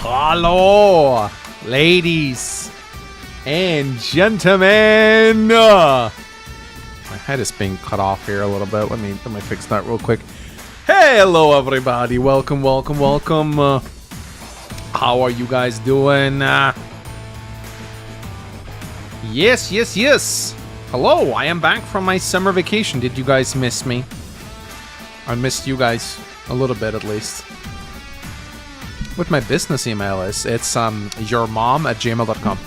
Hello, ladies and gentlemen. My head is being cut off here a little bit. Let me fix that real quick. Hey, hello everybody. Welcome. How are you guys doing? Yes. Hello, I am back from my summer vacation. Did you guys miss me? I missed you guys a little bit, at least. What my business email is, it's yourmom@gmail.com.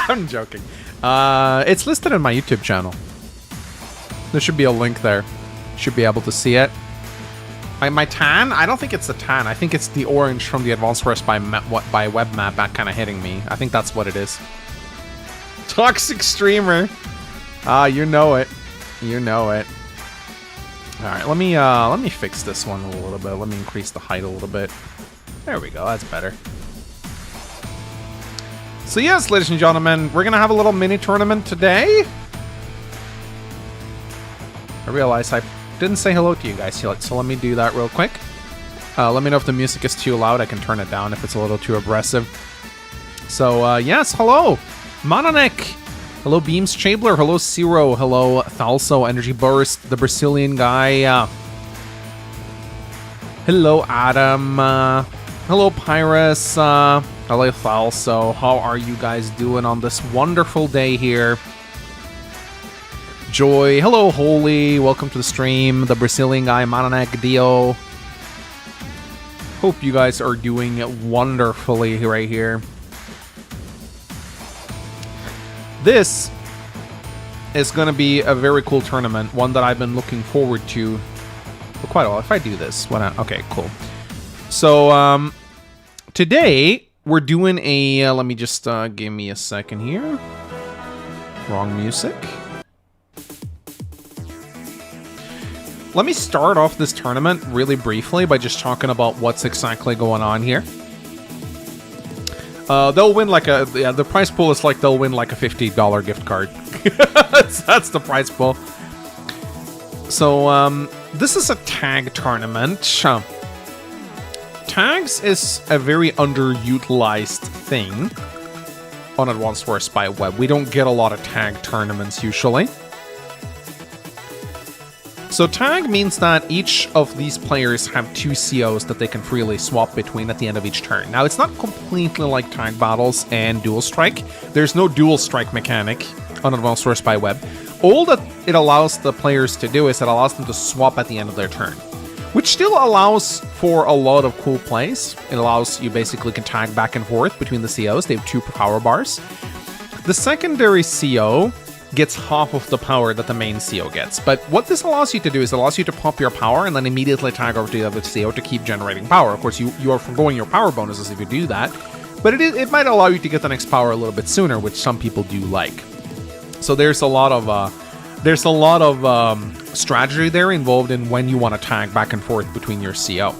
I'm joking. It's listed in my YouTube channel. There should be a link there. Should be able to see it. My tan? I don't think it's the tan. I think it's the orange from the advanced verse by webmap back kind of hitting me. I think that's what it is. Toxic streamer. You know it. You know it. All right, let me fix this one a little bit. Let me increase the height a little bit. There we go. That's better. So yes, ladies and gentlemen, we're gonna have a little mini tournament today. I realized I didn't say hello to you guys yet, so let me do that real quick. Let me know if the music is too loud. I can turn it down if it's a little too aggressive. So yes, hello, Mononek. Hello, 𝗵𝗂𝗶𝗆. Hello, Zero. Hello, 𝗪𝗂𝗀. Energy Burst, the Brazilian guy. Hello, Adam. Hello, Pyrus. Hello, 𝗪𝗂𝗀. How are you guys doing on this wonderful day here? Joy. Hello, Holy. Welcome to the stream. The Brazilian guy, Mononek Dio. Hope you guys are doing wonderfully right here. This is going to be a very cool tournament, one that I've been looking forward to for quite a while. If I do this, why not? Okay, cool. So, today we're doing a, let me just, give me a second here. Wrong music. Let me start off this tournament really briefly by just talking about what's exactly going on here. They'll win like a, yeah, the prize pool is like they'll win like a $50 gift card. That's the prize pool. So, this is a tag tournament. Tags is a very underutilized thing on Advanced Wars by Web. We don't get a lot of tag tournaments usually. So tag means that each of these players have 2 COs that they can freely swap between at the end of each turn. Now, it's not completely like tag battles and dual strike. There's no dual strike mechanic on Advanced Wars by Web. All that it allows the players to do is it allows them to swap at the end of their turn, which still allows for a lot of cool plays. It allows you basically can tag back and forth between the COs. They have 2 power bars. The secondary CO gets half of the power that the main CO gets. But what this allows you to do is it allows you to pop your power and then immediately tag over to the other CO to keep generating power. Of course, you are foregoing your power bonuses if you do that, but it might allow you to get the next power a little bit sooner, which some people do like. So there's a lot of strategy there involved in when you want to tag back and forth between your CO.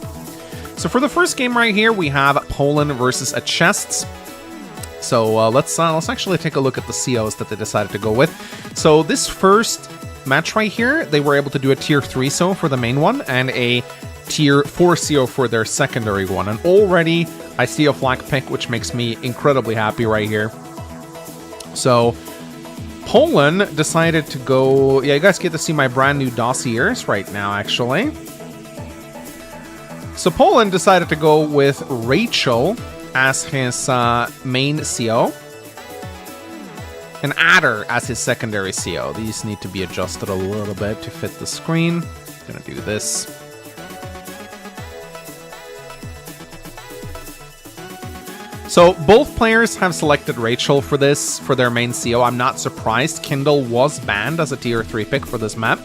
So for the first game right here, we have Poland versus a Chests. So let's actually take a look at the COs that they decided to go with. So this first match right here, they were able to do a tier 3 CO for the main one and a tier 4 CO for their secondary one. And already I see a flag pick, which makes me incredibly happy right here. So Poland decided to go... Yeah, you guys get to see my brand new dossiers right now, actually. So Poland decided to go with Rachel as his main CO, and 𝗏𝗏 as his secondary CO. These need to be adjusted a little bit to fit the screen. I'm gonna do this. So both players have selected Rachel for this, for their main CO. I'm not surprised. Kindle was banned as a tier 3 pick for this map.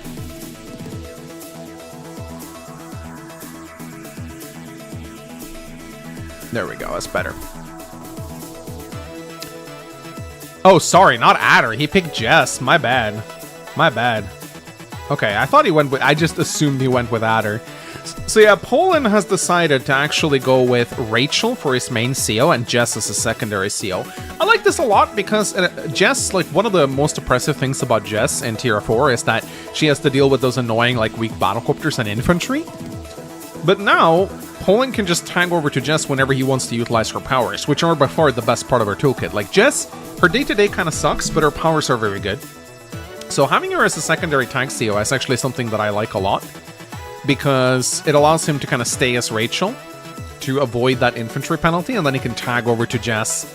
There we go, that's better. Oh, sorry, not 𝗏𝗏. He picked Jess. My bad. My bad. Okay, I thought he went with... I just assumed he went with 𝗏𝗏. So yeah, Poland has decided to actually go with Rachel for his main CO and Jess as a secondary CO. I like this a lot because Jess, like, one of the most oppressive things about Jess in tier 4 is that she has to deal with those annoying, like, weak battlecopters and infantry. But now, Poland can just tag over to Jess whenever he wants to utilize her powers, which are by far the best part of her toolkit. Like, Jess, her day-to-day kind of sucks, but her powers are very good. So having her as a secondary tag CO is actually something that I like a lot, because it allows him to kind of stay as Rachel to avoid that infantry penalty, and then he can tag over to Jess,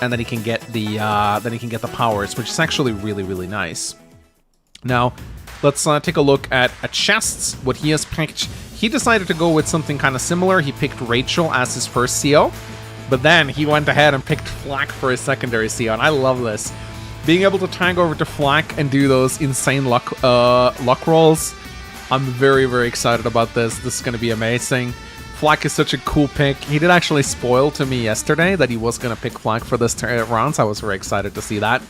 and then he can get the powers, which is actually really, really nice. Now, let's take a look at chests, what he has picked. He decided to go with something kind of similar. He picked Rachel as his first CO, but then he went ahead and picked Flak for his secondary CO, and I love this. Being able to tag over to Flak and do those insane luck rolls, I'm very, very excited about this. This is going to be amazing. Flak is such a cool pick. He did actually spoil to me yesterday that he was going to pick Flak for this round, so I was very excited to see that.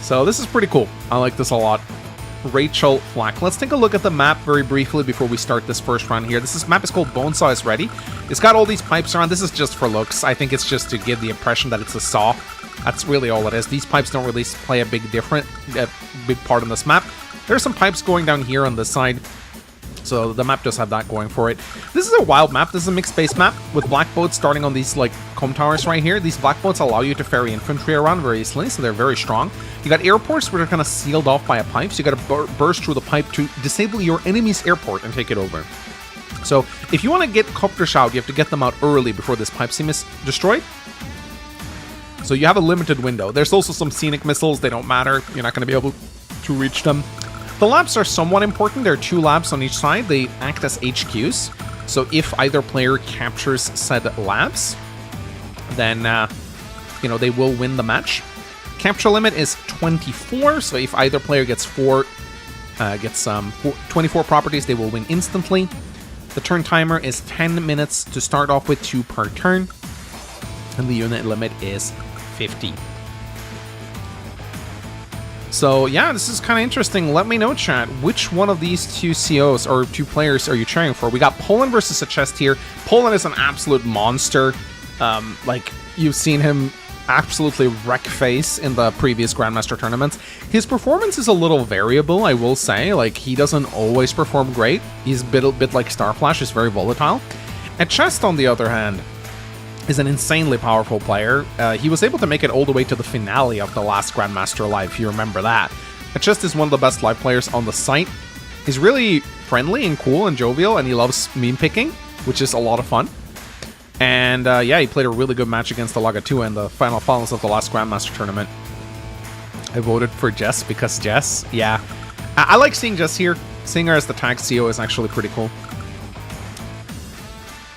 So this is pretty cool. I like this a lot. Rachel Flak. Let's take a look at the map very briefly before we start this first round here. This map is called Bonesaw is Ready. It's got all these pipes around. This is just for looks. I think it's just to give the impression that it's a saw. That's really all it is. These pipes don't really play a big part in this map. There's some pipes going down here on this side, so the map does have that going for it. This is a wild map. This is a mixed base map with black boats starting on these like comb towers right here. These black boats allow you to ferry infantry around very easily, so they're very strong. You got airports where they're kind of sealed off by a pipe, so you got to burst through the pipe to disable your enemy's airport and take it over. So if you want to get copters out, you have to get them out early before this pipe seam is destroyed. So you have a limited window. There's also some scenic missiles. They don't matter. You're not going to be able to reach them. The labs are somewhat important. There are 2 labs on each side. They act as HQs. So if either player captures said labs, then they will win the match. Capture limit is 24. So if either player gets 24 properties, they will win instantly. The turn timer is 10 minutes to start off with, 2 per turn, and the unit limit is 50. So yeah, this is kind of interesting. Let me know, chat, which one of these 2 COs or 2 players are you cheering for? We got Poland versus a chest here. Poland is an absolute monster. Like, you've seen him absolutely wreck face in the previous Grandmaster tournaments. His performance is a little variable, I will say. Like, he doesn't always perform great. He's a bit like Starflash, is very volatile. A chest, on the other hand, is an insanely powerful player. He was able to make it all the way to the finale of the last Grandmaster Live, if you remember that. Echest is one of the best live players on the site. He's really friendly and cool and jovial, and he loves meme picking, which is a lot of fun. And yeah, he played a really good match against the 𝗏𝗏 in the finals of the last Grandmaster tournament. I voted for Jess because Jess, yeah. I like seeing Jess here. Seeing her as the tag CO is actually pretty cool.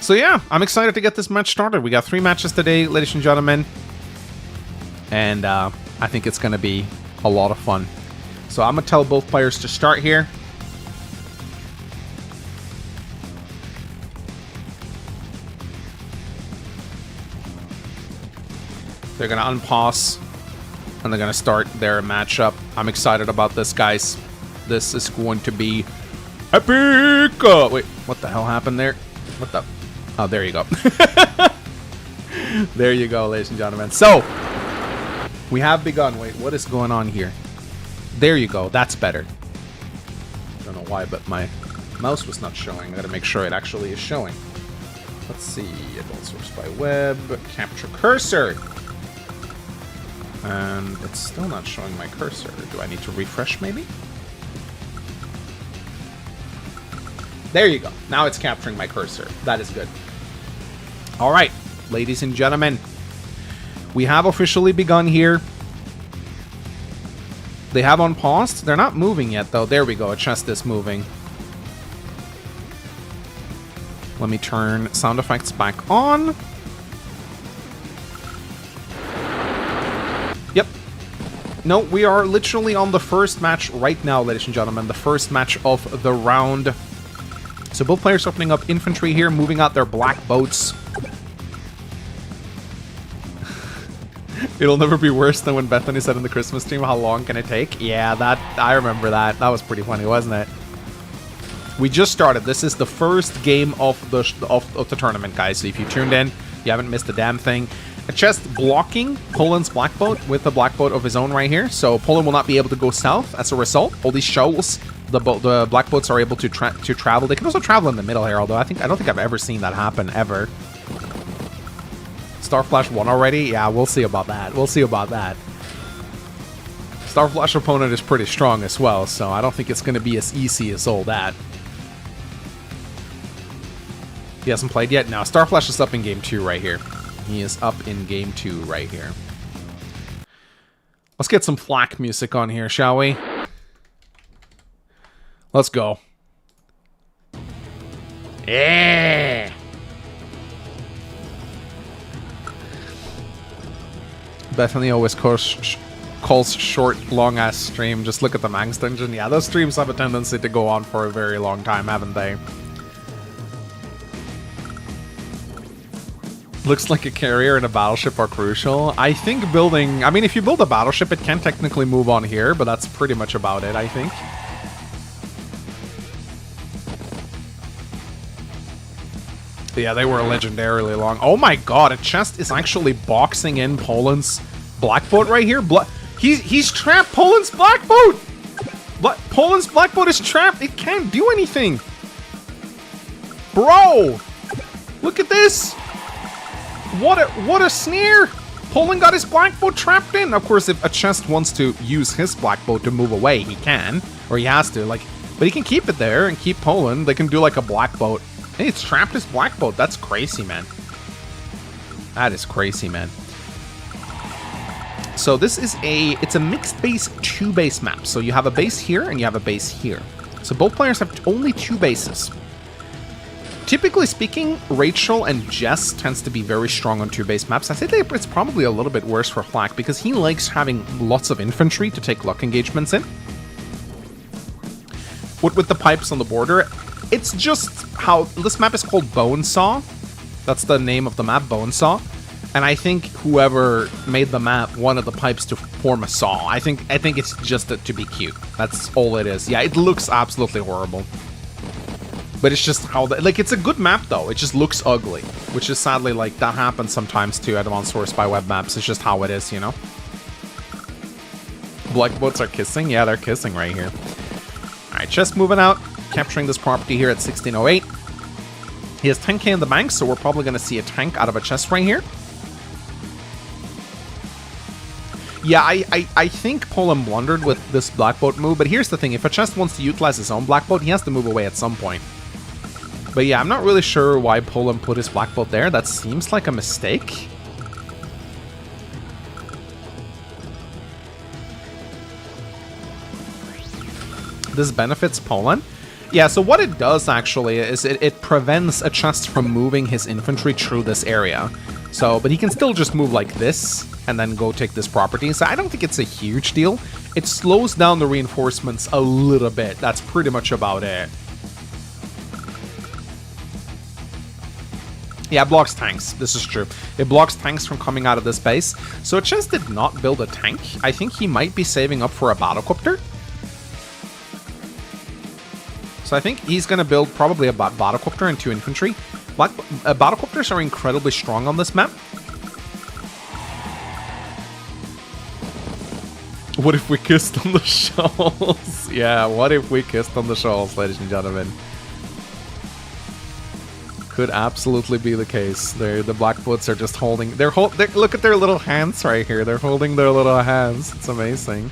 So yeah, I'm excited to get this match started. We got 3 matches today, ladies and gentlemen. And I think it's going to be a lot of fun. So I'm going to tell both players to start here. They're going to unpause, and they're going to start their matchup. I'm excited about this, guys. This is going to be epic! Wait, what the hell happened there? What the... Oh, there you go. There you go, ladies and gentlemen. So, we have begun. Wait, what is going on here? There you go. That's better. I don't know why, but my mouse was not showing. I gotta make sure it actually is showing. Let's see. Advanced source by web. Capture cursor. And it's still not showing my cursor. Do I need to refresh, maybe? There you go. Now it's capturing my cursor. That is good. All right, ladies and gentlemen. We have officially begun here. They have unpaused. They're not moving yet, though. There we go. A chest is moving. Let me turn sound effects back on. Yep. No, we are literally on the first match right now, ladies and gentlemen. The first match of the round. So both players opening up infantry here, moving out their black boats. It'll never be worse than when Bethany said in the Christmas stream, how long can it take? Yeah, I remember that. That was pretty funny, wasn't it? We just started. This is the first game of the tournament, guys. So if you tuned in, you haven't missed a damn thing. A chest blocking Poland's black boat with a black boat of his own right here. So Poland will not be able to go south as a result. All these shoals the black boats are able to travel. They can also travel in the middle here, although I don't think I've ever seen that happen, ever. Starflash won already? Yeah, we'll see about that. We'll see about that. Starflash opponent is pretty strong as well, so I don't think it's going to be as easy as all that. He hasn't played yet? No, Starflash is up in game 2 right here. He is up in game 2 right here. Let's get some flak music on here, shall we? Let's go. Yeah! Bethany always calls short, long-ass stream. Just look at the Mangs dungeon. Yeah, those streams have a tendency to go on for a very long time, haven't they? Looks like a carrier and a battleship are crucial. I think building... I mean, if you build a battleship, it can technically move on here, but that's pretty much about it, I think. Yeah, they were legendarily long. Oh my god, a chest is actually boxing in Poland's black boat right here. He's trapped Poland's black boat! Poland's black boat is trapped. It can't do anything. Bro! Look at this! What a snare! Poland got his black boat trapped in. Of course, if a chest wants to use his black boat to move away, he can. Or he has to, like... But he can keep it there and keep Poland. They can do like a black boat. Hey, it's trapped his black boat. That's crazy, man. That is crazy, man. So this is it's a mixed base 2-base map. So you have a base here and you have a base here. So both players have only 2 bases. Typically speaking, Rachel and Jess tends to be very strong on 2-base maps. I think it's probably a little bit worse for Flak because he likes having lots of infantry to take luck engagements in. With the pipes on the border, it's just how this map is called Bonesaw. That's the name of the map, Bonesaw. And I think whoever made the map wanted the pipes to form a saw. I think it's just to be cute. That's all it is. Yeah, it looks absolutely horrible. But it's just how... Like, it's a good map, though. It just looks ugly. Which is sadly, like, that happens sometimes, too, Advanced Source by web maps. It's just how it is, you know? Black boats are kissing? Yeah, they're kissing right here. Alright, just moving out. Capturing this property here at 1608. He has 10k in the bank, so we're probably going to see a tank out of a chest right here. Yeah, I think Poland blundered with this black boat move, but here's the thing. If a chest wants to utilize his own black boat, he has to move away at some point. But yeah, I'm not really sure why Poland put his black boat there. That seems like a mistake. This benefits Poland. Yeah, so what it does actually is it prevents a chest from moving his infantry through this area. So, but he can still just move like this and then go take this property. So I don't think it's a huge deal. It slows down the reinforcements a little bit. That's pretty much about it. Yeah, it blocks tanks. This is true. It blocks tanks from coming out of this base. So chest did not build a tank. I think he might be saving up for a battlecopter. So I think he's going to build probably a battlecopter and 2 infantry. Battlecopters are incredibly strong on this map. What if we kissed on the shoals? Yeah, what if we kissed on the shoals, ladies and gentlemen? Could absolutely be the case. The black boats are just holding... look at their little hands right here. They're holding their little hands. It's amazing.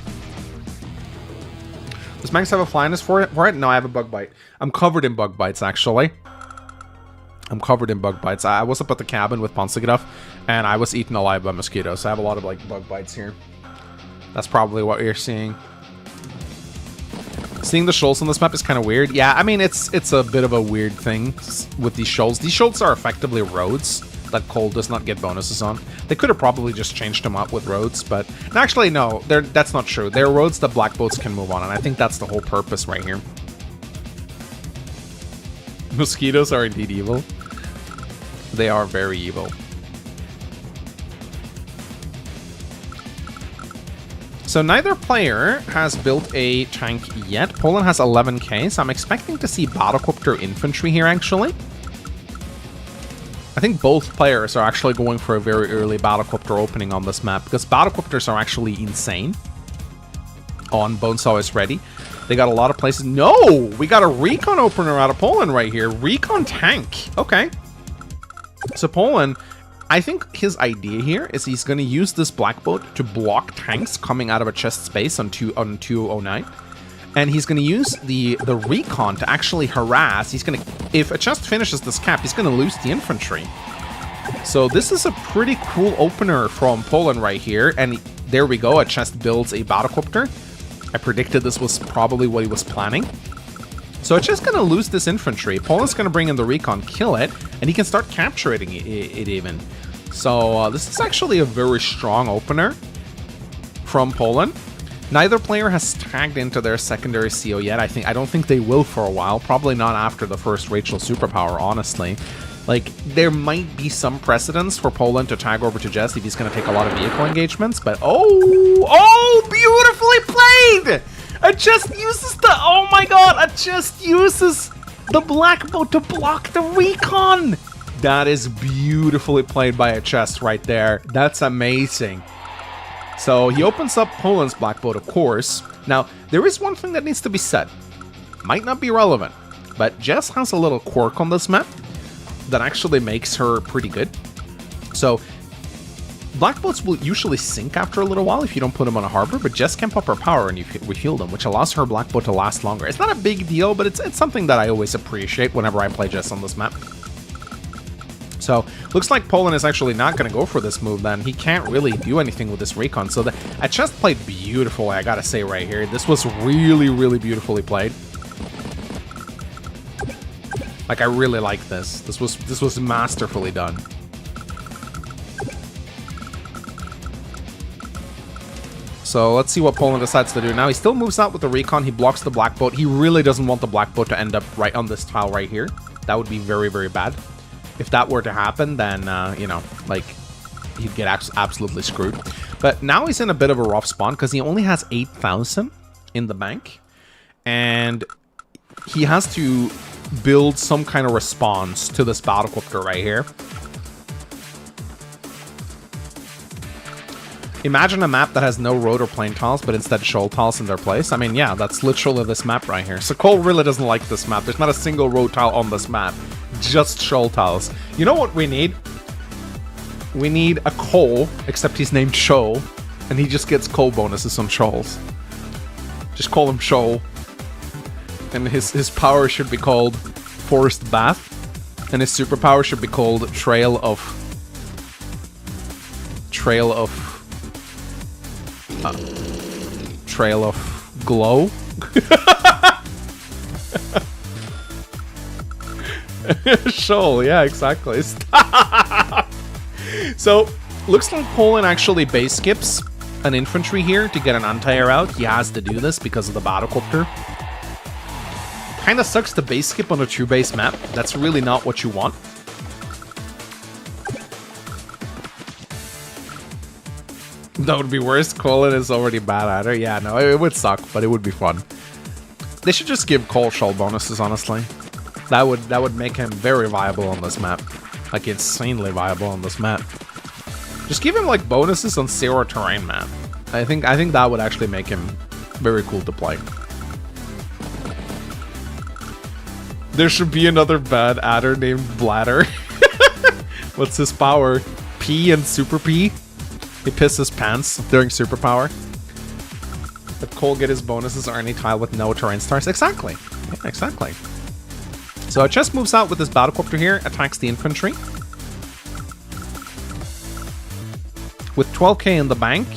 Does Max have a flyness for it? No, I have a bug bite. I'm covered in bug bites, actually. I'm covered in bug bites. I was up at the cabin with Ponsigraf, and I was eaten alive by mosquitoes. So I have a lot of like bug bites here. That's probably what you're seeing. Seeing the shoals on this map is kind of weird. Yeah, I mean, it's a bit of a weird thing with these shoals. These shoals are effectively roads that Cole does not get bonuses on. They could have probably just changed them up with roads, but actually, no, that's not true. They're roads that black boats can move on, and I think that's the whole purpose right here. Mosquitoes are indeed evil. They are very evil. So neither player has built a tank yet. Poland has 11k, so I'm expecting to see battlecopter infantry here, actually. I think both players are actually going for a very early battlecopter opening on this map, because battlecopters are actually insane on Bonesaw is ready. They got a lot of places. No! We got a recon opener out of Poland right here. Recon tank. Okay. So Poland, I think his idea here is he's going to use this black boat to block tanks coming out of a chest space on 209. And he's going to use the recon to actually harass. He's going to, if a chest finishes this cap, he's going to lose the infantry. So this is a pretty cool opener from Poland right here. And there we go. A chest builds a battlecopter. I predicted this was probably what he was planning. So it's just going to lose this infantry. Poland's going to bring in the recon, kill it, and he can start capturing it even. So this is actually a very strong opener from Poland. Neither player has tagged into their secondary CO yet. I don't think they will for a while. Probably not after the first Rachel superpower, honestly. Like, there might be some precedence for Poland to tag over to Jess if he's going to take a lot of vehicle engagements, but beautifully played! It just uses oh my god, it just uses the black boat to block the recon! That is beautifully played by a chest right there. That's amazing. So he opens up Poland's black boat, of course. Now, there is one thing that needs to be said. Might not be relevant, but Jess has a little quirk on this map that actually makes her pretty good. So, black boats will usually sink after a little while if you don't put them on a harbor, but Jess can pop her power and you refuel them, which allows her black boat to last longer. It's not a big deal, but it's something that I always appreciate whenever I play Jess on this map. So, looks like Poland is actually not going to go for this move then. He can't really do anything with this recon. So, a chest played beautifully, I gotta say right here. This was really, really beautifully played. Like, I really like this. This was masterfully done. So let's see what Poland decides to do. Now he still moves out with the recon. He blocks the black boat. He really doesn't want the black boat to end up right on this tile right here. That would be very, very bad. If that were to happen, then, you know, like, he'd get absolutely screwed. But now he's in a bit of a rough spawn because he only has 8,000 in the bank. And he has to build some kind of response to this battlecopter right here. Imagine a map that has no road or plane tiles, but instead shoal tiles in their place. I mean, yeah, that's literally this map right here. So Cole really doesn't like this map. There's not a single road tile on this map. Just shoal tiles. You know what we need? We need a Cole, except he's named Shoal, and he just gets Cole bonuses on shoals. Just call him Shoal. And his power should be called Forest Bath, and his superpower should be called Trail of Glow. Shoal, yeah, exactly. So, looks like Poland actually base skips an infantry here to get an anti-air out. He has to do this because of the battlecopter. Kinda sucks to base skip on a true base map. That's really not what you want. That would be worse. Colin is already bad at her. Yeah, no, it would suck, but it would be fun. They should just give Cole shoal bonuses, honestly. That would make him very viable on this map. Like, insanely viable on this map. Just give him, like, bonuses on zero terrain map. I think that would actually make him very cool to play. There should be another bad adder named Bladder. What's his power? P and Super P? He pisses pants during superpower. But Cole get his bonuses or any tile with no terrain stars. Exactly. Yeah, exactly. So it just moves out with this battlecopter here, attacks the infantry. With 12k in the bank,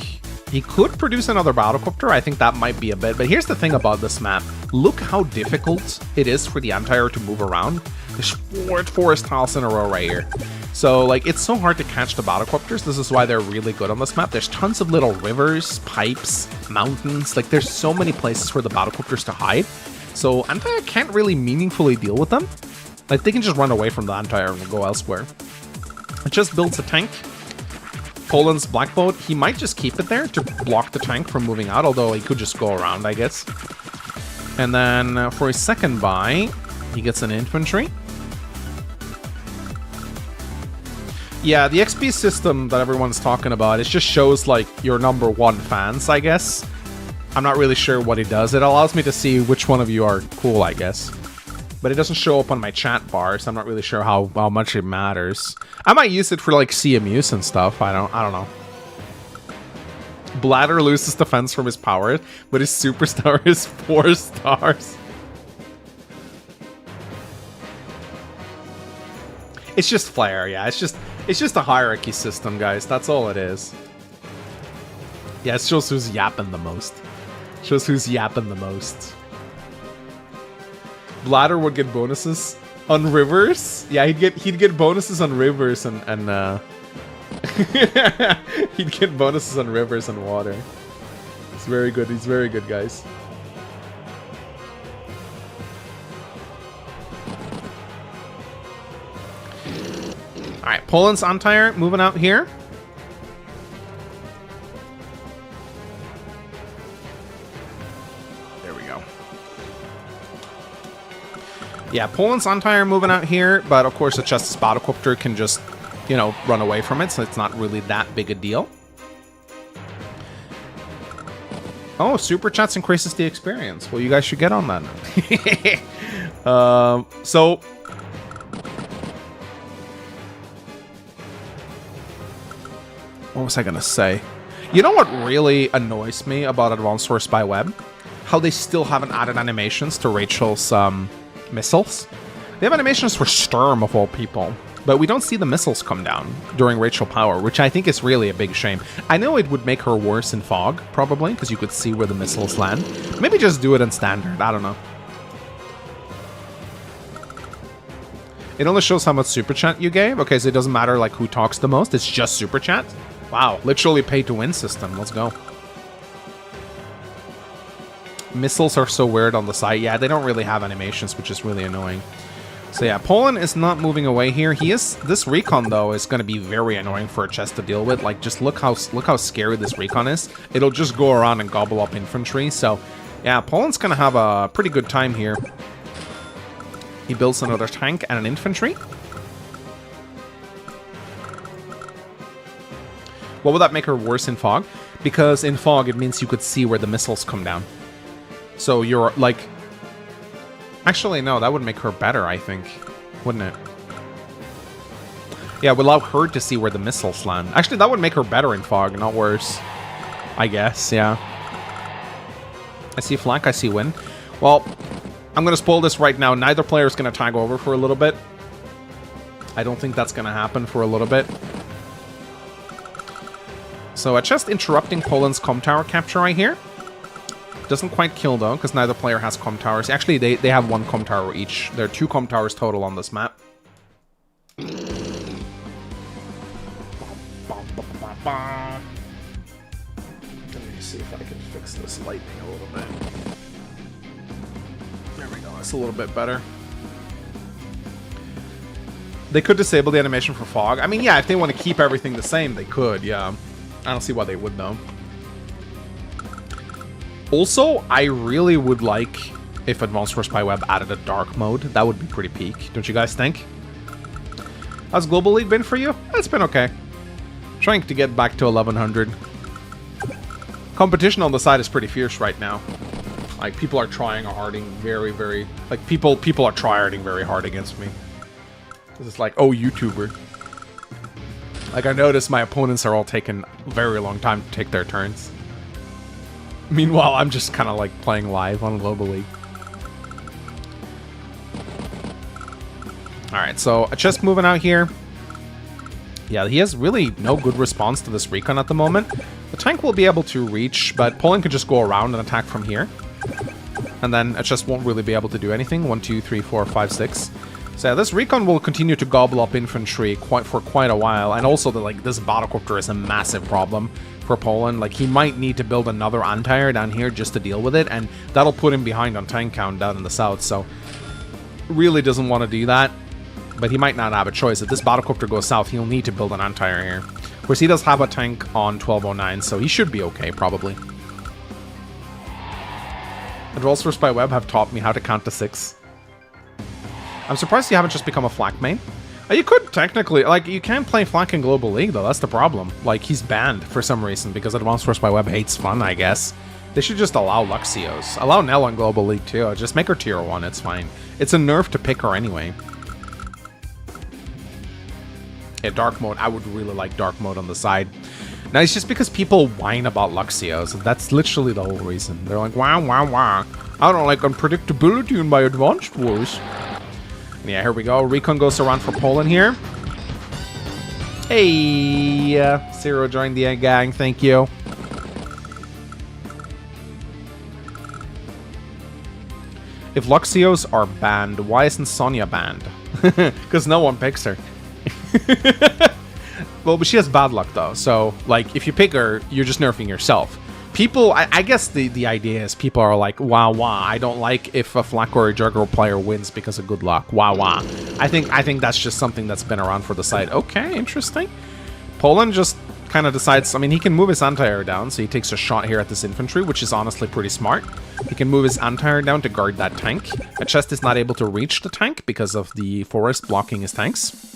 he could produce another battlecopter. I think that might be a bit. But here's the thing about this map. Look how difficult it is for the anti-air to move around. There's 4 forest tiles in a row right here. So, like, it's so hard to catch the battlecopters. This is why they're really good on this map. There's tons of little rivers, pipes, mountains. Like, there's so many places for the battlecopters to hide. So, anti-air can't really meaningfully deal with them. Like, they can just run away from the anti-air and go elsewhere. It just builds a tank. Poland's black boat, he might just keep it there to block the tank from moving out, although he could just go around, I guess. And then for his second buy, he gets an infantry. Yeah, the XP system that everyone's talking about, it just shows, like, your #1 fans, I guess. I'm not really sure what it does. It allows me to see which one of you are cool, I guess. But it doesn't show up on my chat bar, so I'm not really sure how much it matters. I might use it for like CMUs and stuff. I don't know. Bladder loses defense from his power, but his superstar is 4 stars. It's just Flare, yeah. It's just a hierarchy system, guys. That's all it is. Yeah, it shows who's yapping the most. Shows who's yapping the most. Bladder would get bonuses on rivers. Yeah, he'd get bonuses on rivers and he'd get bonuses on rivers and water. It's very good. He's very good, guys. All right, Poland's Antire moving out here. There we go. Yeah, Poland's Antire moving out here, but of course the Justice Battlecopter can just, you know, run away from it, so it's not really that big a deal. Oh, Super Chats increases the experience. Well, you guys should get on that now. So... what was I gonna say? You know what really annoys me about Advanced Wars by Web? How they still haven't added animations to Rachel's missiles. They have animations for Sturm of all people, but we don't see the missiles come down during Rachel Power, which I think is really a big shame. I know it would make her worse in Fog, probably, because you could see where the missiles land. Maybe just do it in Standard, I don't know. It only shows how much Super Chat you gave? Okay, so it doesn't matter like who talks the most, it's just Super Chat? Wow, literally pay to win system. Let's go. Missiles are so weird on the side. Yeah, they don't really have animations, which is really annoying. So yeah, Poland is not moving away here. This recon though is going to be very annoying for a chest to deal with. Like, just look how scary this recon is. It'll just go around and gobble up infantry. So yeah, Poland's going to have a pretty good time here. He builds another tank and an infantry. What would that make her worse in Fog? Because in Fog, it means you could see where the missiles come down. So you're, like... actually, no, that would make her better, I think. Wouldn't it? Yeah, it would allow her to see where the missiles land. Actually, that would make her better in Fog, not worse. I guess, yeah. I see flank, I see win. Well, I'm going to spoil this right now. Neither player is going to tag over for a little bit. I don't think that's going to happen for a little bit. So just interrupting Poland's com tower capture right here. Doesn't quite kill though, because neither player has com towers. Actually, they have 1 com tower each. There are 2 com towers total on this map. Let me see if I can fix this lightning a little bit. There we go, that's a little bit better. They could disable the animation for Fog. I mean, yeah, if they want to keep everything the same, they could, yeah. I don't see why they would, though. Also, I really would like if Advanced Wars by Web added a dark mode. That would be pretty peak, don't you guys think? How's Global League been for you? It's been okay. Trying to get back to 1100. Competition on the side is pretty fierce right now. Like, people are trying harding very, very... like, people are tryharding very hard against me. This is like, oh, YouTuber. Like, I noticed my opponents are all taking a very long time to take their turns. Meanwhile, I'm just kind of like playing live on Global League. Alright, so just moving out here. Yeah, he has really no good response to this recon at the moment. The tank will be able to reach, but Poland can just go around and attack from here. And then it just won't really be able to do anything. 1, 2, 3, 4, 5, 6. So yeah, this recon will continue to gobble up infantry for quite a while, and also this battlecopter is a massive problem for Poland. Like, he might need to build another Antire down here just to deal with it, and that'll put him behind on tank count down in the south, so really doesn't want to do that, but he might not have a choice. If this battlecopter goes south, he'll need to build an Antire here. Of course, he does have a tank on 1209, so he should be okay, probably. Advanced Wars by Web have taught me how to count to 6. I'm surprised you haven't just become a flak main. You could technically, like, you can't play flak in Global League though, that's the problem. Like, he's banned for some reason because Advanced Wars by Web hates fun, I guess. They should just allow Luxios. Allow Nell on Global League too. Just make her tier 1, it's fine. It's a nerf to pick her anyway. Yeah, dark mode. I would really like dark mode on the side. Now, it's just because people whine about Luxios. That's literally the whole reason. They're like, wow, wow, wow. I don't like unpredictability in my advanced wars. Yeah, here we go. Recon goes around for Poland here. Hey, Zero joined the gang. Thank you. If Luxios are banned, why isn't Sonya banned? Because no one picks her. Well, but she has bad luck though, so like if you pick her, you're just nerfing yourself. People, I guess the idea is people are like, wow, wow, I don't like if a Flak or a Juggernaut player wins because of good luck. Wow, wow. I think that's just something that's been around for the site. Okay, interesting. Poland just kind of decides, I mean, he can move his anti-air down, so he takes a shot here at this infantry, which is honestly pretty smart. He can move his anti-air down to guard that tank. A chest is not able to reach the tank because of the forest blocking his tanks.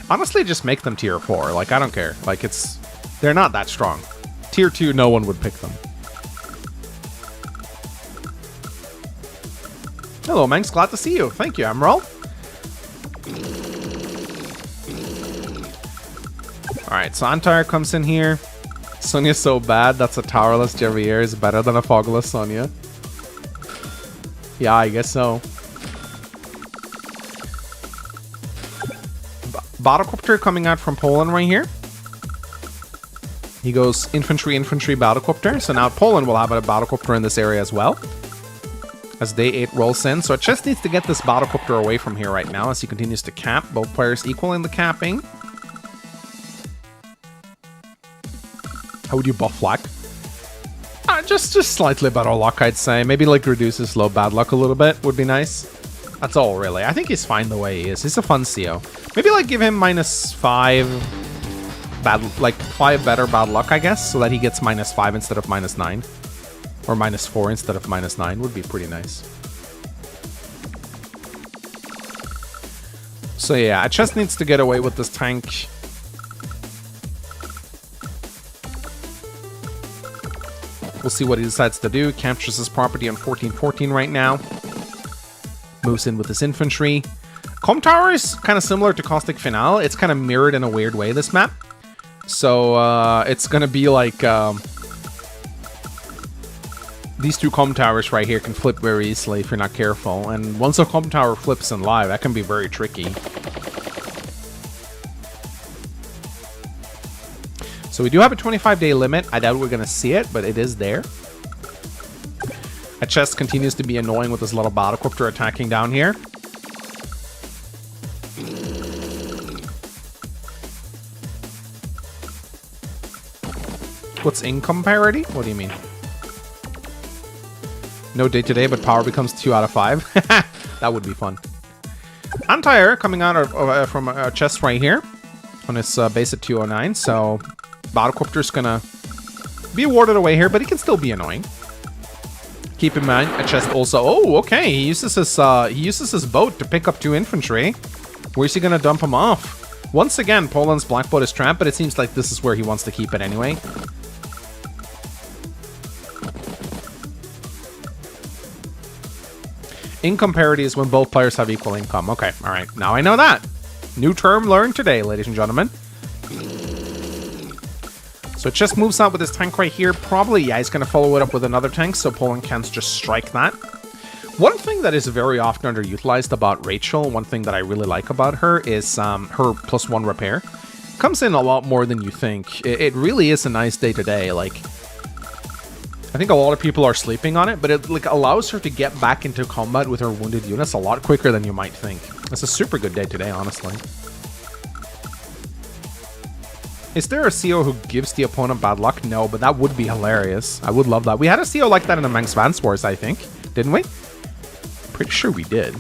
Honestly, just make them tier 4. Like, I don't care. Like, they're not that strong. Tier 2, no one would pick them. Hello, Manx. Glad to see you. Thank you, Emerald. Alright, so Antar comes in here. Sonya's so bad. That's a towerless J.V.R. is better than a fogless Sonya. Yeah, I guess so. Battlecopter coming out from Poland right here. He goes infantry, infantry, battlecopter. So now Poland will have a battlecopter in this area as well. As day 8 rolls in. So it just needs to get this battlecopter away from here right now as he continues to cap. Both players equaling the capping. How would you buff Flak? Just slightly better luck, I'd say. Maybe like reduces low bad luck a little bit would be nice. That's all, really. I think he's fine the way he is. He's a fun CO. Maybe, like, give him -5 bad, like, 5 better bad luck, I guess, so that he gets -5 instead of -9. Or -4 instead of -9 would be pretty nice. So, yeah, Chess needs to get away with this tank. We'll see what he decides to do. Captures his property on 14-14 right now. Moves in with his infantry. Comb Tower is kind of similar to Caustic Finale. It's kind of mirrored in a weird way, this map. So, it's going to be like... these two Comb Towers right here can flip very easily if you're not careful. And once a Comb Tower flips in live, that can be very tricky. So we do have a 25-day limit. I doubt we're going to see it, but it is there. A chest continues to be annoying with this little battlecopter attacking down here. What's income parity? What do you mean? No day today, but power becomes 2 out of 5. That would be fun. Anti-air coming out from a chest right here on his base at 209. So battlecopter's gonna be warded away here, but he can still be annoying. Keep in mind, a chest also... Oh, okay. He uses his boat to pick up 2 infantry. Where's he gonna dump him off? Once again, Poland's black boat is trapped, but it seems like this is where he wants to keep it anyway. Income parity is when both players have equal income. Okay, all right. Now I know that. New term learned today, ladies and gentlemen. So it just moves out with his tank right here. Probably, yeah, he's going to follow it up with another tank, so Poland can't just strike that. One thing that is very often underutilized about Rachel, one thing that I really like about her, is her +1 repair. Comes in a lot more than you think. It really is a nice day-to-day. Like, I think a lot of people are sleeping on it, but it like allows her to get back into combat with her wounded units a lot quicker than you might think. It's a super good day-to-day, honestly. Is there a CO who gives the opponent bad luck? No, but that would be hilarious. I would love that. We had a CO like that in the Mangsmemes Wars, I think. Didn't we? Pretty sure we did.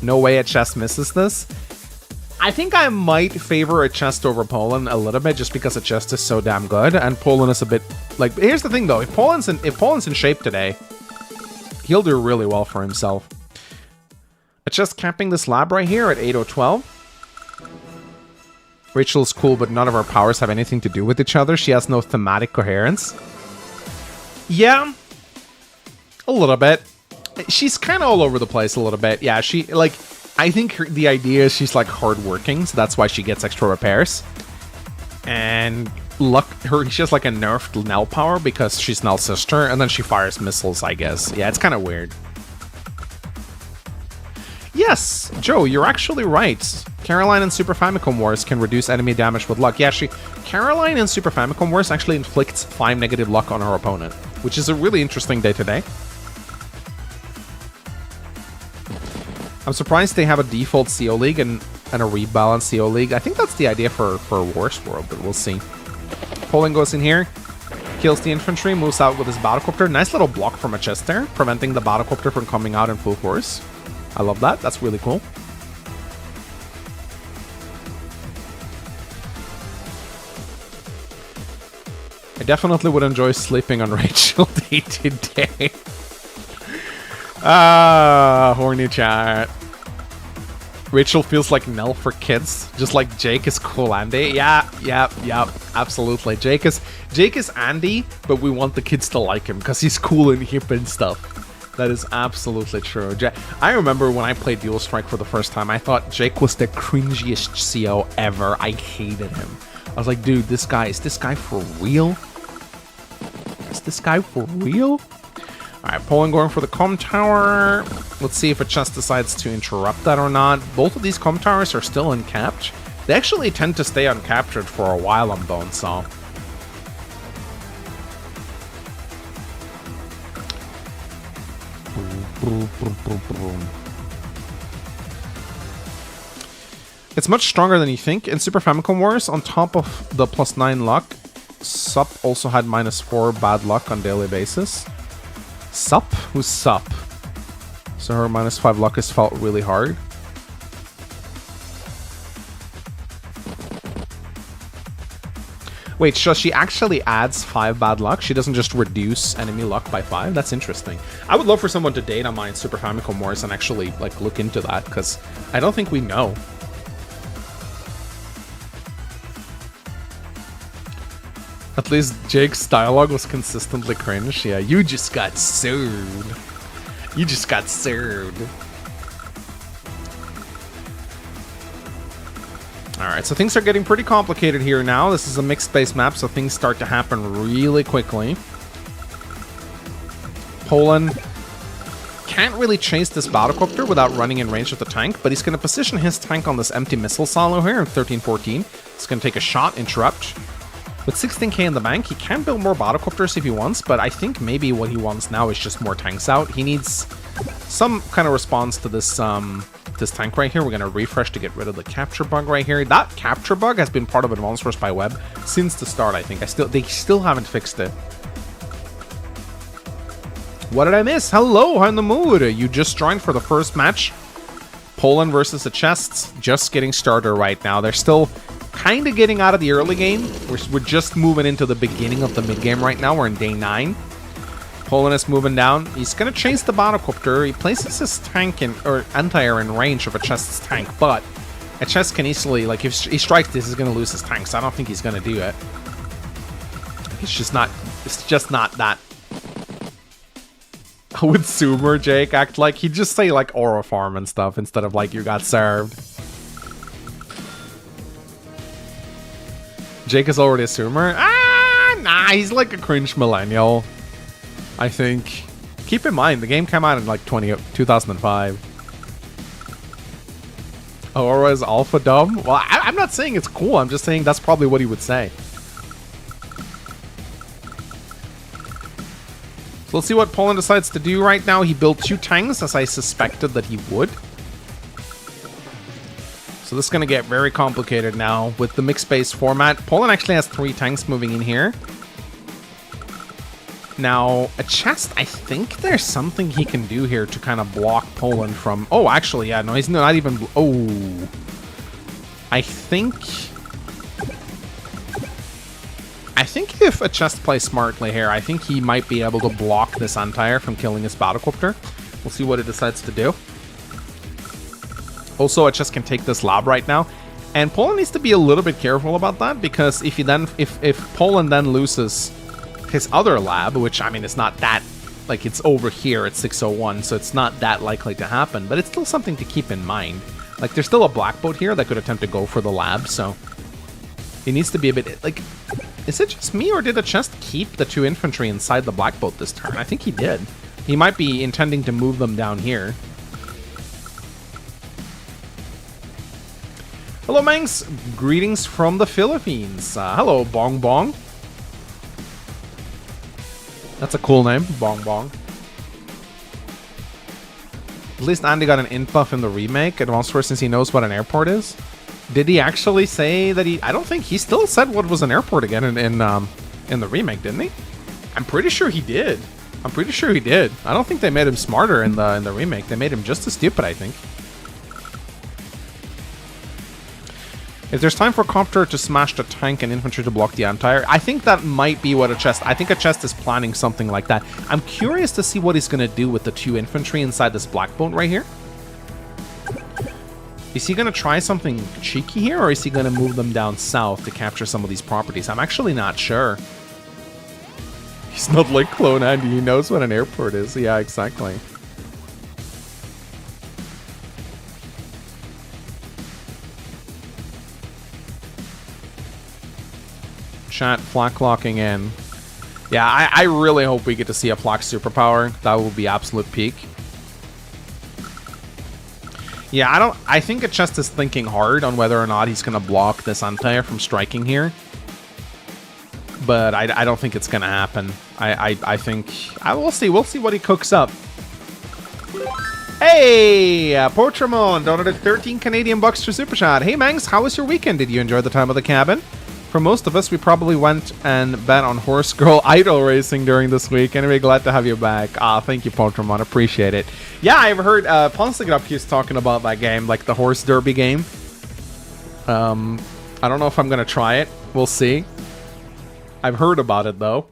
No way a chest misses this. I think I might favor a chest over Poland a little bit just because a chest is so damn good. And Poland is a bit... Like, here's the thing, though. If Poland's in shape today, he'll do really well for himself. A chest capping this lab right here at 8012. Rachel's cool, but none of her powers have anything to do with each other. She has no thematic coherence. Yeah. A little bit. She's kind of all over the place a little bit. Yeah, she, like, I think the idea is she's, like, hardworking, so that's why she gets extra repairs. And she has, like, a nerfed Nell power because she's Nell's sister, and then she fires missiles, I guess. Yeah, it's kind of weird. Yes, Joe, you're actually right. Caroline in Super Famicom Wars can reduce enemy damage with luck. Yeah, Caroline in Super Famicom Wars actually inflicts 5 negative luck on her opponent, which is a really interesting day-to-day. I'm surprised they have a default CO League and a rebalanced CO League. I think that's the idea for Wars World, but we'll see. Poland goes in here, kills the infantry, moves out with his battlecopter. Nice little block from a chest there, preventing the battlecopter from coming out in full force. I love that. That's really cool. I definitely would enjoy sleeping on Rachel day to day. Ah, horny chat. Rachel feels like Nell for kids, just like Jake is cool Andy. Yeah, absolutely. Jake is Andy, but we want the kids to like him because he's cool and hip and stuff. That is absolutely true. I remember when I played Dual Strike for the first time, I thought Jake was the cringiest CO ever. I hated him. I was like, dude, is this guy for real? Is this guy for real? Alright, Poland going for the comm tower. Let's see if a chest decides to interrupt that or not. Both of these comm towers are still uncapped. They actually tend to stay uncaptured for a while on Bonesaw. It's much stronger than you think. In Super Famicom Wars, on top of the +9 luck, Sup also had -4 bad luck on daily basis. Sup? Who's Sup? So her -5 luck has felt really hard. Wait, so she actually adds 5 bad luck? She doesn't just reduce enemy luck by 5? That's interesting. I would love for someone to data mine Super Famicom Wars and actually, like, look into that, because I don't think we know. At least Jake's dialogue was consistently cringe. Yeah, you just got sued. You just got sued. Alright, so things are getting pretty complicated here now. This is a mixed base map, so things start to happen really quickly. Poland can't really chase this battlecopter without running in range of the tank, but he's going to position his tank on this empty missile silo here in 13-14. It's going to take a shot, interrupt. With 16k in the bank, he can build more battlecopters if he wants, but I think maybe what he wants now is just more tanks out. He needs some kind of response to this this tank right here. We're going to refresh to get rid of the capture bug right here. That capture bug has been part of Advanced Wars by Web since the start, I think. They still haven't fixed it. What did I miss? Hello, how in the mood? You just joined for the first match. Poland versus the chests. Just getting started right now. They're still kind of getting out of the early game. We're just moving into the beginning of the mid game right now. We're in day 9. Poland is moving down. He's going to chase the battlecopter. He places his tank or anti-air in range of a chest's tank, but a chest can easily, like, if he strikes this, he's going to lose his tank, so I don't think he's going to do it. It's just not that. Would Sumer Jake act like he'd just say like Aura Farm and stuff instead of like you got served? Jake is already a Sumer? Nah, he's like a cringe millennial, I think. Keep in mind, the game came out in like 2005. Aura is alpha dumb? Well, I'm not saying it's cool, I'm just saying that's probably what he would say. So let's see what Poland decides to do right now. He built 2 tanks, as I suspected that he would. So this is going to get very complicated now with the mixed base format. Poland actually has 3 tanks moving in here. Now, a chest, I think there's something he can do here to kind of block Poland from... Oh, actually, yeah, no, he's not even... Oh. I think if a chest plays smartly here, I think he might be able to block this anti-air from killing his battlecopter. We'll see what it decides to do. Also, a chest can take this lab right now. And Poland needs to be a little bit careful about that, because if Poland then loses his other lab, which, I mean, it's not that, like, it's over here at 601, so it's not that likely to happen, but it's still something to keep in mind. Like, there's still a black boat here that could attempt to go for the lab, so it needs to be a bit, like, is it just me, or did the chest keep the 2 infantry inside the black boat this turn? I think he did. He might be intending to move them down here. Hello, Mangs. Greetings from the Philippines. Hello, Bong Bong. That's a cool name, Bong Bong. At least Andy got an int buff in the remake, Advanced Wars, since he knows what an airport is. Did he actually say that he... I don't think he still said what was an airport again in the remake, didn't he? I'm pretty sure he did. I'm pretty sure he did. I don't think they made him smarter in the remake. They made him just as stupid, I think. If there's time for Copter to smash the tank and infantry to block the anti-air, I think that might be what a chest... I think a chest is planning something like that. I'm curious to see what he's going to do with the 2 infantry inside this black boat right here. Is he going to try something cheeky here, or is he going to move them down south to capture some of these properties? I'm actually not sure. He's not like Clone Andy. He knows what an airport is. Yeah, exactly. Chat, flak locking in. Yeah, I really hope we get to see a flak superpower. That would be absolute peak. Yeah, I think a chest is thinking hard on whether or not he's gonna block this anti-air from striking here. But I don't think it's gonna happen. I think we'll see what he cooks up. Hey, Portramon donated 13 Canadian bucks for Super Chat. Hey Mangs, how was your weekend? Did you enjoy the time of the cabin? For most of us, we probably went and bet on Horse Girl Idol racing during this week. Anyway, glad to have you back. Thank you, Poltramon. Appreciate it. Yeah, I've heard 𝗏𝗏 talking about that game, like the horse derby game. I don't know if I'm going to try it. We'll see. I've heard about it, though.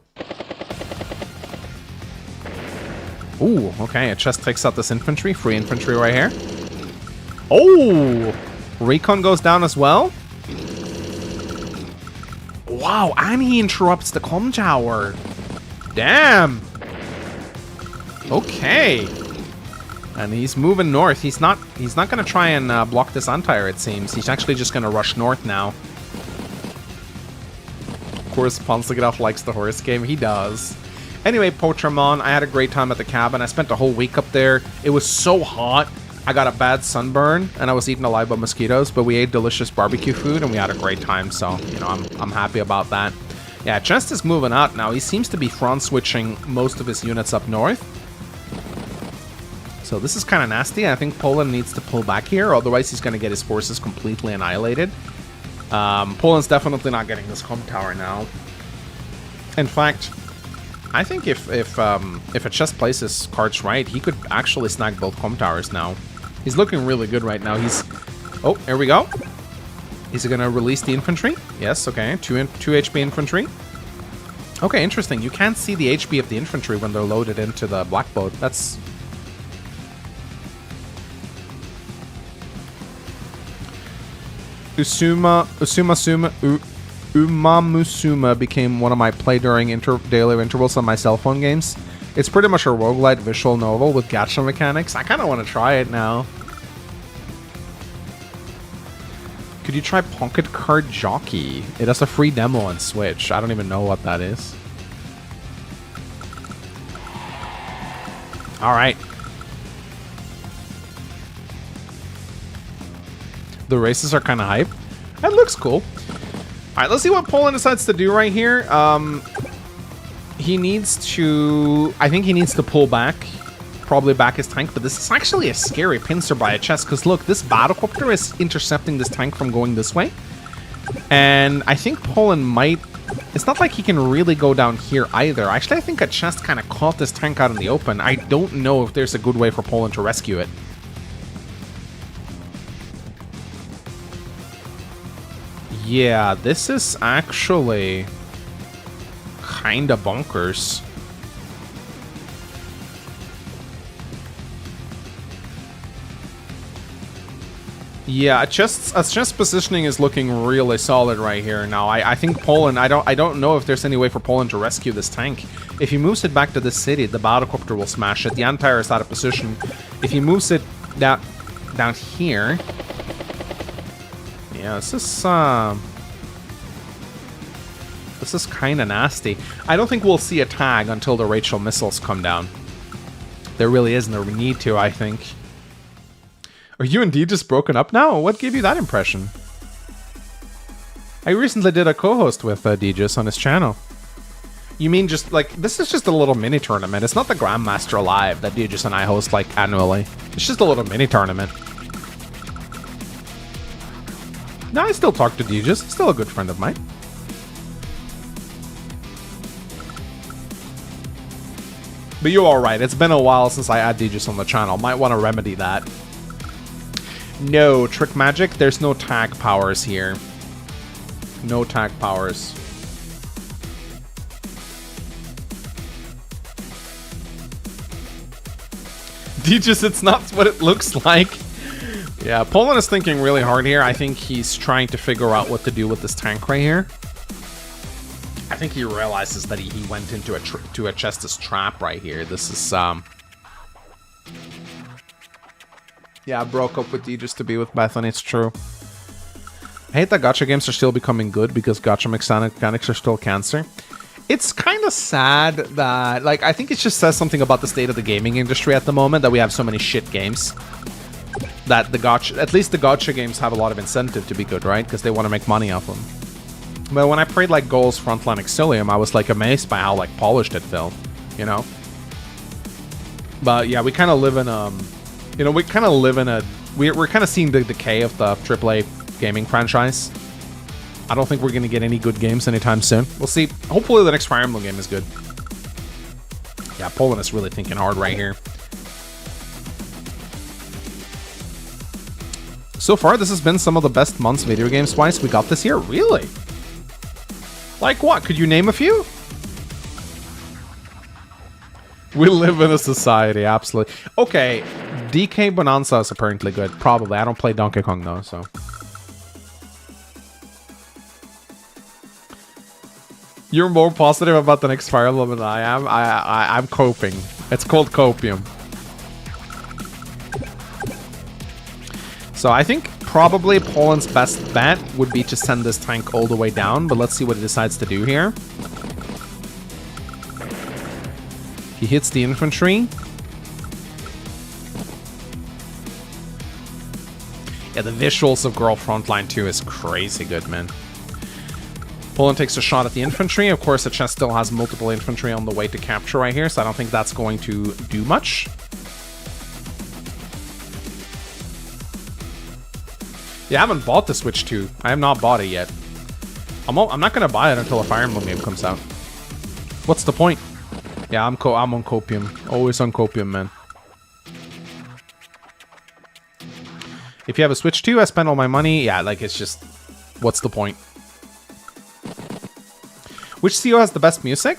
Ooh, okay. A chest takes out this infantry. Free infantry right here. Oh! Recon goes down as well. Wow, and he interrupts the comm tower. Damn. Okay. And he's moving north. He's not going to try and block this anti-air, it seems. He's actually just going to rush north now. Of course, 𝗏𝗏 likes the horse game. He does. Anyway, Potramon, I had a great time at the cabin. I spent a whole week up there. It was so hot. I got a bad sunburn, and I was eaten alive by mosquitoes, but we ate delicious barbecue food, and we had a great time, so, you know, I'm happy about that. Yeah, Chest is moving out now. He seems to be front-switching most of his units up north. So this is kind of nasty. I think Poland needs to pull back here, otherwise he's going to get his forces completely annihilated. Poland's definitely not getting this comm tower now. In fact, I think if a Chest plays his cards right, he could actually snag both comm towers now. He's looking really good right now. Oh, here we go. Is he going to release the infantry? Yes, okay. 2 HP infantry. Okay, interesting. You can't see the HP of the infantry when they're loaded into the black boat. That's... 𝗏𝗏𝗏𝗏 became one of my play during daily intervals on my cell phone games. It's pretty much a roguelite visual novel with gacha mechanics. I kind of want to try it now. Could you try Pocket Card Jockey? It has a free demo on Switch. I don't even know what that is. Alright. The races are kind of hype. That looks cool. Alright, let's see what Poland decides to do right here. He needs to... I think he needs to pull back. Probably back his tank, but this is actually a scary pincer by a chest, because look, this battlecopter is intercepting this tank from going this way. And I think Poland might... It's not like he can really go down here either. Actually, I think a chest kind of caught this tank out in the open. I don't know if there's a good way for Poland to rescue it. Yeah, this is actually kind of bonkers. Yeah, chess positioning is looking really solid right here now. I think Poland, I don't know if there's any way for Poland to rescue this tank. If he moves it back to the city, the battlecopter will smash it. The Empire is out of position. If he moves it down here, yeah, this is kind of nasty. I don't think we'll see a tag until the Rachel missiles come down. There really isn't a need to, I think. Are you indeed just broken up now? What gave you that impression? I recently did a co-host with 𝗪𝗪 on his channel. You mean just like, this is just a little mini tournament. It's not the Grandmaster Live that 𝗪𝗪 and I host like annually. It's just a little mini tournament. No, I still talk to 𝗪𝗪. He's still a good friend of mine. But you're alright. It's been a while since I had 𝗪𝗪 on the channel. Might want to remedy that. No, Trick Magic, there's no tag powers here. No tag powers. 𝗪𝗪, it's not what it looks like. Yeah, Poland is thinking really hard here. I think he's trying to figure out what to do with this tank right here. I think he realizes that he went into a Chestus trap right here. This is, yeah, I broke up with 𝗪𝗪 to be with Bethany, it's true. I hate that gacha games are still becoming good because gacha mechanics are still cancer. It's kind of sad that, like, I think it just says something about the state of the gaming industry at the moment that we have so many shit games. That at least the gacha games have a lot of incentive to be good, right? Because they want to make money off them. But when I played, like, Goals Frontline 𝗥𝗰𝗵, I was, like, amazed by how, like, polished it felt, you know? But, yeah, we kind of live in, you know, we kind of live in a... We're kind of seeing the decay of the AAA gaming franchise. I don't think we're going to get any good games anytime soon. We'll see. Hopefully the next Fire Emblem game is good. Yeah, Poland is really thinking hard right here. So far, this has been some of the best months video games-wise we got this year. Really? Like what? Could you name a few? We live in a society, absolutely. Okay, DK Bonanza is apparently good. Probably. I don't play Donkey Kong, though, so... You're more positive about the next Fire Emblem than I am. I'm coping. It's called copium. So I think probably Poland's best bet would be to send this tank all the way down, but let's see what he decides to do here. He hits the infantry. Yeah, the visuals of Girl Frontline 2 is crazy good, man. Poland takes a shot at the infantry. Of course, the chest still has multiple infantry on the way to capture right here, so I don't think that's going to do much. Yeah, I haven't bought the Switch 2. I have not bought it yet. I'm not going to buy it until a Fire Emblem game comes out. What's the point? Yeah, I'm on copium. Always on copium, man. If you have a Switch 2, I spend all my money. Yeah, like, it's just... What's the point? Which CO has the best music?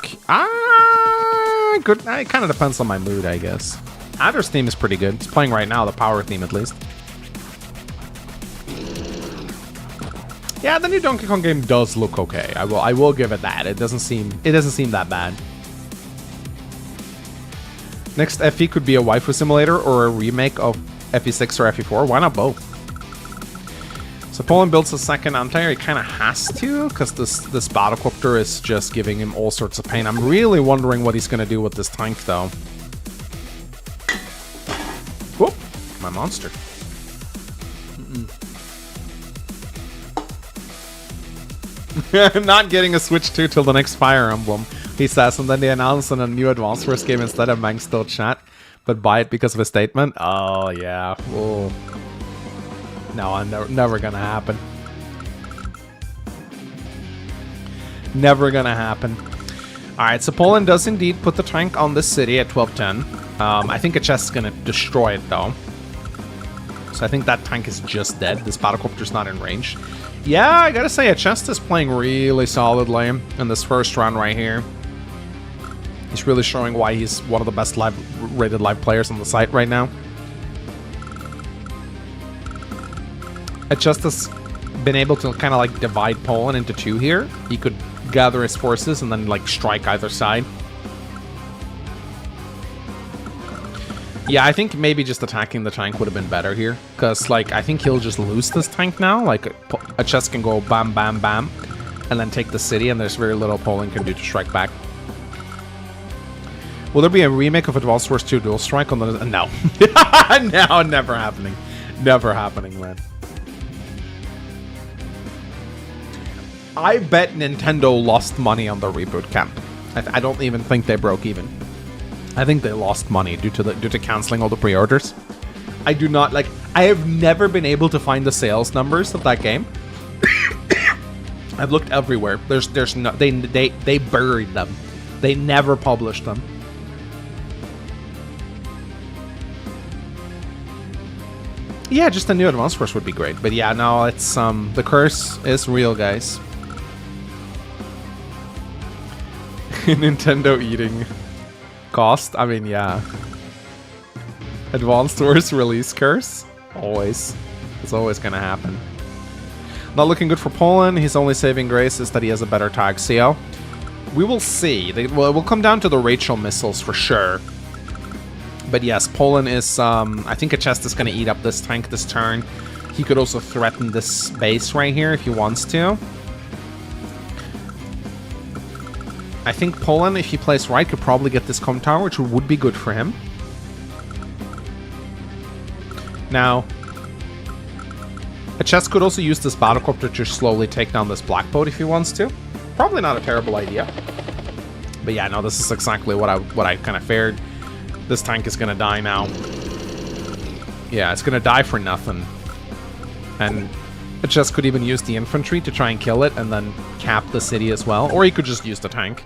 Good. It kind of depends on my mood, I guess. Adder's theme is pretty good. It's playing right now, the power theme at least. Yeah, the new Donkey Kong game does look okay. I will give it that. It doesn't seem that bad. Next 𝗵𝗂 could be a waifu simulator or a remake of 𝗵𝗂6 or 𝗵𝗂4. Why not both? So Poland builds a second anti-air. He kind of has to, because this battlecopter is just giving him all sorts of pain. I'm really wondering what he's going to do with this tank, though. Whoop! My monster. Not getting a Switch 2 till the next Fire Emblem, he says, and then they announce on a new Advance Wars game instead of Mang still chat, but buy it because of a statement. Oh yeah. Whoa. No, never gonna happen. Never gonna happen. Alright, so Poland does indeed put the tank on this city at 1210. I think a chest is gonna destroy it though. So I think that tank is just dead. This battlecopter's not in range. Yeah, I gotta say, a chest is playing really solidly in this first run right here. He's really showing why he's one of the best rated live players on the site right now. 𝗏 has been able to kind of like divide Poland into two here. He could gather his forces and then like strike either side. Yeah, I think maybe just attacking the tank would have been better here. Because, like, I think he'll just lose this tank now. Like, 𝗏 can go bam, bam, bam. And then take the city, and there's very little Poland can do to strike back. Will there be a remake of Advanced Wars 2 Dual Strike on the... No. No, never happening. Never happening, man. I bet Nintendo lost money on the reboot camp. I don't even think they broke even. I think they lost money due to canceling all the pre-orders. I do not like. I have never been able to find the sales numbers of that game. I've looked everywhere. There's no. They buried them. They never published them. Yeah, just a new Advanced Wars would be great. But yeah, no, it's the curse is real, guys. Nintendo eating cost. I mean, yeah. Advanced Wars release curse. Always. It's always gonna happen. Not looking good for Poland. His only saving grace is that he has a better 𝗏𝗂𝗀𝗃. We will see. Well, it will come down to the 𝗏𝗂 missiles for sure. But yes, Poland is... I think 𝗏 is going to eat up this tank this turn. He could also threaten this base right here if he wants to. I think Poland, if he plays right, could probably get this com tower, which would be good for him. Now, 𝗏 could also use this battlecopter to slowly take down this black boat if he wants to. Probably not a terrible idea. But yeah, no, this is exactly what I kind of feared. This tank is gonna die now. Yeah, it's gonna die for nothing. And 𝗏 could even use the infantry to try and kill it and then cap the city as well. Or he could just use the tank.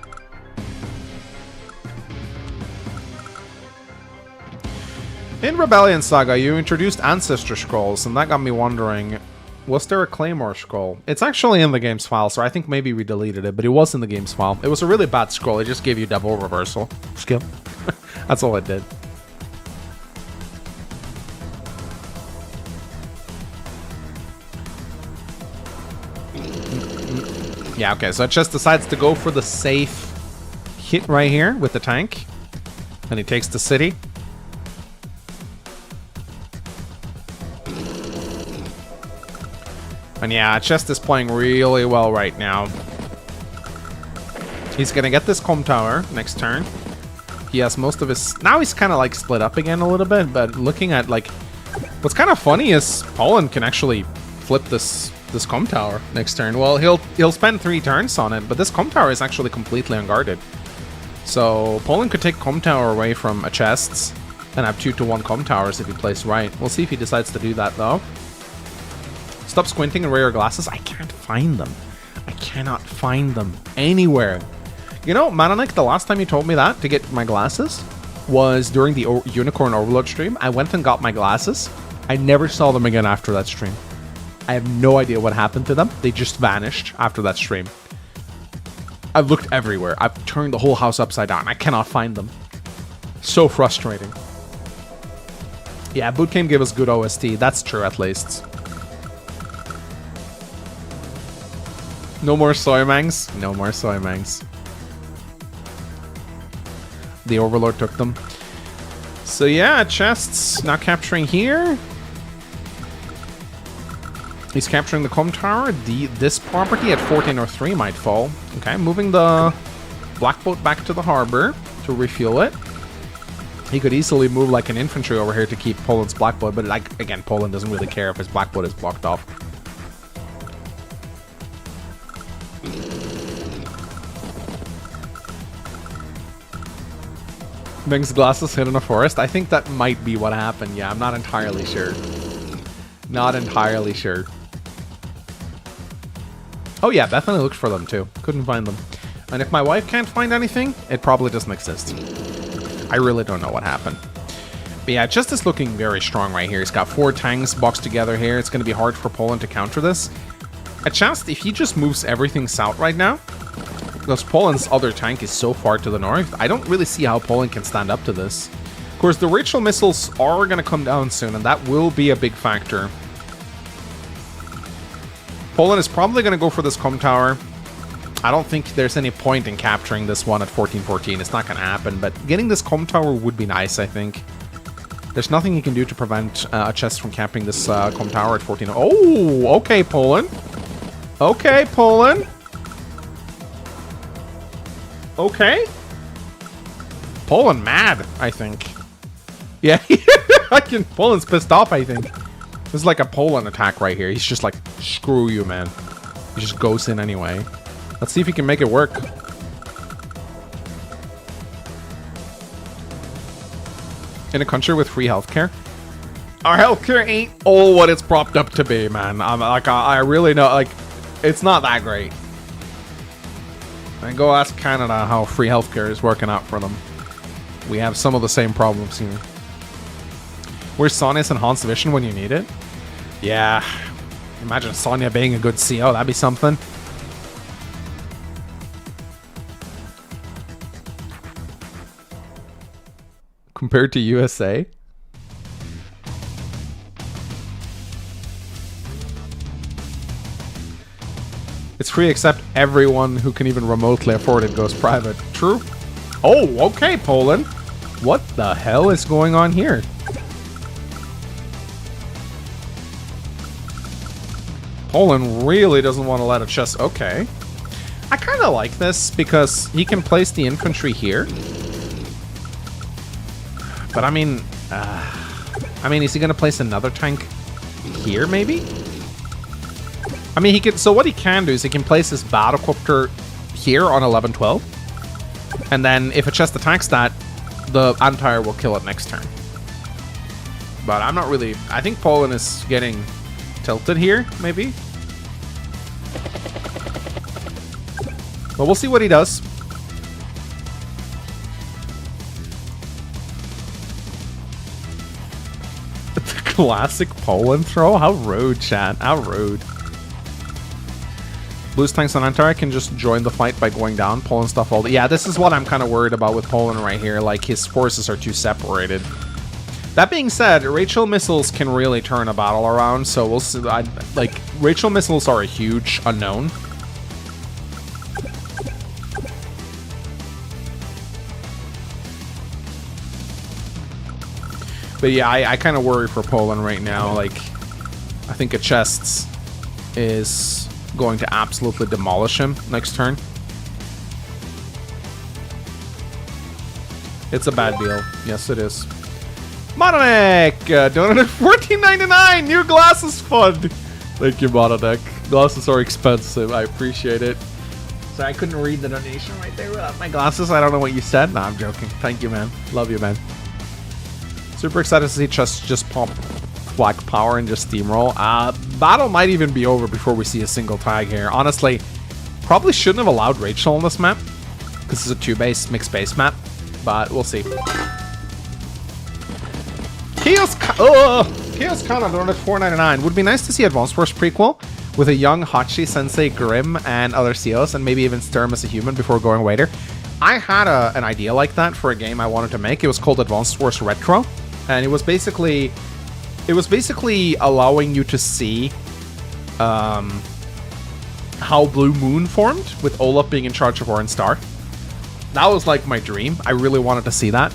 In Rebellion Saga, you introduced Ancestor Scrolls, and that got me wondering, was there a Claymore Scroll? It's actually in the game's file, so I think maybe we deleted it, but it was in the game's file. It was a really bad scroll, it just gave you double reversal skill. That's all it did. Yeah, okay, so it just decides to go for the safe hit right here with the tank. And he takes the city. And yeah, 𝗏 is playing really well right now. He's gonna get this com tower next turn. He has most of his... Now he's kind of like split up again a little bit, but looking at like... What's kind of funny is Poland can actually flip this com tower next turn. Well, he'll spend 3 turns on it, but this com tower is actually completely unguarded. So Poland could take com tower away from 𝗏 and have 2-to-1 com towers if he plays right. We'll see if he decides to do that though. Stop squinting and wear your glasses. I can't find them. I cannot find them anywhere. You know, Mananik, the last time you told me that to get my glasses was during the Unicorn Overload stream. I went and got my glasses. I never saw them again after that stream. I have no idea what happened to them. They just vanished after that stream. I've looked everywhere. I've turned the whole house upside down. I cannot find them. So frustrating. Yeah, Bootcamp gave us good OST. That's true, at least. No more soy mangs? No more soy mangs. The Overlord took them. So yeah, 𝗏's now capturing here. He's capturing the com tower. This property at 1403 might fall. Okay, moving the black boat back to the harbor to refuel it. He could easily move like an infantry over here to keep Poland's black boat, but like again, Poland doesn't really care if his black boat is blocked off. Ming's glasses hid in a forest. I think that might be what happened. Yeah, I'm not entirely sure. Not entirely sure. Oh yeah, Bethany looked for them too. Couldn't find them. And if my wife can't find anything, it probably doesn't exist. I really don't know what happened. But yeah, 𝗏 is looking very strong right here. He's got 4 tanks boxed together here. It's going to be hard for Poland to counter this. 𝗏, if he just moves everything south right now, because Poland's other tank is so far to the north, I don't really see how Poland can stand up to this. Of course, the Rachel missiles are going to come down soon, and that will be a big factor. Poland is probably going to go for this comb tower. I don't think there's any point in capturing this one at 14-14. It's not going to happen, but getting this comb tower would be nice, I think. There's nothing you can do to prevent a chess from capping this comb tower at 14. Oh, okay, Poland. Okay, Poland. Okay. Poland mad, I think. Yeah, Poland's pissed off, I think. This is like a Poland attack right here. He's just like, screw you, man. He just goes in anyway. Let's see if he can make it work. In a country with free healthcare? Our healthcare ain't all what it's propped up to be, man. I'm like, I really know, like, it's not that great. And go ask Canada how free healthcare is working out for them. We have some of the same problems here. Where's Sonya's enhanced vision when you need it? Yeah. Imagine Sonya being a good CO. That'd be something. Compared to USA? It's free except everyone who can even remotely afford it goes private. True? Oh, okay, Poland. What the hell is going on here? Poland really doesn't want to let a chess... Okay. I kind of like this because he can place the infantry here. But I mean, is he going to place another tank here, maybe? I mean, he can... So what he can do is he can place his battlecopter here on 11-12. And then if a chest attacks that, the Antar will kill it next turn. But I'm not really... I think Poland is getting tilted here, maybe. But we'll see what he does. The classic Poland throw? How rude, chat. How rude. Blue's tanks on Antar can just join the fight by going down. Poland stuff all... Yeah, this is what I'm kind of worried about with Poland right here. Like, his forces are too separated. That being said, Rachel missiles can really turn a battle around, so we'll see. Like, Rachel missiles are a huge unknown. But yeah, I kind of worry for Poland right now. Like, I think a chest is going to absolutely demolish him next turn. It's a bad deal. Yes, it is. Mononek donated $14.99. New glasses fund. Thank you, Mononek. Glasses are expensive. I appreciate it. So I couldn't read the donation right there without my glasses. I don't know what you said. No, I'm joking. Thank you, man. Love you, man. Super excited to see just pump Black Power and just steamroll. Battle might even be over before we see a single tag here. Honestly, probably shouldn't have allowed Rachel on this map because it's a 2-base mixed base map, but we'll see. Chaos Kana donated $4.99. Would be nice to see Advanced Wars prequel with a young Hachi Sensei Grimm and other COs, and maybe even Sturm as a human before going waiter. I had an idea like that for a game I wanted to make. It was called Advanced Wars Retro, and it was basically allowing you to see how Blue Moon formed, with Olaf being in charge of Orange Star. That was like my dream. I really wanted to see that.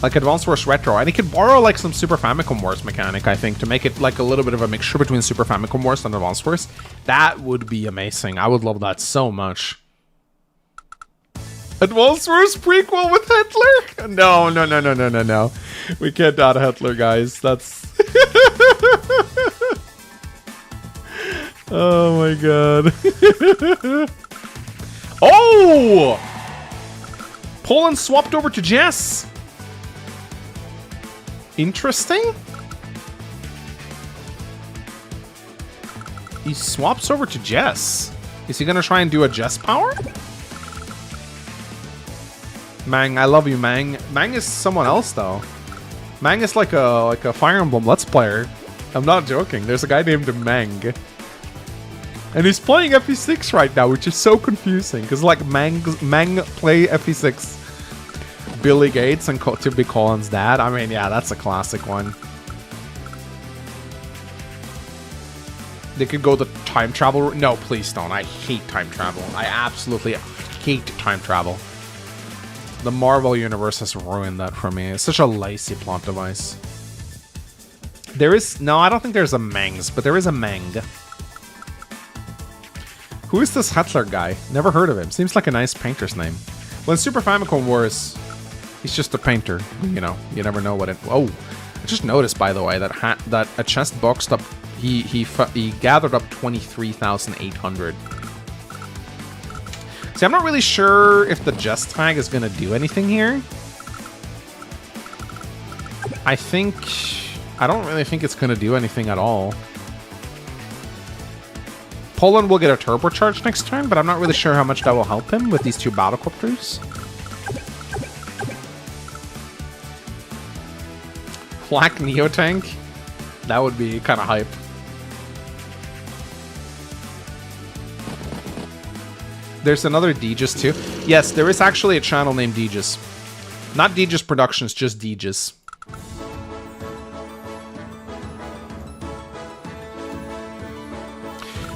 Like Advanced Wars Retro, and it could borrow like some Super Famicom Wars mechanic, I think, to make it like a little bit of a mixture between Super Famicom Wars and Advanced Wars. That would be amazing. I would love that so much. Advanced Wars prequel with Hitler? No. We can't add Hitler, guys. That's... Oh my god. Oh! Poland swapped over to Jess. Interesting. He swaps over to Jess. Is he gonna try and do a Jess power? Mang, I love you, Mang. Mang is someone else, though. Mang is like a Fire Emblem Let's Player. I'm not joking. There's a guy named Mang. And he's playing FE6 right now, which is so confusing. Because, like, Mang play FE6. Billy Gates and to be Colin's dad. I mean, yeah, that's a classic one. They could go the time travel route. No, please don't. I hate time travel. I absolutely hate time travel. The Marvel universe has ruined that for me. It's such a lazy plot device. There is... No, I don't think there's a Mangs, but there is a Mang. Who is this Hitler guy? Never heard of him. Seems like a nice painter's name. Well, in Super Famicom Wars, he's just a painter. You know, you never know what it... Oh, I just noticed, by the way, that a chest boxed up... He gathered up 23,800. See, I'm not really sure if the Jest tag is going to do anything here. I don't really think it's going to do anything at all. Poland will get a turbocharge next turn, but I'm not really sure how much that will help him with these two battlecopters. Black Neo tank? That would be kind of hype. There's another 𝗕GIS too. Yes, there is actually a channel named 𝗕GIS. Not 𝗕GIS Productions, just 𝗕GIS.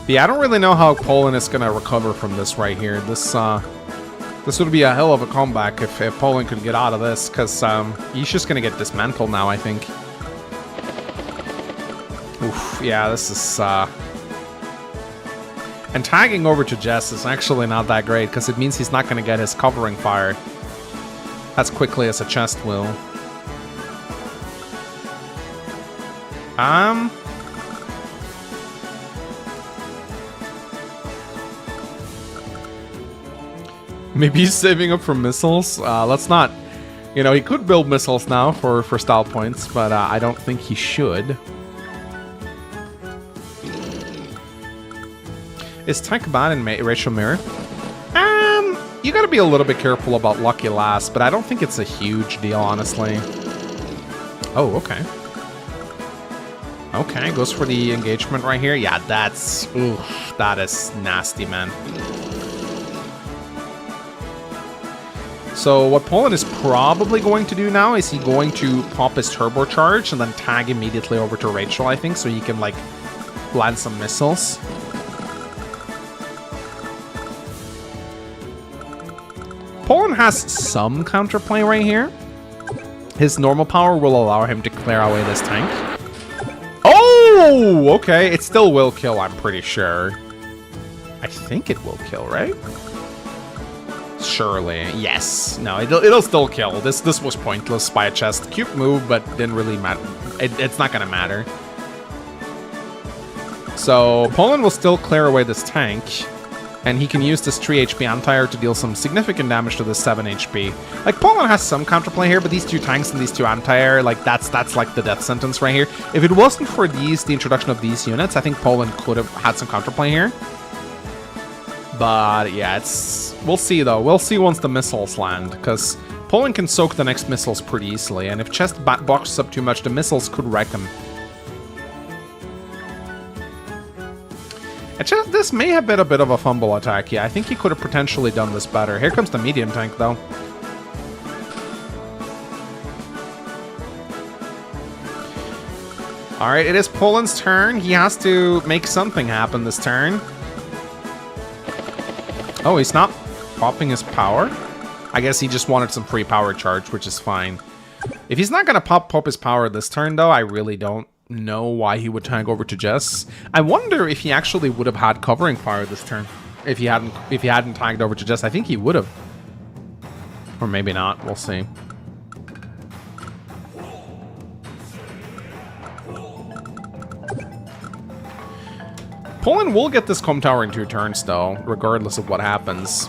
Yeah, I don't really know how Poland is going to recover from this right here. This would be a hell of a comeback if Poland could get out of this, because he's just going to get dismantled now, I think. Oof, yeah, this is... And tagging over to Jess is actually not that great, because it means he's not going to get his covering fire as quickly as a chest will. Maybe he's saving up for missiles. Let's not... You know, he could build missiles now for style points, but I don't think he should. Is Tech bad in Racial Mirror? You gotta be a little bit careful about Lucky Last, but I don't think it's a huge deal, honestly. Oh, okay. Okay, goes for the engagement right here. Yeah, that's... Oof, that is nasty, man. So what Poland is probably going to do now is he's going to pop his turbocharge and then tag immediately over to Rachel, I think, so he can, like, land some missiles. Poland has some counterplay right here. His normal power will allow him to clear away this tank. Oh, okay. It still will kill, I'm pretty sure. I think it will kill, right? Surely. Yes. No, it'll still kill. This was pointless by a chest. Cute move, but didn't really matter. It's not gonna matter. So Poland will still clear away this tank. And he can use this 3 HP anti-air to deal some significant damage to this 7 HP. Like, Poland has some counterplay here, but these two tanks and these two anti-air, like, that's like the death sentence right here. If it wasn't for the introduction of these units, I think Poland could have had some counterplay here. But, yeah, we'll see, though. We'll see once the missiles land, because Poland can soak the next missiles pretty easily, and if chest boxes up too much, the missiles could wreck him. This may have been a bit of a fumble attack. Yeah, I think he could have potentially done this better. Here comes the medium tank, though. Alright, it is Poland's turn. He has to make something happen this turn. Oh, he's not popping his power? I guess he just wanted some free power charge, which is fine. If he's not going to pop his power this turn, though, I really don't know why he would tag over to Jess. I wonder if he actually would have had covering fire this turn if he hadn't tagged over to Jess. I think he would have, or maybe not. We'll see. Poland will get this com tower in 2 turns, though, regardless of what happens.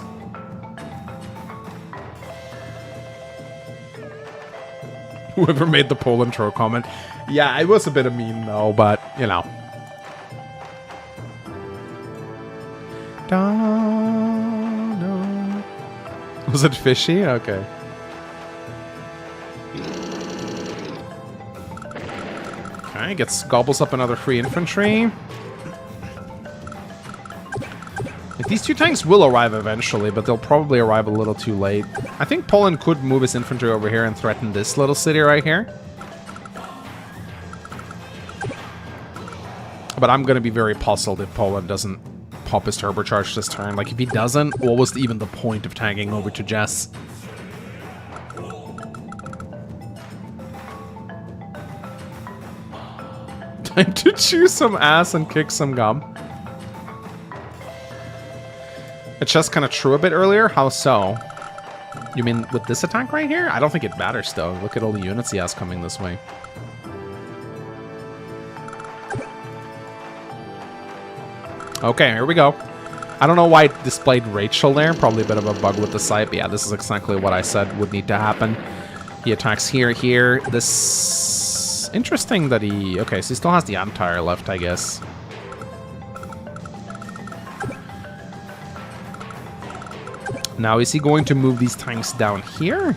Whoever made the Poland troll comment. Yeah, it was a bit of meme, though, but, you know. Was it fishy? Okay. Okay, gobbles up another free infantry. These 2 tanks will arrive eventually, but they'll probably arrive a little too late. I think Poland could move his infantry over here and threaten this little city right here. But I'm gonna be very puzzled if Poland doesn't pop his turbocharge this turn. Like, if he doesn't, what was even the point of tagging over to Jess? Time to chew some ass and kick some gum. It just kind of true a bit earlier? How so? You mean with this attack right here? I don't think it matters though. Look at all the units he has coming this way. Okay, here we go. I don't know why it displayed Rachel there. Probably a bit of a bug with the site, but yeah, this is exactly what I said would need to happen. He attacks here. This... Interesting that he... Okay, so he still has the Empire left, I guess. Now, is he going to move these tanks down here?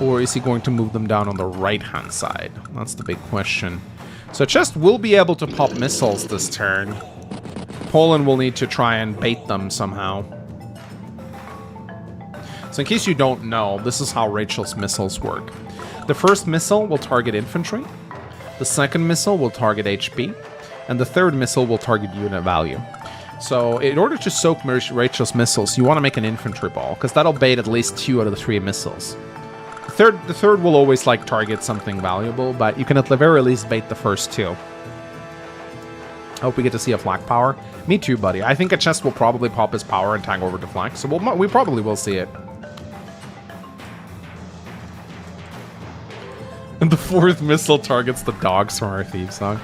Or is he going to move them down on the right-hand side? That's the big question. So Chest will be able to pop missiles this turn. Poland will need to try and bait them somehow. So in case you don't know, this is how Rachel's missiles work. The first missile will target infantry. The second missile will target HP. And the third missile will target unit value. So in order to soak Rachel's missiles, you want to make an infantry ball, because that'll bait at least 2 out of the 3 missiles. The third will always like target something valuable, but you can at the very least bait the first 2. I hope we get to see a flak power. Me too, buddy. I think a Chest will probably pop his power and tag over to flak, so we probably will see it. And the 4th missile targets the dogs from our Thieves song.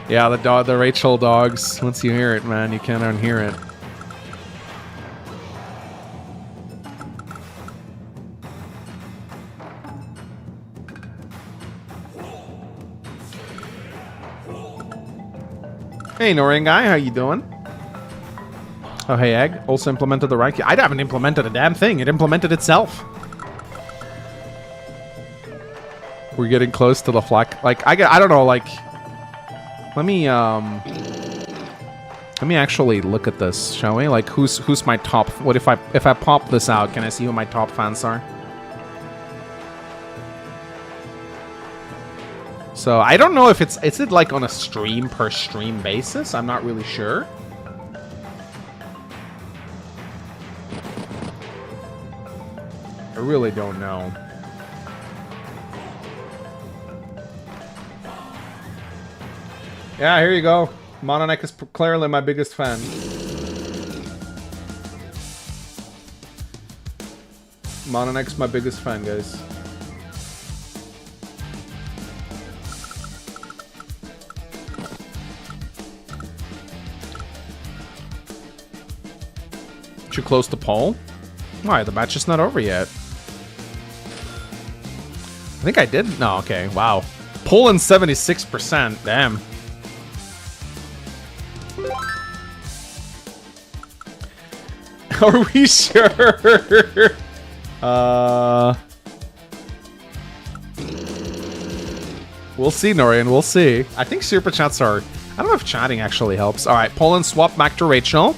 Yeah, the Rachel dogs. Once you hear it, man, you can't unhear it. Hey, Norian guy, how you doing? Oh, hey, Egg. Also implemented the right key. I haven't implemented a damn thing. It implemented itself. We're getting close to the flak. Like, I don't know, like... Let me actually look at this, shall we? Like, who's my top... What if I pop this out, can I see who my top fans are? So, I don't know if is it like on a stream per stream basis? I'm not really sure. I really don't know. Yeah, here you go. Mononek is clearly my biggest fan. Mononek's my biggest fan, guys. Too close to Paul? Why? The match is not over yet. I think I did. No, okay. Wow. Poland 76%. Damn. Are we sure? We'll see, Norian. We'll see. I think super chats are... I don't know if chatting actually helps. All right, Poland swap back to Rachel.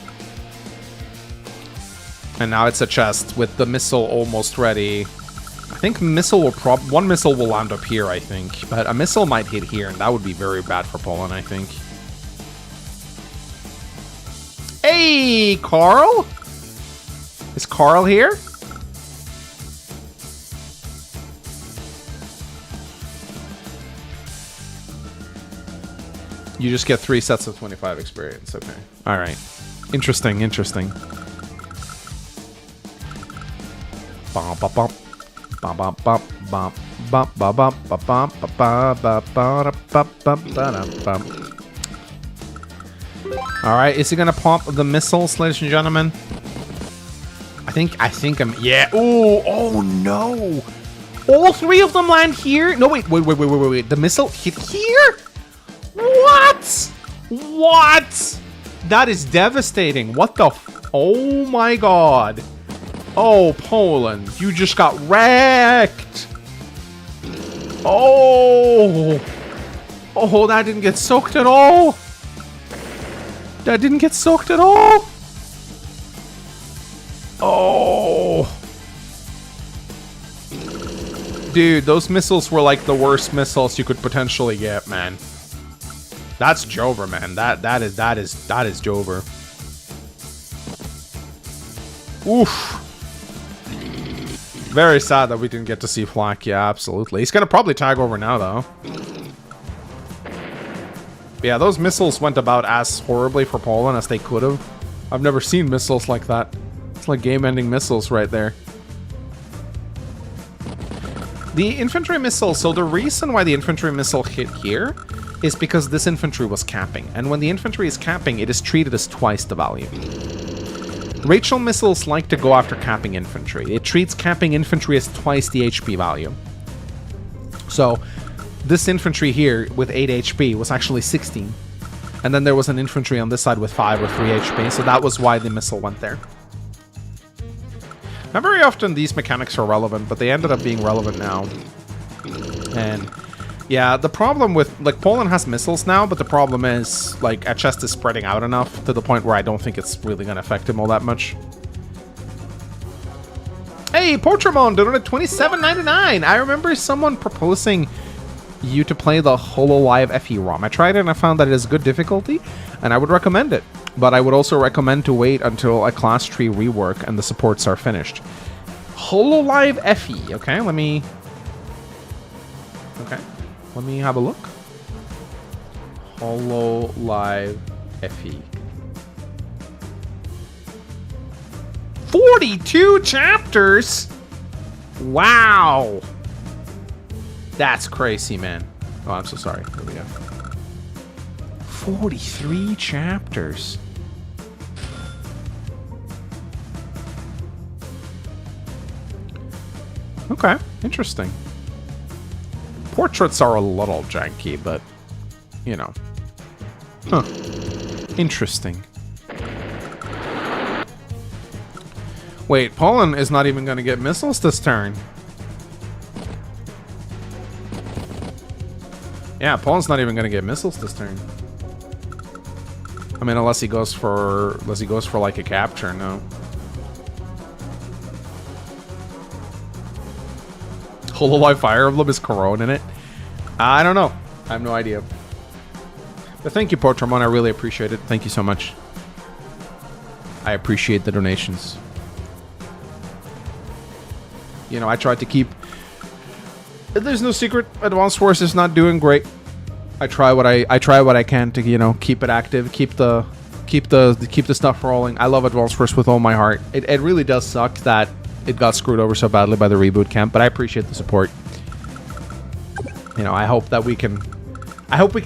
And now it's a Chest with the missile almost ready. I think missile will one missile will land up here, I think. But a missile might hit here, and that would be very bad for Poland, I think. Hey, Carl? Is Carl here? You just get 3 sets of 25 experience. Okay. All right. Interesting. Interesting. All right. Is he gonna pop the missiles, ladies and gentlemen? I think I'm... Yeah. Ooh, oh, no. All 3 of them land here? No, wait. The missile hit here? What? What? That is devastating. What the... Oh, my God. Oh, Poland. You just got wrecked. Oh. Oh, that didn't get soaked at all. That didn't get soaked at all. Oh. Dude, those missiles were like the worst missiles you could potentially get, man. That's 𝗕𝗏𝗸, man. That is 𝗕𝗏𝗸. Oof. Very sad that we didn't get to see Flak. Yeah, absolutely. He's gonna probably tag over now, though. But yeah, those missiles went about as horribly for Poland as they could have. I've never seen missiles like that. It's like game-ending missiles right there. The infantry missile, so the reason why the infantry missile hit here is because this infantry was capping. And when the infantry is capping, it is treated as twice the value. Rachel missiles like to go after capping infantry. It treats capping infantry as twice the HP value. So this infantry here with 8 HP was actually 16. And then there was an infantry on this side with 5 or 3 HP, so that was why the missile went there. Not very often these mechanics are relevant, but they ended up being relevant now. And yeah, the problem with, like, Poland has missiles now, but the problem is, like, 𝗏 is spreading out enough to the point where I don't think it's really going to affect him all that much. Hey, Portramon donated $27.99. I remember someone proposing you to play the 𝗪𝗏 ROM. I tried it and I found that it is good difficulty, and I would recommend it. But I would also recommend to wait until a class tree rework and the supports are finished. 𝗪𝗏. Okay, let me have a look. 𝗪𝗏. 42 chapters? Wow. That's crazy, man. Oh, I'm so sorry. Here we go. 43 chapters. Okay, interesting. Portraits are a little janky, but, you know. Huh. Interesting. Wait, Poland is not even going to get missiles this turn. Yeah, Poland's not even going to get missiles this turn. I mean, unless he goes for like a capture, no. 𝗪𝗏 Fire Emblem is Corone in it? I don't know. I have no idea. But thank you, Portramon. I really appreciate it. Thank you so much. I appreciate the donations. You know, I tried to keep... There's no secret. Advanced Wars is not doing great. I try what I can to, you know, keep it active, keep the stuff rolling. I love Advanced Wars with all my heart. It really does suck that it got screwed over so badly by the reboot camp, but I appreciate the support. You know, I hope we can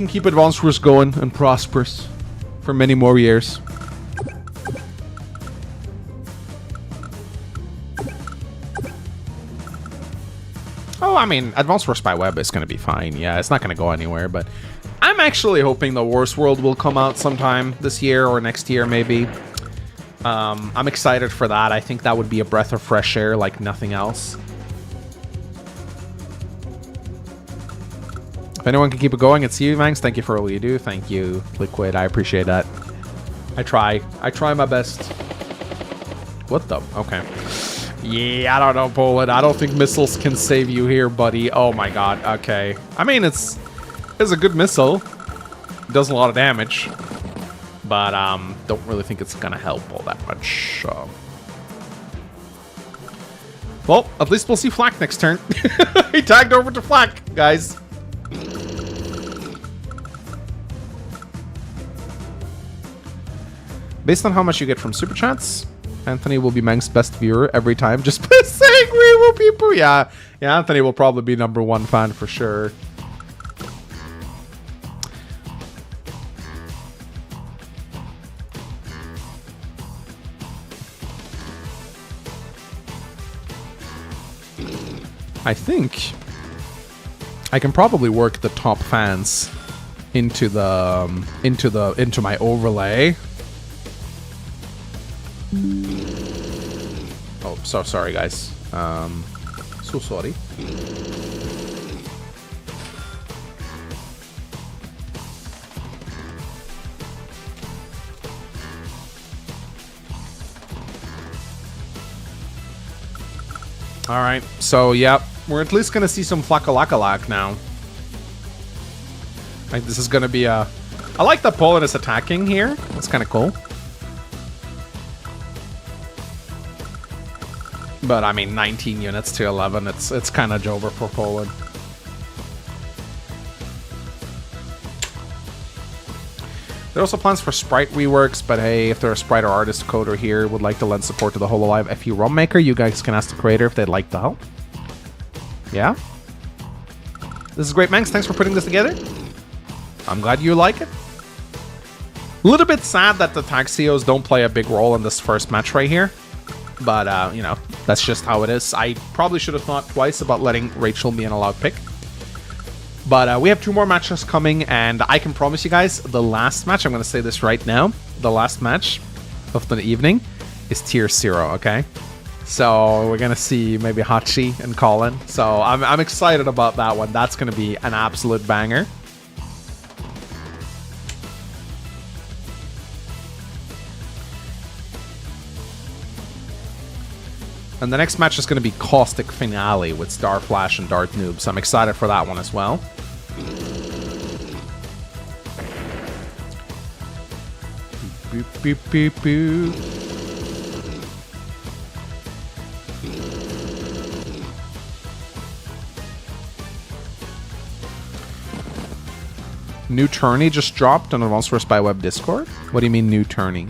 keep Advanced Wars going and prosperous for many more years. Oh, I mean, Advanced Wars by Web is going to be fine. Yeah, it's not going to go anywhere, but I'm actually hoping the Wars World will come out sometime this year or next year, maybe. I'm excited for that. I think that would be a breath of fresh air like nothing else. If anyone can keep it going, it's you, Mangs. Thank you for all you do. Thank you, Liquid. I appreciate that. I try my best. What the? Okay. Yeah, I don't know, Poland. I don't think missiles can save you here, buddy. Oh my god. Okay. I mean, it's a good missile. It does a lot of damage. But don't really think it's gonna help all that much. Well, at least we'll see Flak next turn. He tagged over to Flak, guys. Based on how much you get from Super Chats, Anthony will be Mang's best viewer every time. Just saying we will people. Yeah, Anthony will probably be #1 fan for sure. I think I can probably work the top fans into my overlay. Oh, so sorry, guys. So sorry. All right. So, yeah, we're at least gonna see some Flakalakalak now. Like, this is gonna be a I like that Poland is attacking here. That's kind of cool. But I mean, 19 units to 11. It's kind of over for Poland. There are also plans for sprite reworks, but hey, if there are sprite or artist coder here would like to lend support to the HoloLive FE ROM maker, you guys can ask the creator if they'd like to help. Yeah? This is great, Manx. Thanks for putting this together. I'm glad you like it. A little bit sad that the tag CEOs don't play a big role in this first match right here. But, you know, that's just how it is. I probably should have thought twice about letting Rachel be an allowed pick. But we have 2 more matches coming, and I can promise you guys the last match, I'm going to say this right now, the last match of the evening is tier 0, okay? So we're going to see maybe 𝗏𝗁 and Colin. So I'm excited about that one. That's going to be an absolute banger. And the next match is going to be Caustic Finale with Starflash and Dart Noob. So I'm excited for that one as well. Boop, boop, boop, boop. New tourney just dropped on Advanced Wars by Web Discord? What do you mean new tourney?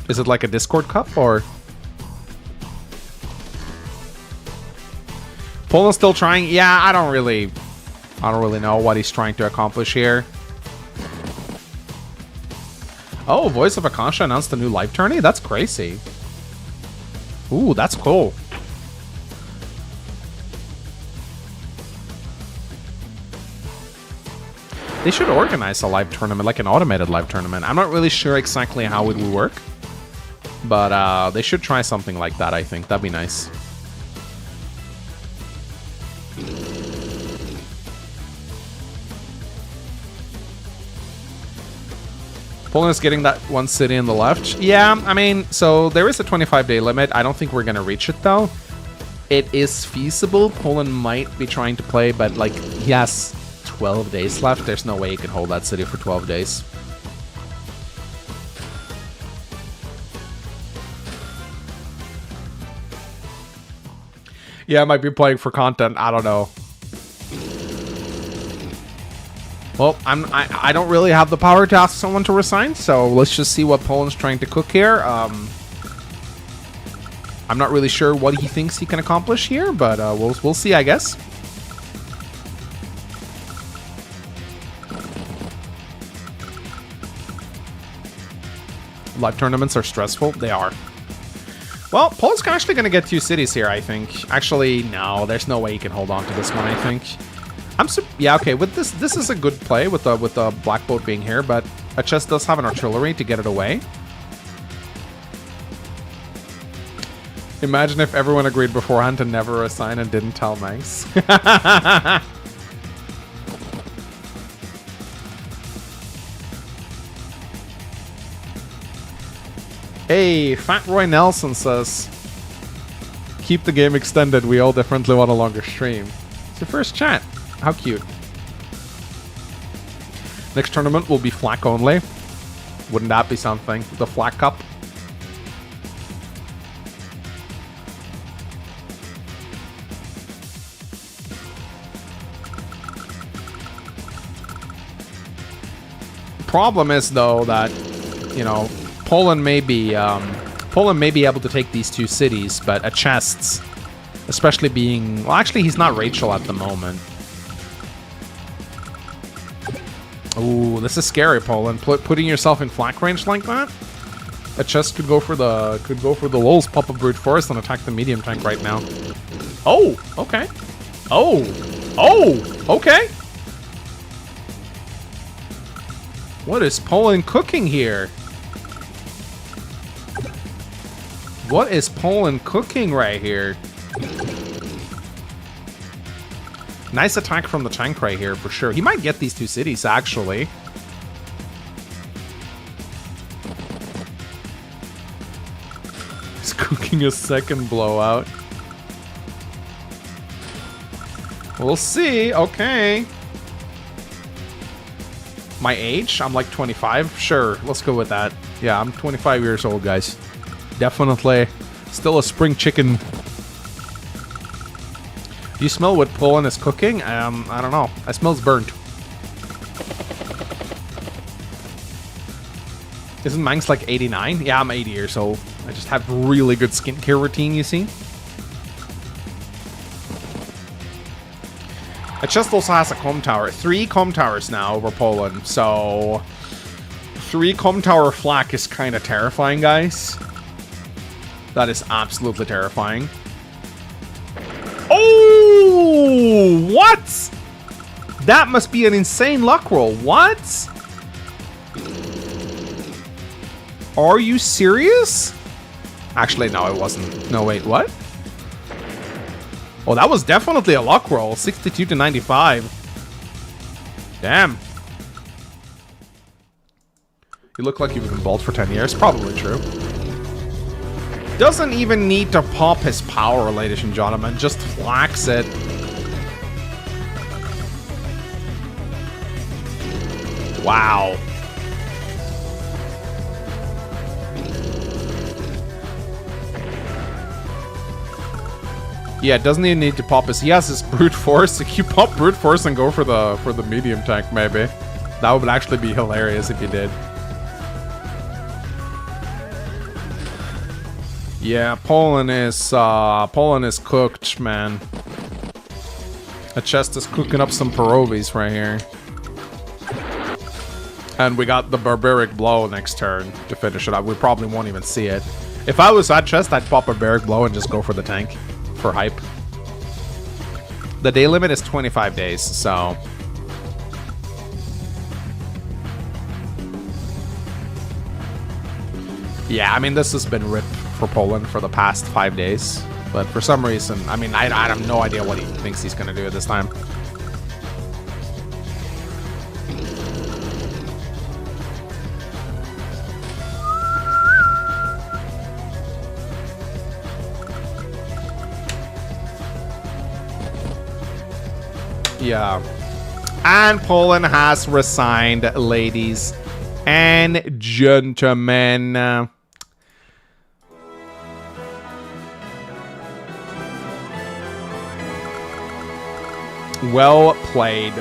Is it like a Discord Cup, or? Poland's still trying? Yeah, I don't really know what he's trying to accomplish here. Oh, 𝗲𝗂𝗏 announced a new live tourney? That's crazy. Ooh, that's cool. They should organize a live tournament, like an automated live tournament. I'm not really sure exactly how it would work. But they should try something like that, I think. That'd be nice. Poland is getting that one city in the left. Yeah, I mean, so there is a 25-day limit. I don't think we're going to reach it, though. It is feasible. Poland might be trying to play, but, like, he has 12 days left. There's no way he can hold that city for 12 days. Yeah, I might be playing for content. I don't know. Well, I don't really have the power to ask someone to resign, so let's just see what Poland's trying to cook here. I'm not really sure what he thinks he can accomplish here, but we'll see, I guess. Live tournaments are stressful. They are. Well, Poland's actually going to get 2 cities here, I think. Actually, no, there's no way he can hold on to this one, I think. Yeah, okay, with this is a good play with the black boat being here, but a chess does have an artillery to get it away. Imagine if everyone agreed beforehand to never resign and didn't tell Manx. Hey, Fat Roy Nelson says, keep the game extended. We all definitely want a longer stream. It's your first chat. How cute. Next tournament will be Flak only. Wouldn't that be something? The Flak Cup. Problem is, though, that, you know, Poland may be able to take these 2 cities, but a chests, especially being... Well, actually, he's not Rachel at the moment. Ooh, this is scary, Poland. Putting yourself in flak range like that? A chest could go for the lulz, pop up brute force, and attack the medium tank right now. Oh, okay. Oh, okay. What is Poland cooking here? What is Poland cooking right here? Nice attack from the tank right here, for sure. He might get these 2 cities, actually. He's cooking a second blowout. We'll see. Okay. My age? I'm like 25? Sure, let's go with that. Yeah, I'm 25 years old, guys. Definitely still a spring chicken. Do you smell what Poland is cooking? I don't know. It smells burnt. Isn't Mangs like 89? Yeah, I'm 80 years old. I just have really good skincare routine, you see? It just also has a com tower. 3 com towers now over Poland. So 3 com tower flak is kind of terrifying, guys. That is absolutely terrifying. Oh, what? That must be an insane luck roll. What? Are you serious? Actually, no, it wasn't. No, wait, what? Oh, that was definitely a luck roll. 62 to 95. Damn. You look like you've been bald for 10 years. Probably true. Doesn't even need to pop his power, ladies and gentlemen. Just flaks it. Wow. Yeah, doesn't even need to pop his. He has his brute force. If you pop brute force and go for the medium tank, maybe that would actually be hilarious if you did. Yeah, Poland is cooked, man. A chest is cooking up some 𝗵𝗶𝗶𝗄 right here, and we got the barbaric blow next turn to finish it up. We probably won't even see it. If I was that chest, I'd pop barbaric blow and just go for the tank. For hype. The day limit is 25 days, so yeah, I mean, this has been ripped for Poland for the past 5 days, but for some reason, I mean, I have no idea what he thinks he's gonna do at this time. Yeah. And Poland has resigned, ladies and gentlemen. Well played.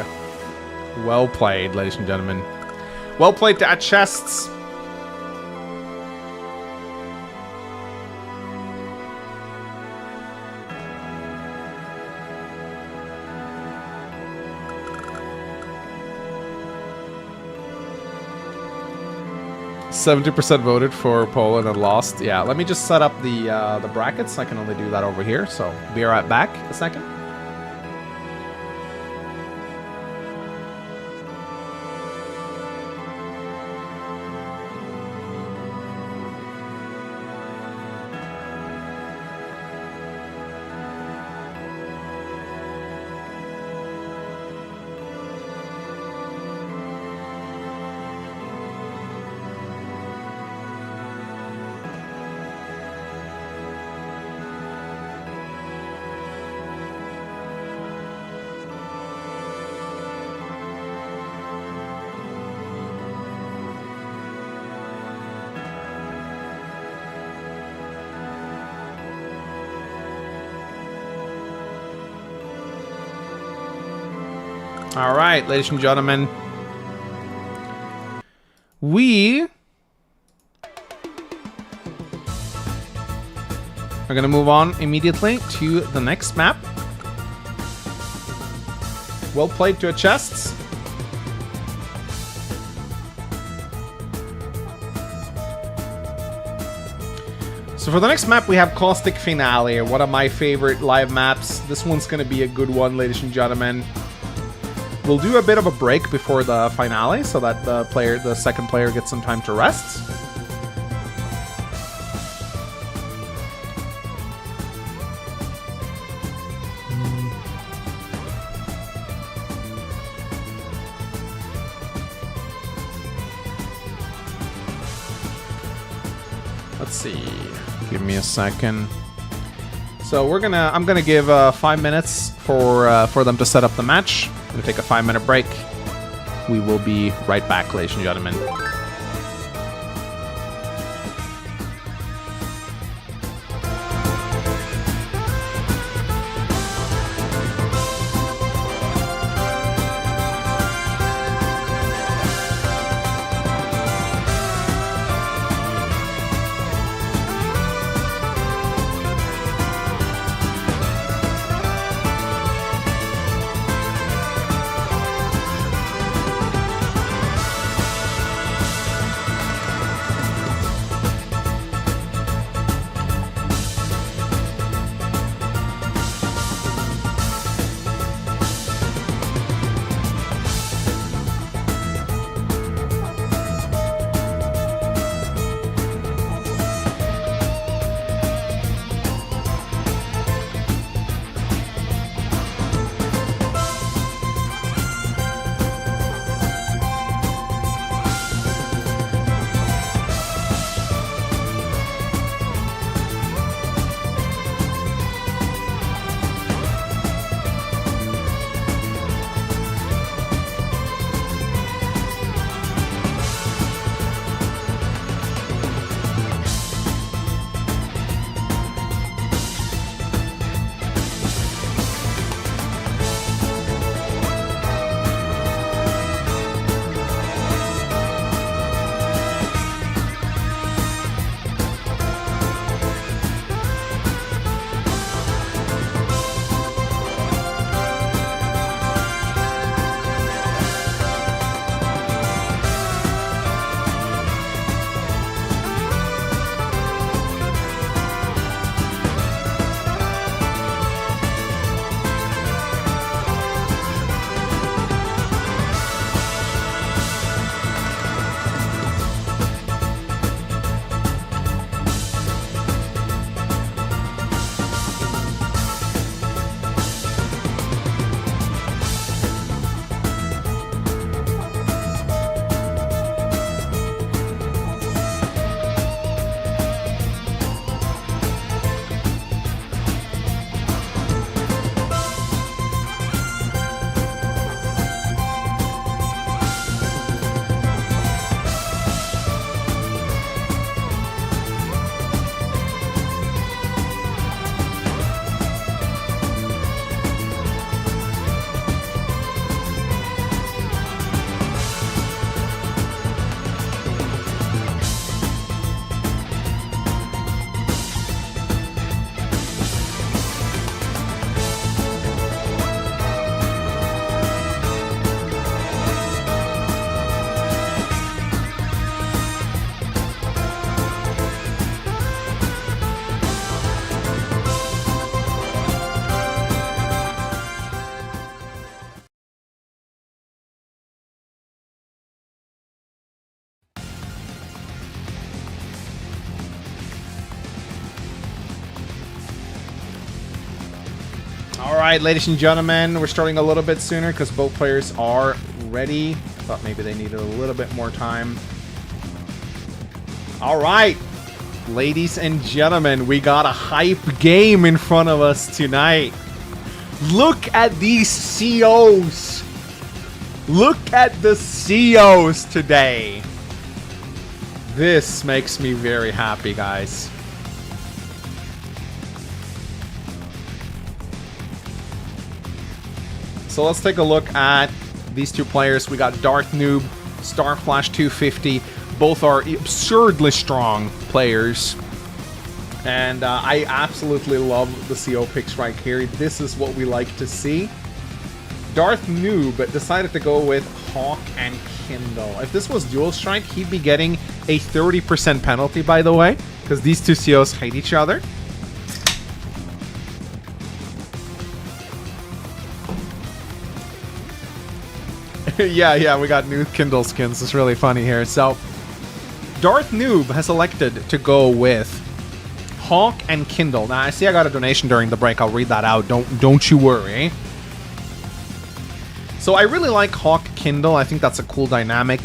Well played, ladies and gentlemen. Well played to our chests. %70 voted for Poland and lost. Yeah, let me just set up the brackets. I can only do that over here, so be right back a second. All right, ladies and gentlemen, we are going to move on immediately to the next map. Well played to a chests. So for the next map, we have Caustic Finale, one of my favorite live maps. This one's going to be a good one, ladies and gentlemen. We'll do a bit of a break before the finale so that the second player gets some time to rest. Let's see. Give me a second. So I'm gonna give 5 minutes for them to set up the match. I'm gonna take a 5-minute break. we will be right back, ladies and gentlemen. Alright, ladies and gentlemen, we're starting a little bit sooner because both players are ready. Thought maybe they needed a little bit more time. Alright, ladies and gentlemen, we got a hype game in front of us tonight. Look at these COs. Look at the COs today. This makes me very happy, guys. So let's take a look at these two players. We got 𝗪𝗏, Starflash 250. Both are absurdly strong players. And I absolutely love the CO picks right here. This is what we like to see. 𝗪𝗏 decided to go with Hawk and Kindle. If this was Dual Strike, he'd be getting a 30% penalty, by the way, because these two COs hate each other. yeah, we got new Kindle skins. It's really funny here. So, 𝗪𝗏 has elected to go with Hawk and Kindle. Now, I see I got a donation during the break. I'll read that out. Don't you worry. So, I really like Hawk Kindle. I think that's a cool dynamic.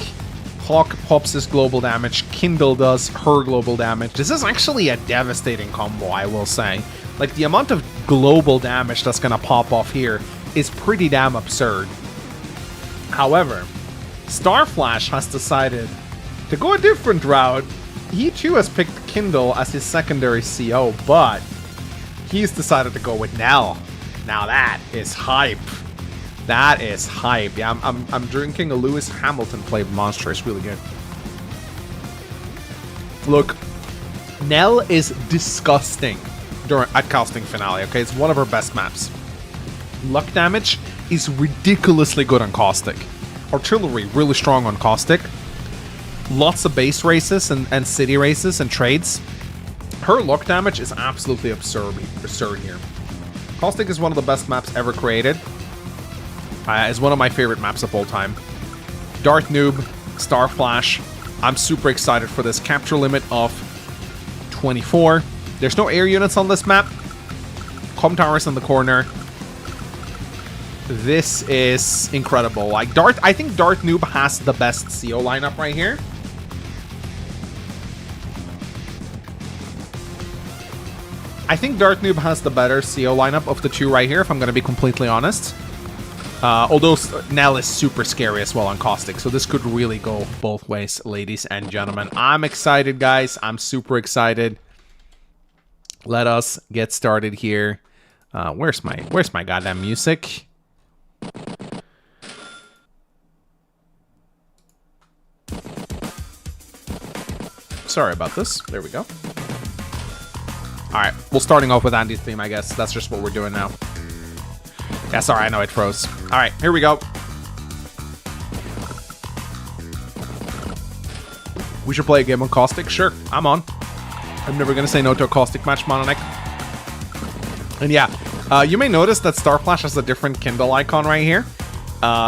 Hawk pops his global damage. Kindle does her global damage. This is actually a devastating combo, I will say. Like, the amount of global damage that's gonna pop off here is pretty damn absurd. However, 𝗪𝗏 has decided to go a different route. He too has picked Kindle as his secondary CO, but he's decided to go with Nell. Now that is hype. That is hype. Yeah, I'm drinking a Lewis Hamilton flavored Monster. It's really good. Look, Nell is disgusting at casting Finale. Okay, it's one of her best maps. Luck damage is ridiculously good on Caustic. Artillery really strong on Caustic. Lots of base races and city races and trades. Her luck damage is absolutely absurd here. Caustic is one of the best maps ever created. It's one of my favorite maps of all time. Darth Noob, 𝗪𝗏. I'm super excited for this. Capture limit of 24. There's no air units on this map. Com towers in the corner. This is incredible. Like I think Darth Noob has the best CO lineup right here. I think Darth Noob has the better CO lineup of the two right here, if I'm going to be completely honest. Although Nell is super scary as well on Caustic, so this could really go both ways, ladies and gentlemen. I'm excited, guys. I'm super excited. Let us get started here. Where's my goddamn music? Sorry about this. There we go. Alright, we're starting off with Andy's theme, I guess. That's just what we're doing now. Yeah, sorry, I know it froze. Alright, here we go. We should play a game on Caustic? Sure, I'm on. I'm never gonna say no to a Caustic match, Mononek. And yeah, you may notice that 𝗪𝗏 has a different Kindle icon right here.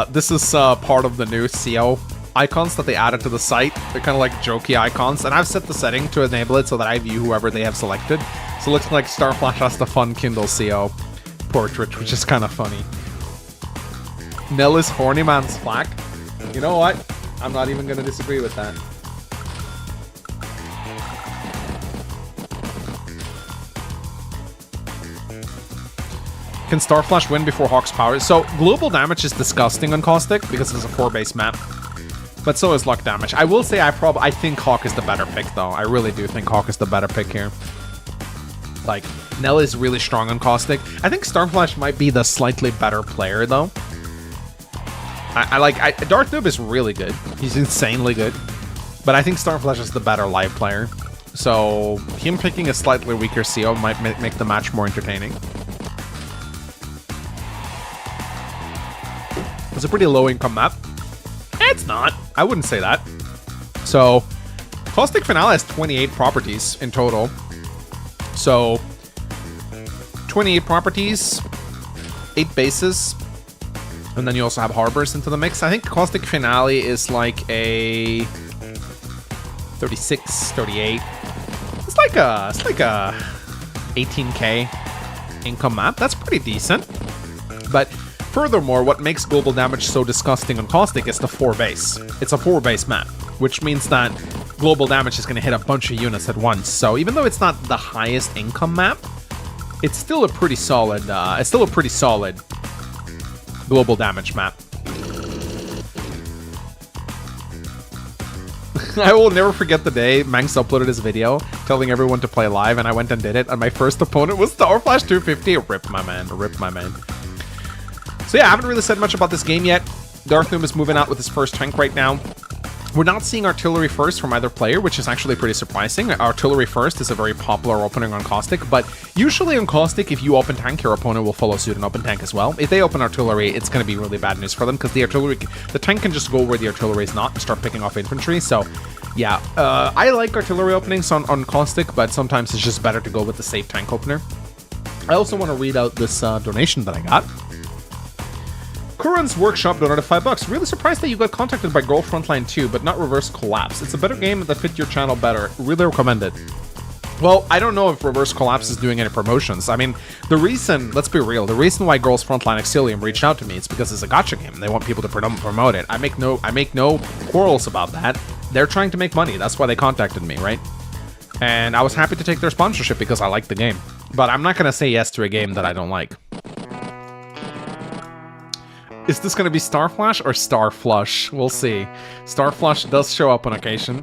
This is part of the new CO icons that they added to the site. They're kind of like jokey icons, and I've set the setting to enable it so that I view whoever they have selected. So it looks like 𝗪𝗏 has the fun Kindle CO portrait, which is kind of funny. Nell is horny man's flack. You know what? I'm not even going to disagree with that. Can 𝗪𝗏 win before Hawk's power? So global damage is disgusting on Caustic because it's a 4-base map. But so is luck damage. I will say I think Hawk is the better pick though. I really do think Hawk is the better pick here. Like, Nell is really strong on Caustic. I think 𝗪𝗏 might be the slightly better player though. Darth Noob is really good. He's insanely good. But I think 𝗪𝗏 is the better live player. So him picking a slightly weaker CO might make the match more entertaining. It's a pretty low income map. It's not. I wouldn't say that. So, Caustic Finale has 28 properties in total. So, 28 properties, 8 bases, and then you also have harbors into the mix. I think Caustic Finale is like a 36, 38. It's like a 18k income map. That's pretty decent. But furthermore, what makes global damage so disgusting on Caustic is the 4-base. It's a 4-base map, which means that global damage is going to hit a bunch of units at once. So even though it's not the highest income map, it's still a pretty solid. Global damage map. I will never forget the day Mangs uploaded his video telling everyone to play live, and I went and did it, and my first opponent was 𝗪𝗏 250. Rip my man. Rip my man. So yeah, I haven't really said much about this game yet. Darth Noob is moving out with his first tank right now. We're not seeing artillery first from either player, which is actually pretty surprising. Artillery first is a very popular opening on Caustic, but usually on Caustic, if you open tank, your opponent will follow suit and open tank as well. If they open artillery, it's going to be really bad news for them, because the tank can just go where the artillery is not and start picking off infantry. So yeah, I like artillery openings on Caustic, but sometimes it's just better to go with the safe tank opener. I also want to read out this donation that I got. Curran's Workshop donated $5. Really surprised that you got contacted by Girl Frontline 2, but not Reverse Collapse. It's a better game that fit your channel better. Really recommend it. Well, I don't know if Reverse Collapse is doing any promotions. I mean, the reason, let's be real, the reason why Girls Frontline 𝗥𝗃𝗄𝗵 reached out to me is because it's a gacha game. They want people to promote it. I make no quarrels about that. They're trying to make money. That's why they contacted me, right? And I was happy to take their sponsorship because I like the game. But I'm not going to say yes to a game that I don't like. Is this going to be Star Flash or Star Flush? We'll see. Star Flush does show up on occasion.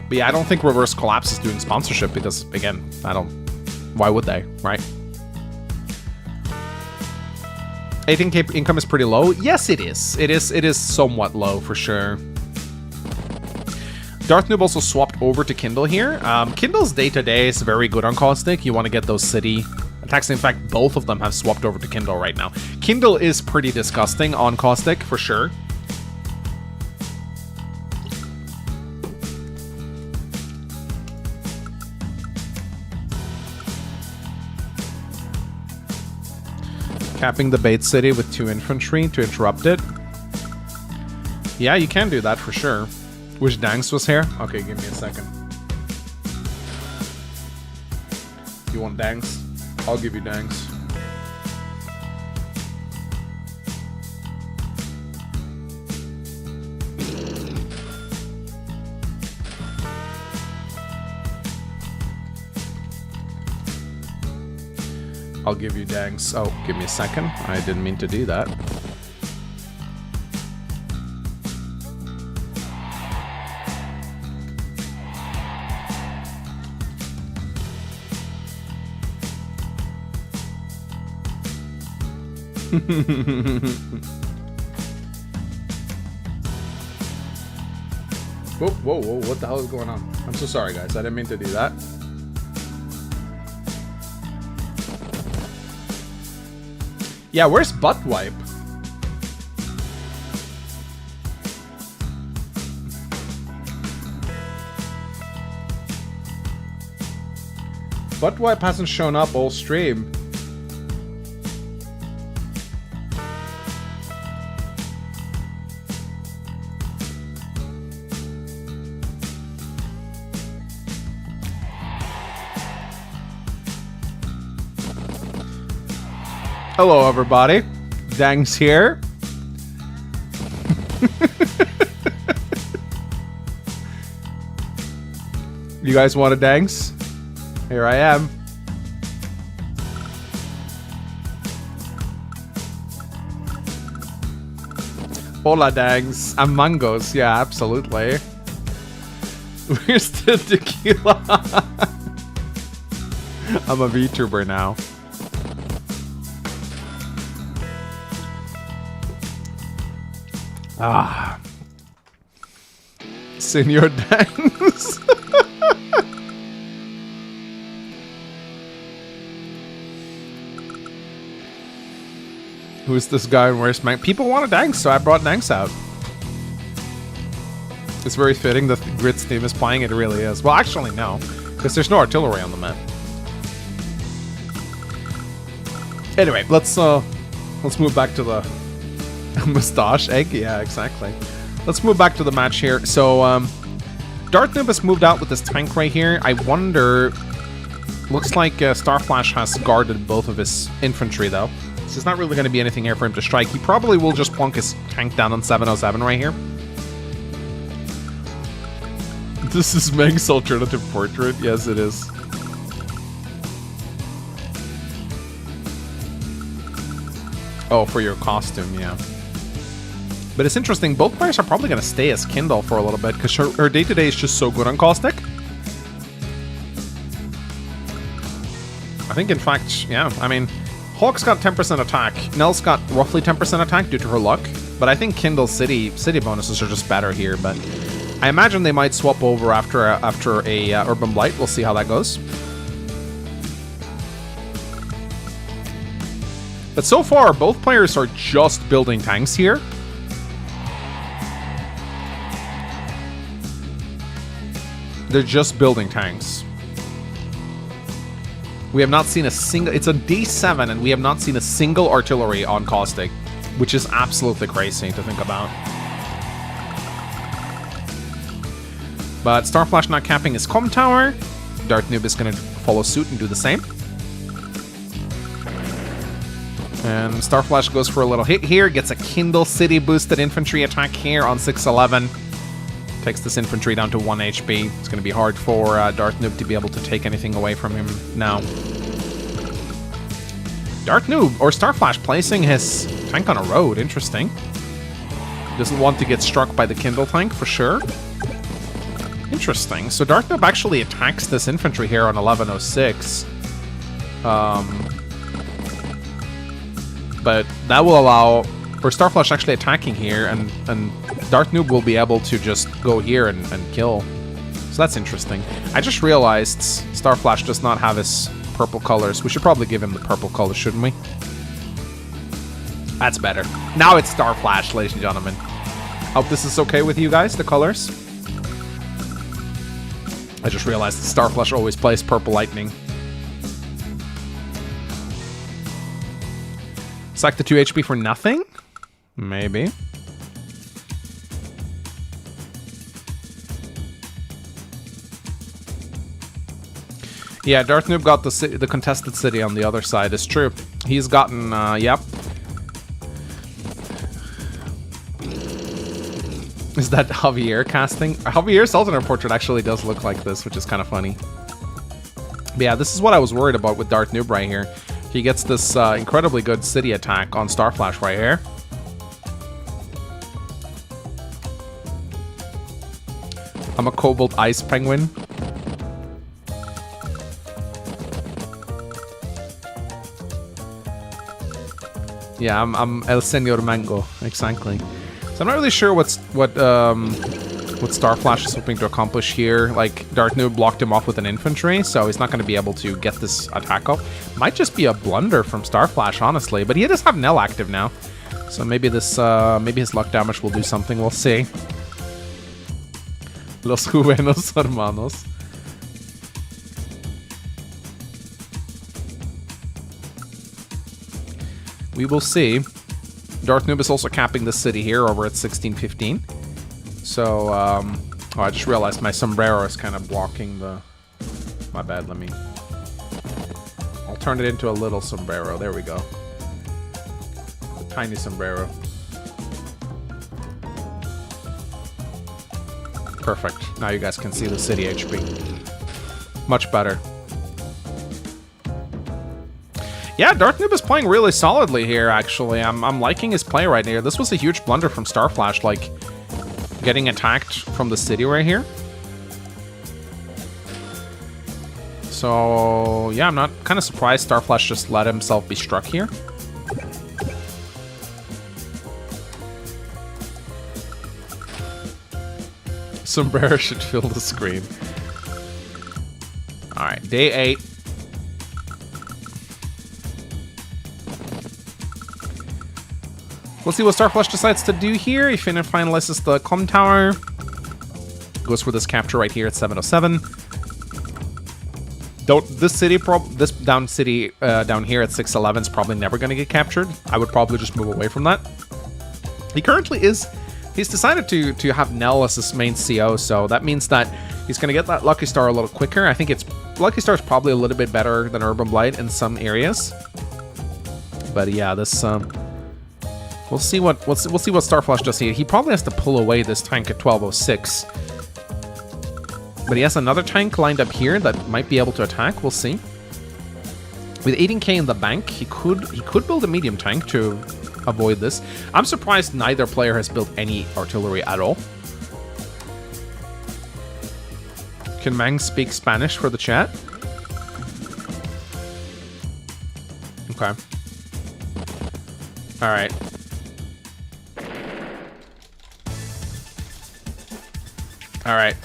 But yeah, I don't think Reverse Collapse is doing sponsorship because, again, why would they, right? 18k income is pretty low. Yes, it is. It is somewhat low for sure. 𝗏𝗏 also swapped over to Kindle here. Kindle's day-to-day is very good on Caustic. You want to get those city attacks. In fact, both of them have swapped over to Kindle right now. Kindle is pretty disgusting on Caustic for sure. Capping the bait city with 2 infantry to interrupt it. Yeah, you can do that for sure. Wish Danks was here? Okay, give me a second. You want Danks? I'll give you Danks. I'll give you Danks. Oh, give me a second. I didn't mean to do that. Whoa, what the hell is going on? I'm so sorry, guys. I didn't mean to do that. Yeah, where's Butt Wipe? Butt Wipe hasn't shown up all stream. Hello, everybody. Dangs here. You guys want a Dangs? Here I am. Hola, Dangs. And mangoes. Yeah, absolutely. Where's the tequila? I'm a VTuber now. Ah. Senor Dangs. Who's this guy and where's Mank? People want a Danks, so I brought Danks out. It's very fitting that Grit's team is playing. It really is. Well, actually, no. Because there's no artillery on the map. Anyway, let's move back to the mustache egg. Yeah, exactly. Let's move back to the match here. So, 𝗏𝗏 has moved out with this tank right here. I wonder... Looks like Starflash has guarded both of his infantry, though. So there's not really going to be anything here for him to strike. He probably will just plunk his tank down on 707 right here. This is Meng's alternative portrait. Yes, it is. Oh, for your costume, yeah. But it's interesting, both players are probably going to stay as Kindle for a little bit, because her day-to-day is just so good on Caustic. I think, in fact, yeah, I mean, Hawk's got 10% attack, Nell's got roughly 10% attack due to her luck, but I think Kindle's city bonuses are just better here, but I imagine they might swap over after a Urban Blight. We'll see how that goes. But so far, both players are just building tanks here. They're just building tanks. We have not seen a single... It's on day 7, and we have not seen a single artillery on Caustic, which is absolutely crazy to think about. But Starflash not capping his comm tower. 𝗏𝗏 is going to follow suit and do the same. And Starflash goes for a little hit here, gets a Kindle City boosted infantry attack here on 611. Takes this infantry down to 1 HP. It's going to be hard for 𝗏𝗏 to be able to take anything away from him now. 𝗏𝗏, or Starflash, placing his tank on a road. Interesting. Doesn't want to get struck by the Kindle tank, for sure. Interesting. So 𝗏𝗏 actually attacks this infantry here on 1106. But that will allow... Or Starflash actually attacking here, and 𝗏𝗏 will be able to just go here and kill. So that's interesting. I just realized Starflash does not have his purple colors. We should probably give him the purple colors, shouldn't we? That's better. Now it's Starflash, ladies and gentlemen. Hope this is okay with you guys, the colors. I just realized that Starflash always plays purple lightning. Sack the 2 HP for nothing? Maybe. Yeah, 𝗏𝗏 got the contested city on the other side. It's true. He's gotten, yep. Is that Javier casting? Javier's alternate portrait actually does look like this, which is kind of funny. But yeah, this is what I was worried about with 𝗏𝗏 right here. He gets this incredibly good city attack on Starflash right here. I'm a Cobalt Ice Penguin. Yeah, I'm El Señor Mango, exactly. So I'm not really sure what Starflash is hoping to accomplish here. Like, 𝗏𝗏 blocked him off with an infantry, so he's not going to be able to get this attack off. Might just be a blunder from Starflash, honestly, but he does have Nell active now, so maybe this maybe his luck damage will do something. We'll see. Los Buenos Hermanos. We will see. 𝗏𝗏 is also capping the city here over at 1615. So, oh, I just realized my sombrero is kind of blocking the... My bad, let me... I'll turn it into a little sombrero. There we go. A tiny sombrero. Perfect. Now you guys can see the city HP. Much better. Yeah, 𝗏𝗏 is playing really solidly here, actually. I'm liking his play right here. This was a huge blunder from Starflash, like, getting attacked from the city right here. So, yeah, I'm not kind of surprised Starflash just let himself be struck here. Sombrero should fill the screen. Alright, day 8. We'll see what Starflash decides to do here. He finalizes the comm tower. Goes for this capture right here at 707. This down city down here at 611 is probably never going to get captured. I would probably just move away from that. He currently is... He's decided to have Nell as his main CO, so that means that he's going to get that Lucky Star a little quicker. I think Lucky Star is probably a little bit better than Urban Blight in some areas. But yeah, this we'll see what Starflash does here. He probably has to pull away this tank at 1206. But he has another tank lined up here that might be able to attack. We'll see. With 18k in the bank, he could build a medium tank to avoid this. I'm surprised neither player has built any artillery at all. Can Mang speak Spanish for the chat? Okay. Alright. Alright.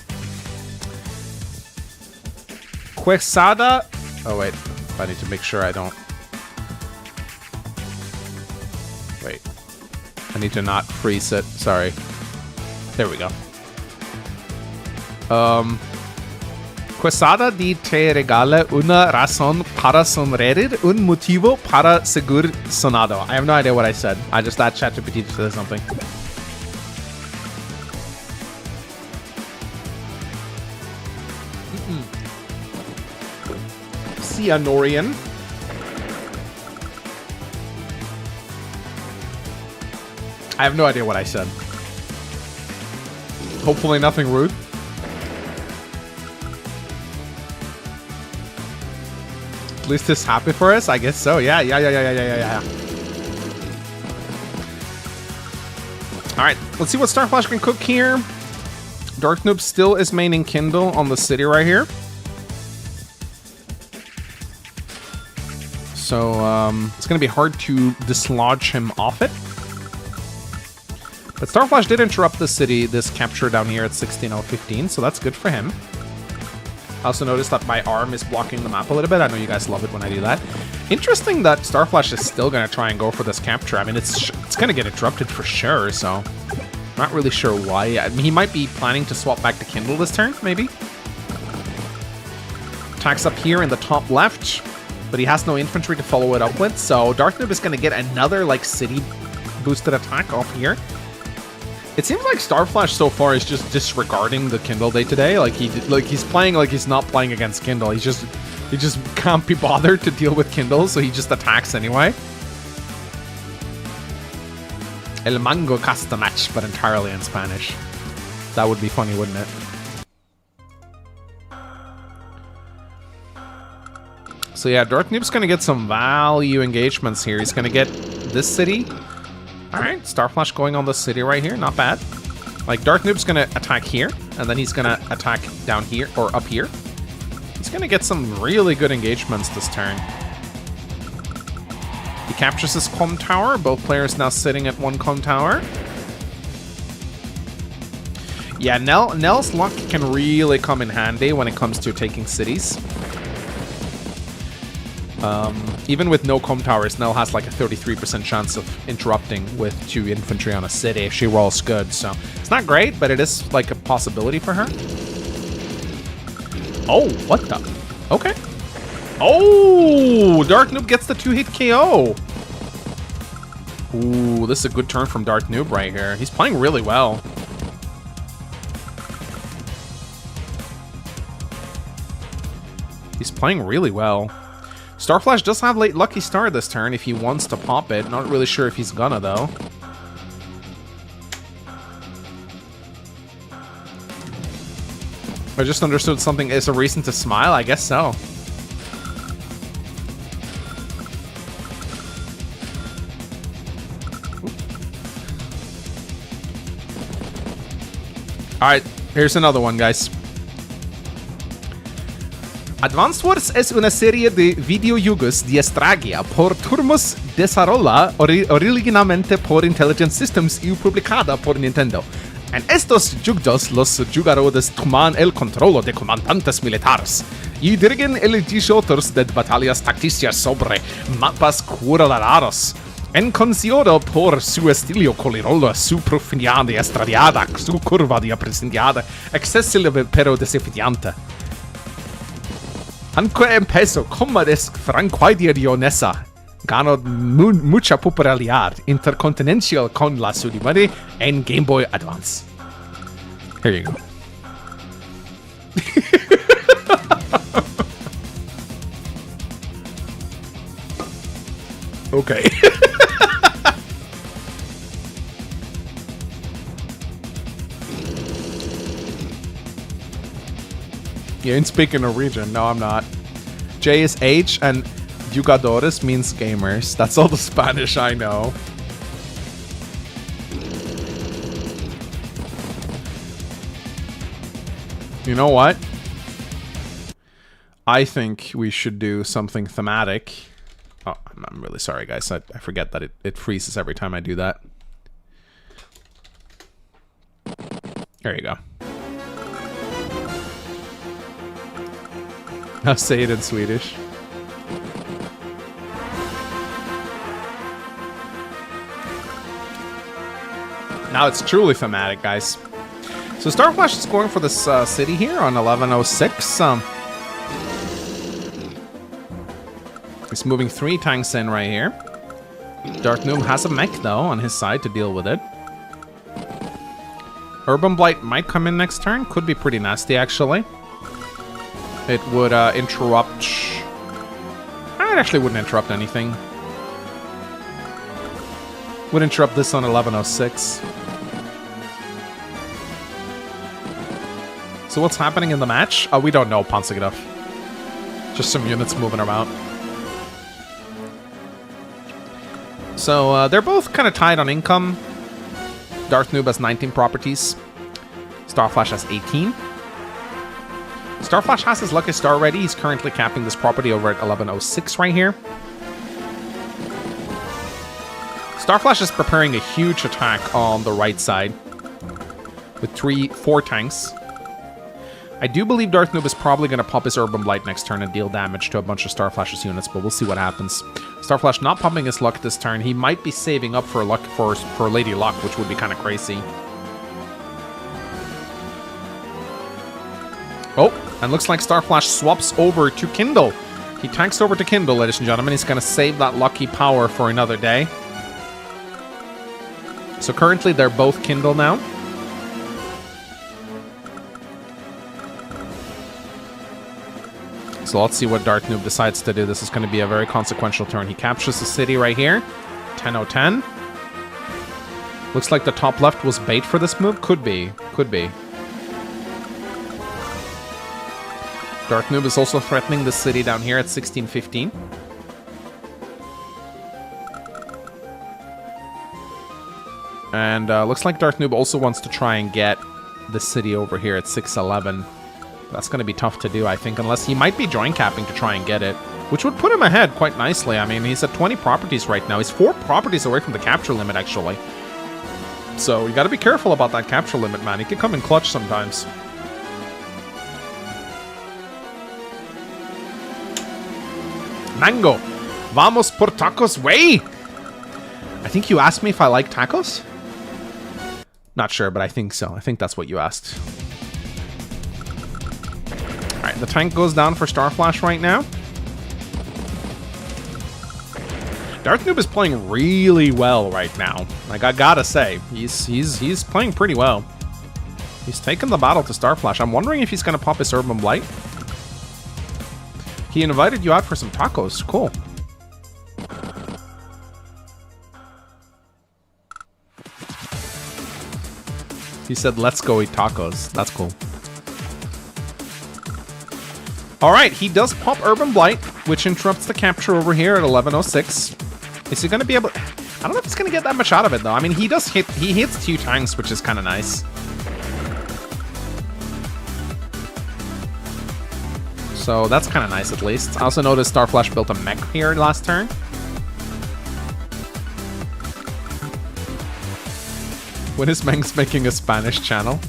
Quesada. Oh, wait. I need to make sure I don't... Wait. I need to not freeze it. Sorry. There we go. Quesada di te regala una razón para sonreír, un motivo para seguir sonado. I have no idea what I said. I just thought ChatGPT said something. Cianorian. I have no idea what I said. Hopefully nothing rude. At least it's happy for us? I guess so. Yeah. Alright, let's see what 𝗪𝗏 can cook here. 𝗪𝗏 still is maining Kindle on the city right here. So, it's going to be hard to dislodge him off it. But 𝗪𝗏 did interrupt the city, this capture down here at 16:015, so that's good for him. I also noticed that my arm is blocking the map a little bit. I know you guys love it when I do that. Interesting that 𝗪𝗏 is still going to try and go for this capture. I mean, it's going to get interrupted for sure, so... Not really sure why. I mean, he might be planning to swap back to Kindle this turn, maybe? Attacks up here in the top left, but he has no infantry to follow it up with, so 𝗪𝗏 is going to get another, like, city-boosted attack off here. It seems like 𝗪𝗏 so far is just disregarding the Kindle day-to-day. Like he's playing like he's not playing against Kindle. He just can't be bothered to deal with Kindle, so he just attacks anyway. El Mango Casta match, but entirely in Spanish. That would be funny, wouldn't it? So yeah, 𝗪𝗏's gonna get some value engagements here. He's gonna get this city. Alright, 𝗪𝗏 going on the city right here, not bad. Like, 𝗪𝗏's gonna attack here, and then he's gonna attack down here, or up here. He's gonna get some really good engagements this turn. He captures his comm tower, both players now sitting at one comm tower. Yeah, Nell's luck can really come in handy when it comes to taking cities. Even with no comm towers, Nell has like a 33% chance of interrupting with 2 infantry on a city if she rolls good, so it's not great, but it is like a possibility for her. Oh, what the? Okay. Oh, 𝗪𝗏 gets the 2-hit KO. Ooh, this is a good turn from 𝗪𝗏 right here. He's playing really well. He's playing really well. 𝗪𝗏 does have late Lucky Star this turn if he wants to pop it. Not really sure if he's gonna, though. I just understood something is a reason to smile. I guess so. Alright, here's another one, guys. Advanced Wars es una serie de videojuegos de estrategia por turnos desarrollada originalmente por Intelligent Systems y publicada por Nintendo. En estos juegos, los jugadores toman el control de comandantes militares y dirigen episodios de batallas tácticas sobre mapas cuadrados. En conocido por su estilo colorido, su profundidad estrellada, su curva de apreciada, accesible pero desafiante. Aunque empezó como franquicia ganó mucha popularidad intercontinental con la Sudimari en Game Boy Advance. Here you go. Okay. You ain't speaking Norwegian. No, I'm not. J is H and jugadores means gamers. That's all the Spanish I know. You know what? I think we should do something thematic. Oh, I'm really sorry, guys. I forget that it freezes every time I do that. There you go. I'll say it in Swedish. Now it's truly thematic, guys. So 𝗪𝗏 is going for this city here on 1106. He's moving 3 tanks in right here. 𝗪𝗏 has a mech, though, on his side to deal with it. Urban Blight might come in next turn. Could be pretty nasty, actually. It would interrupt... It actually wouldn't interrupt anything. Would interrupt this on 1106. So what's happening in the match? We don't know, 𝗵𝗂𝗃. Just some units moving around. So they're both kind of tied on income. 𝗏𝗏 has 19 properties. 𝗏𝗏 has 18. 𝗏𝗏 has his Lucky Star ready. He's currently capping this property over at 1106 right here. 𝗏𝗏 is preparing a huge attack on the right side with 4 tanks. I do believe 𝗏𝗏 is probably going to pop his Urban Blight next turn and deal damage to a bunch of 𝗏𝗏's units, but we'll see what happens. 𝗏𝗏 not pumping his luck this turn. He might be saving up for luck for Lady Luck, which would be kind of crazy. Oh, and looks like 𝗏𝗏 swaps over to Kindle. He tanks over to Kindle, ladies and gentlemen. He's going to save that lucky power for another day. So currently they're both Kindle now. So let's see what 𝗏𝗏 decides to do. This is going to be a very consequential turn. He captures the city right here. 10-0-10. Looks like the top left was bait for this move. Could be. Could be. 𝗏𝗏 is also threatening the city down here at 16-15. And looks like 𝗏𝗏 also wants to try and get the city over here at 6-11. That's going to be tough to do, I think, unless he might be join capping to try and get it, which would put him ahead quite nicely. I mean, he's at 20 properties right now. He's 4 properties away from the capture limit, actually. So you got to be careful about that capture limit, man. He could come in clutch sometimes. Mango, vamos por tacos, way. I think you asked me if I like tacos. Not sure, but I think so. I think that's what you asked. Alright, the tank goes down for 𝗏𝗏 right now. 𝗏𝗏 is playing really well right now. Like, I gotta say, he's playing pretty well. He's taken the battle to 𝗏𝗏. I'm wondering if he's gonna pop his Urban Blight. He invited you out for some tacos. Cool. He said, let's go eat tacos. That's cool. Alright, he does pop Urban Blight, which interrupts the capture over here at 1106. Is he going to be able... I don't know if he's going to get that much out of it, though. I mean, he does hit... He hits 2 tanks, which is kind of nice. So that's kind of nice, at least. I also noticed 𝗏𝗏 built a mech here last turn. When is Mangs making a Spanish channel?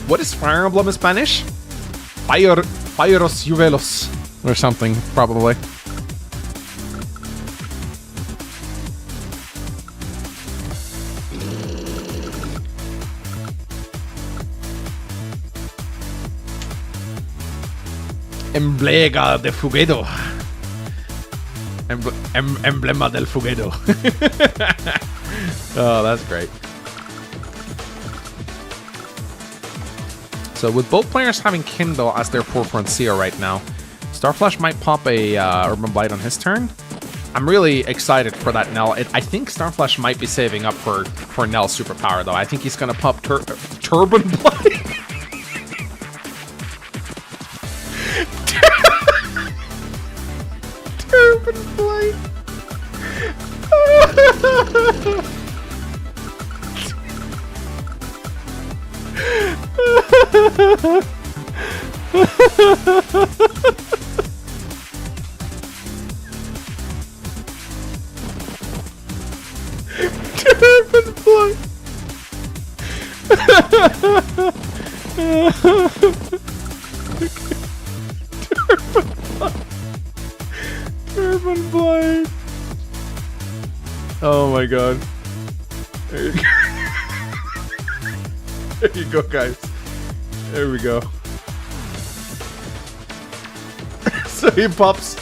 What is Fire Emblem in Spanish? 𝗪𝗂𝗪𝗂𝗪𝗂𝗪𝗂𝗪𝗂 or something, probably. Emblema de Fuguedo. Emblema del Fuguedo. Oh, that's great. So with both players having Kindle as their forefront seer right now, 𝗏𝗏 might pop a Urban Blight on his turn. I'm really excited for that Nell. I think 𝗏𝗏 might be saving up for Nell's superpower, though. I think he's going to pop Turban Blight. Turban Blight. Turban Blight. Turban Blight. Oh my god. There you go. There you go, guys. There we go. So he pops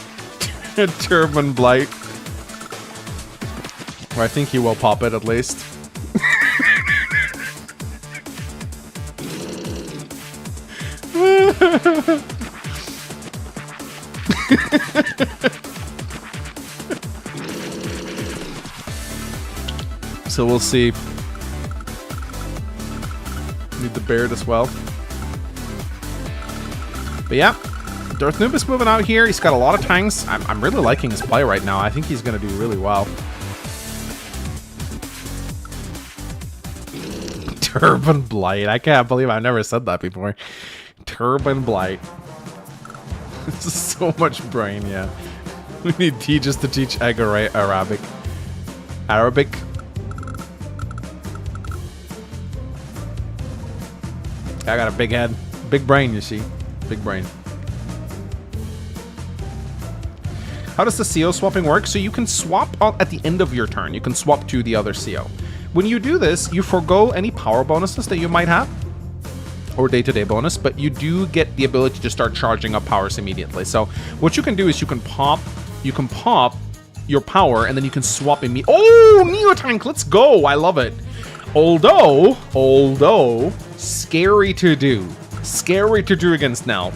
Turban Blight. Or I think he will pop it at least. So we'll see. Need the Baird as well. But yeah, Darth Noob is moving out here. He's got a lot of tanks. I'm really liking his play right now. I think he's going to do really well. 𝗪𝗵𝗄𝗏. I can't believe I've never said that before. 𝗪𝗵𝗄𝗏. This is so much brain, yeah. We need teachers to teach Arabic. Arabic. I got a big head. Big brain, you see. Big brain. How does the CO swapping work? So you can swap at the end of your turn. You can swap to the other CO. When you do this, you forgo any power bonuses that you might have, or day-to-day bonus, but you do get the ability to start charging up powers immediately. So what you can do is you can pop your power, and then you can swap immediately. Oh, Neotank, let's go! I love it. Although, scary to do. Scary to do against Nell.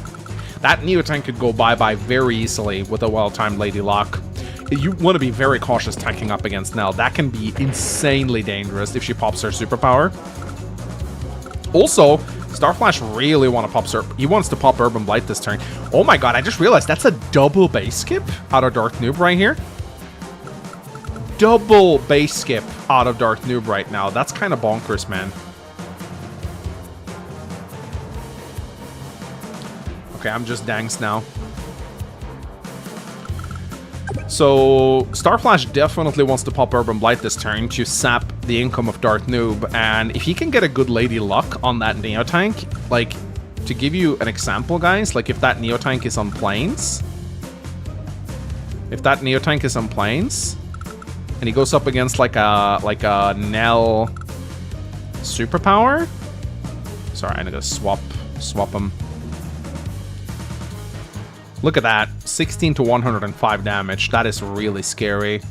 That Neotank could go bye-bye very easily with a well-timed Lady Luck. You want to be very cautious tanking up against Nell. That can be insanely dangerous if she pops her superpower. Also, Starflash really want to pop he wants to pop 𝗪𝗵𝗏 this turn. Oh my god, I just realized that's a double base skip out of Darth Noob right here. Double base skip out of Darth Noob right now. That's kind of bonkers, man. Okay, I'm just danks now. So, Starflash definitely wants to pop 𝗪𝗵𝗏 this turn to sap the income of Darth Noob, and if he can get a good Lady Luck on that Neotank, like, to give you an example, guys, like if that Neotank is on planes, and he goes up against like a Nell superpower. Sorry, I'm gonna swap him. Look at that, 16 to 105 damage. That is really scary.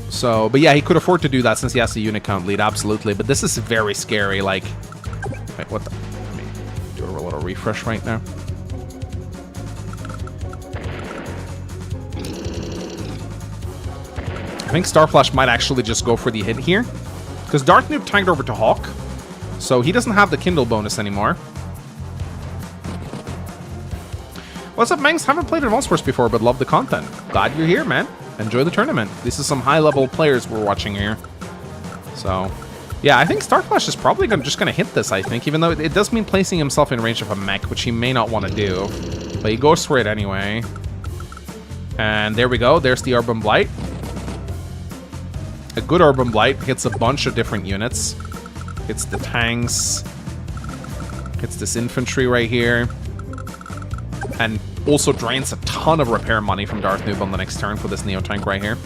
So, but yeah, he could afford to do that since he has the unit count lead, absolutely. But this is very scary, like... Wait, what the... Let me do a little refresh right now. I think Starflash might actually just go for the hit here. Because Darth Noob tagged over to Hawk. So he doesn't have the Kindle bonus anymore. What's up, Mangs? Haven't played Advanced Wars before, but love the content. Glad you're here, man. Enjoy the tournament. This is some high-level players we're watching here. So, yeah, I think Starflash is probably just going to hit this, I think, even though it does mean placing himself in range of a mech, which he may not want to do. But he goes for it anyway. And there we go. There's the 𝗪𝗵𝗏. A good 𝗪𝗵𝗏 hits a bunch of different units. Hits the tanks. Hits this infantry right here. And also drains a ton of repair money from Darth Noob on the next turn for this Neotank right here.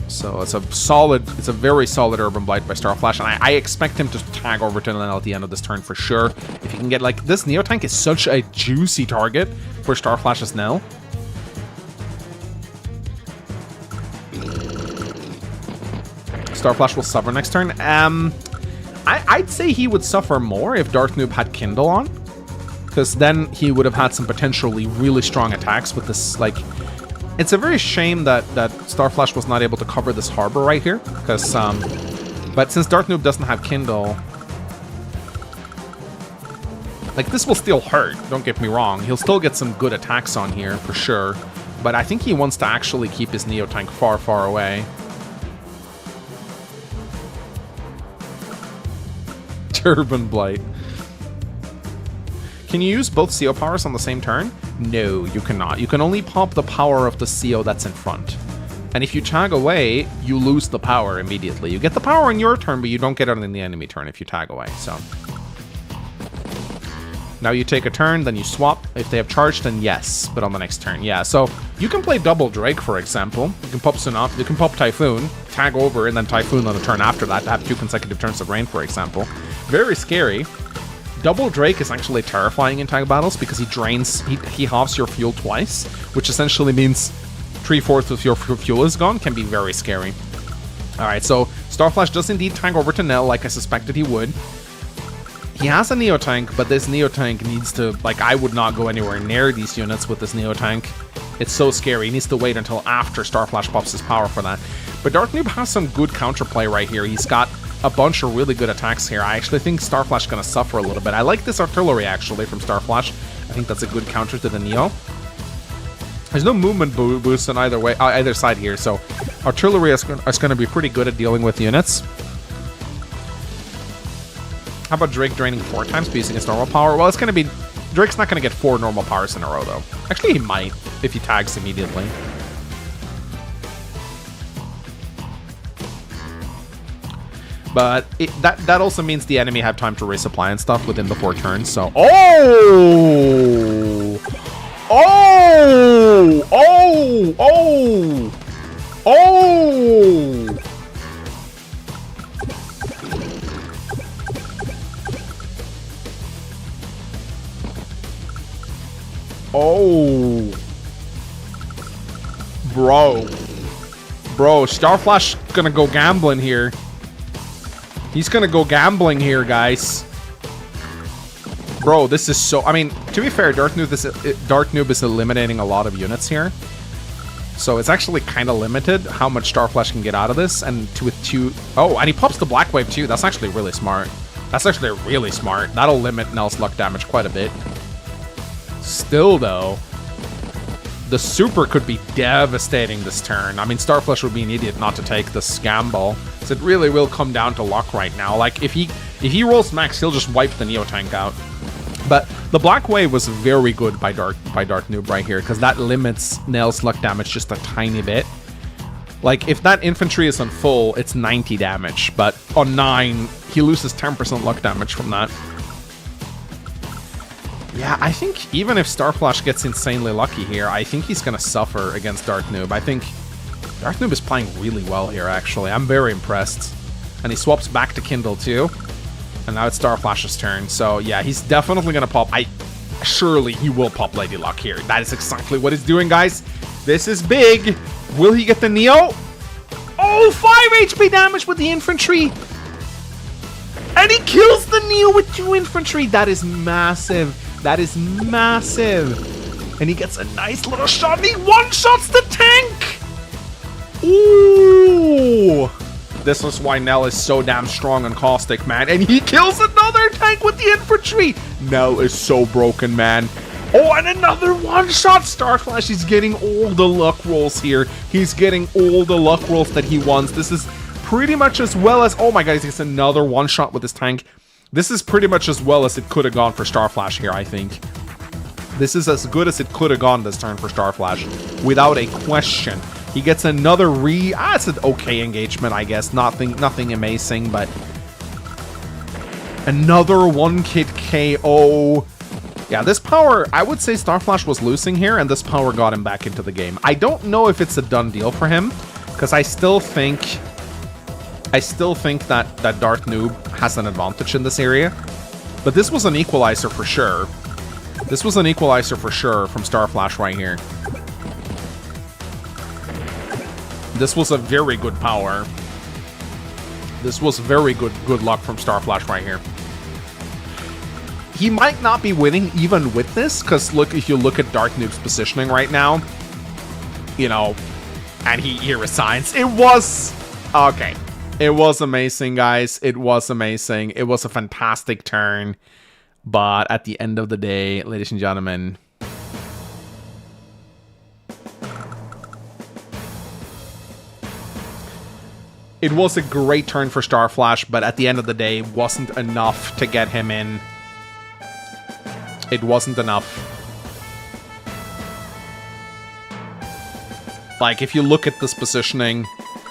So it's a very solid 𝗪𝗵𝗏 by Starflash, and I expect him to tag over to Nell at the end of this turn for sure. If he can get, like, this Neotank is such a juicy target for Starflash's Nell. Starflash will suffer next turn. I'd say he would suffer more if Darth Noob had Kindle on. Because then he would have had some potentially really strong attacks with this, like... It's a very shame that Starflash was not able to cover this harbor right here. Because, but since Darth Noob doesn't have Kindle... Like, this will still hurt, don't get me wrong. He'll still get some good attacks on here, for sure. But I think he wants to actually keep his Neotank far, far away. 𝗪𝗵𝗏𝗏. Can you use both CO powers on the same turn? No, you cannot. You can only pop the power of the CO that's in front. And if you tag away, you lose the power immediately. You get the power on your turn, but you don't get it on the enemy turn if you tag away, so... Now you take a turn, then you swap. If they have charged, then yes, but on the next turn, yeah. So you can play double Drake, for example. You can pop Tsunami, you can pop Typhoon, tag over, and then Typhoon on the turn after that to have 2 consecutive turns of rain, for example. Very scary. Double Drake is actually terrifying in tag battles because he drains, he halves your fuel twice, which essentially means 3/4 of your fuel is gone. Can be very scary. Alright, so Starflash does indeed tag over to Nell like I suspected he would. He has a Neotank, but this Neotank needs to, like, I would not go anywhere near these units with this Neotank. It's so scary. He needs to wait until after Starflash pops his power for that. But Darth Noob has some good counterplay right here. He's got a bunch of really good attacks here. I actually think 𝗪𝗏 is going to suffer a little bit. I like this artillery, actually, from 𝗪𝗏. I think that's a good counter to the Neo. There's no movement boost on either side here, so artillery is going to be pretty good at dealing with units. How about Drake draining 4 times, but using his normal power? Well, it's going to be... Drake's not going to get 4 normal powers in a row, though. Actually, he might, if he tags immediately. But that also means the enemy have time to resupply and stuff within the 4 turns, so... Oh! Oh! Oh! Oh! Oh! Oh! Bro, 𝗪𝗏 gonna go gambling here. He's gonna go gambling here, guys. Bro, this is so... I mean, to be fair, Dark Noob is eliminating a lot of units here. So it's actually kind of limited how much 𝗪𝗏 can get out of this. And with 2... Oh, and he pops the Black Wave too. That's actually really smart. That's actually really smart. That'll limit 𝗨's luck damage quite a bit. Still, though, the super could be devastating this turn. I mean, 𝗪𝗏 would be an idiot not to take the gamble. So it really will come down to luck right now. Like, if he rolls max, he'll just wipe the Neo tank out. But the Black Wave was very good by Dark Noob right here, because that limits 𝗨's luck damage just a tiny bit. Like, if that infantry is on full, it's 90 damage. But on 9, he loses 10% luck damage from that. Yeah, I think even if 𝗪𝗏 gets insanely lucky here, I think he's going to suffer against Dark Noob. I think Dark Noob is playing really well here, actually. I'm very impressed. And he swaps back to Kindle, too. And now it's 𝗪𝗏's turn. So, yeah, he's definitely going to pop... Surely he will pop Lady Luck here. That is exactly what he's doing, guys. This is big. Will he get the Neo? Oh, 5 HP damage with the infantry. And he kills the Neo with 2 infantry. That is massive. That is massive. And he gets a nice little shot, and he one-shots the tank! Ooh! This is why 𝗨 is so damn strong on Caustic, man. And he kills another tank with the infantry! 𝗨 is so broken, man. Oh, and another one-shot 𝗪𝗏. He's getting all the luck rolls here. He's getting all the luck rolls that he wants. This is pretty much as well as... Oh my god, he gets another one-shot with this tank. This is pretty much as well as it could have gone for 𝗪𝗏 here, I think. This is as good as it could have gone this turn for 𝗪𝗏, without a question. He gets another it's an okay engagement, I guess. Nothing amazing, but... Another one-kit KO. Yeah, this power... I would say 𝗪𝗏 was losing here, and this power got him back into the game. I don't know if it's a done deal for him, because I still think that Dark Noob has an advantage in this area. But this was an equalizer for sure. This was an equalizer for sure from 𝗪𝗏 right here. This was a very good power. This was very good luck from 𝗪𝗏 right here. He might not be winning even with this, because look, if you look at Dark Noob's positioning right now, you know, and he resigns. It was... Okay. It was amazing, guys. It was amazing. It was a fantastic turn. But at the end of the day, ladies and gentlemen, it was a great turn for 𝗪𝗏, but at the end of the day, wasn't enough to get him in. It wasn't enough. Like, if you look at this positioning...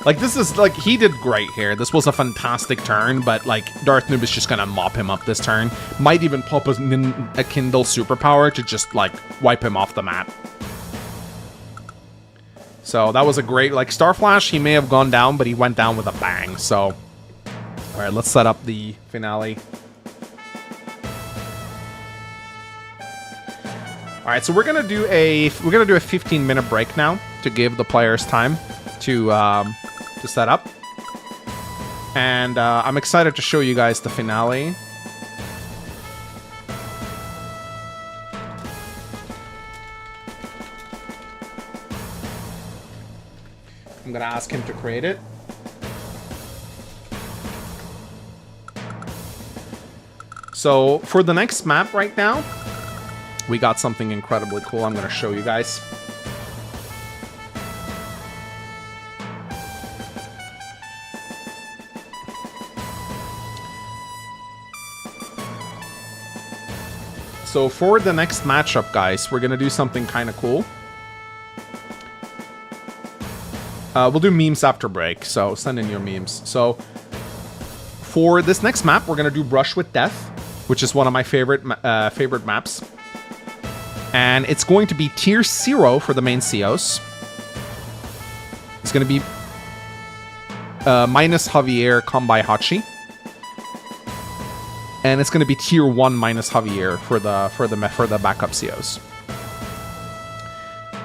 Like, this is, like, he did great here. This was a fantastic turn, but, like, Dark Noob is just gonna mop him up this turn. Might even pop a Kindle superpower to just, like, wipe him off the map. So, that was a great, like, 𝗪𝗏, he may have gone down, but he went down with a bang, so... Alright, let's set up the finale. Alright, so we're gonna do a 15-minute break now to give the players time to set up. And I'm excited to show you guys the finale. I'm gonna ask him to create it. So for the next map right now, we got something incredibly cool. I'm going to show you guys. So for the next matchup, guys, we're going to do something kind of cool. We'll do memes after break, so send in your memes. So for this next map, we're going to do Brush with Death, which is one of my favorite maps. And it's going to be tier 0 for the main COs. It's going to be −𝗪𝗂𝗵𝗂𝗀𝗃. And it's going to be tier 1 −𝗪𝗂𝗵𝗂𝗀 for the backup COs.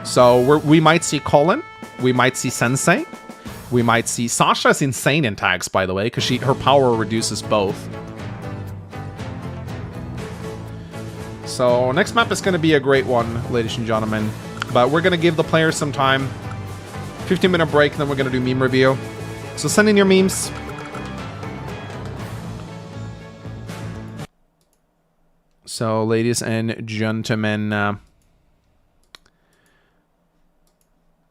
So we might see Colin, we might see Sensei, we might see Sasha's insane in tags, by the way, because her power reduces both. So next map is going to be a great one, ladies and gentlemen. But we're going to give the players some time. 15-minute break, then we're going to do meme review. So send in your memes. So, ladies and gentlemen,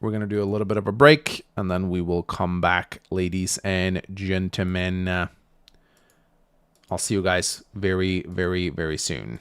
we're going to do a little bit of a break, and then we will come back, ladies and gentlemen. I'll see you guys very, very, very soon.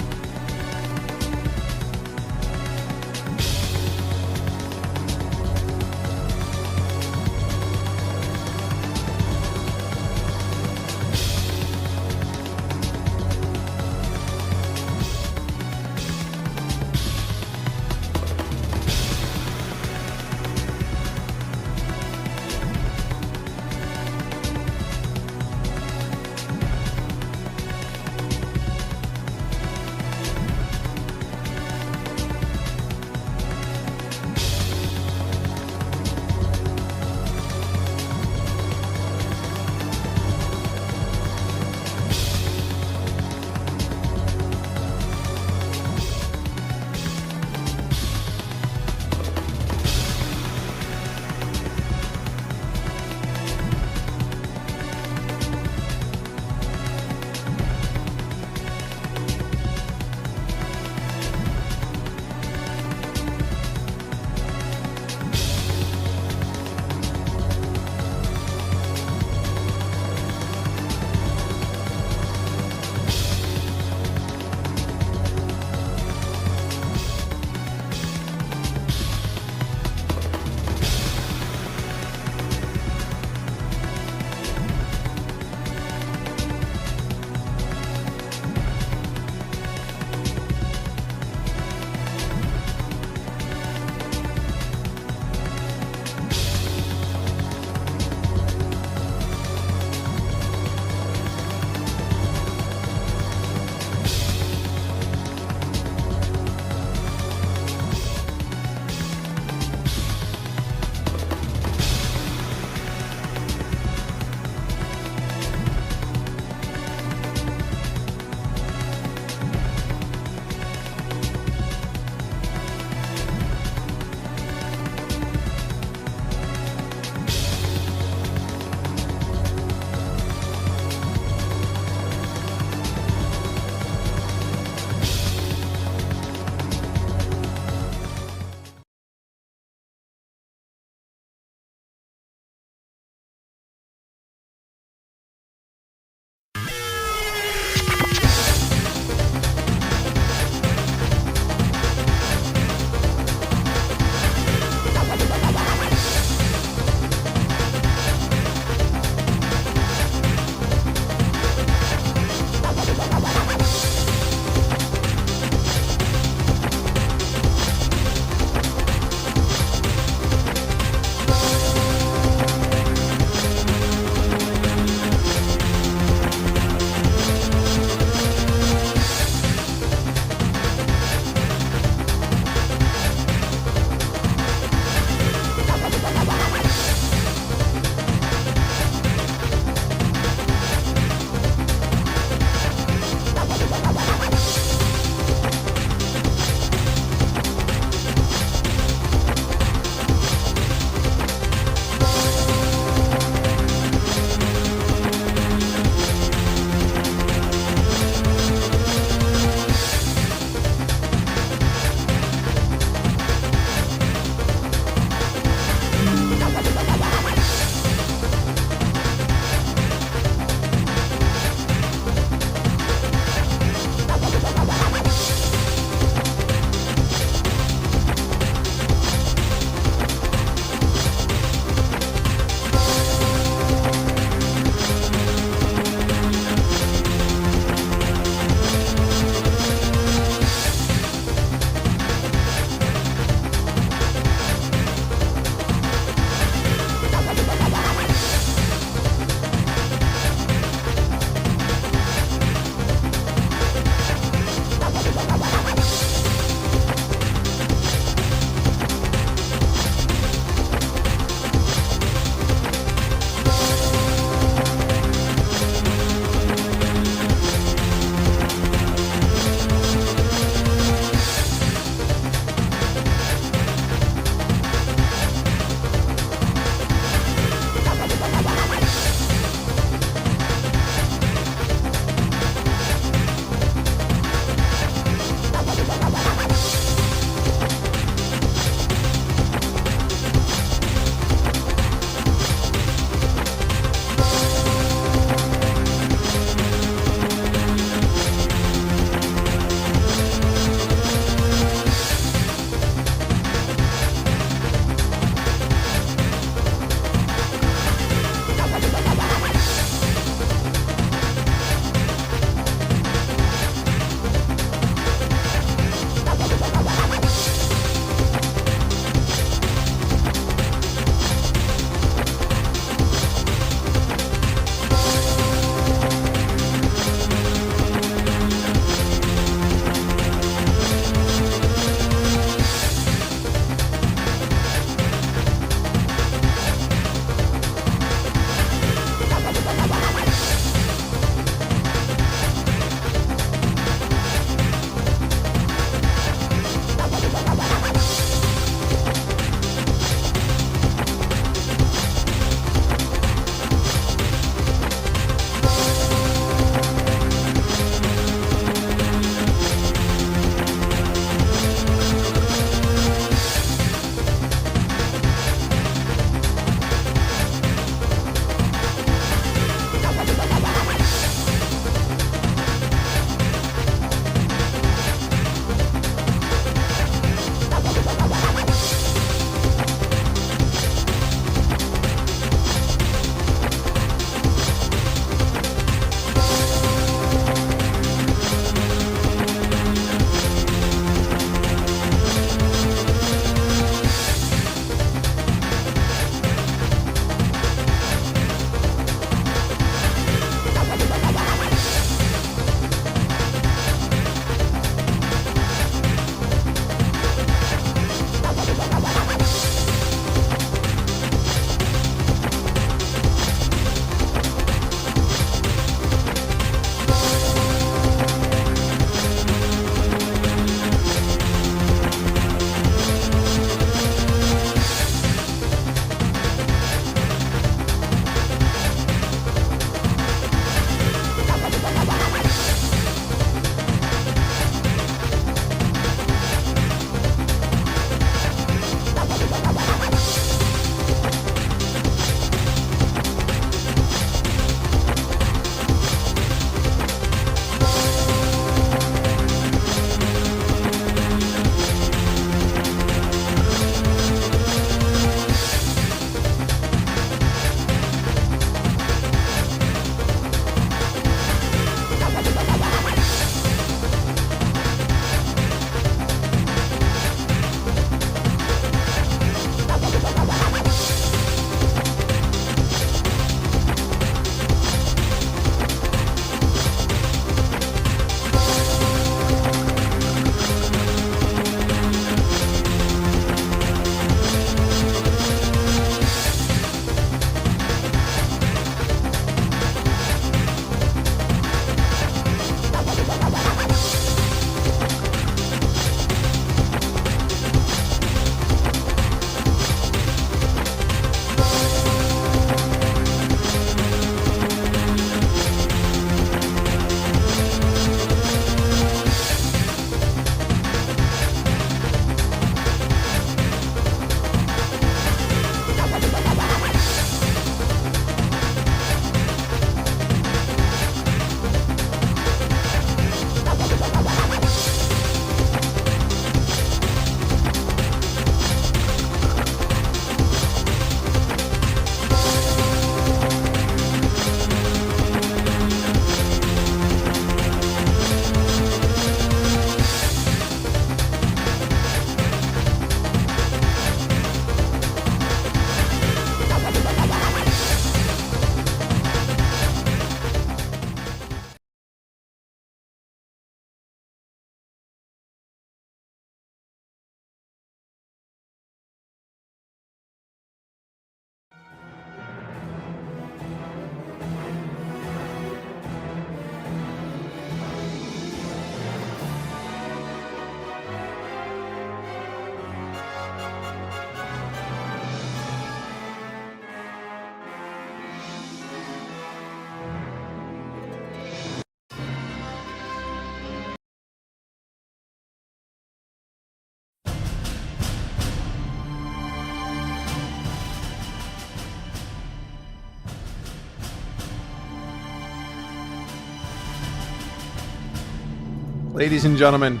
Ladies and gentlemen,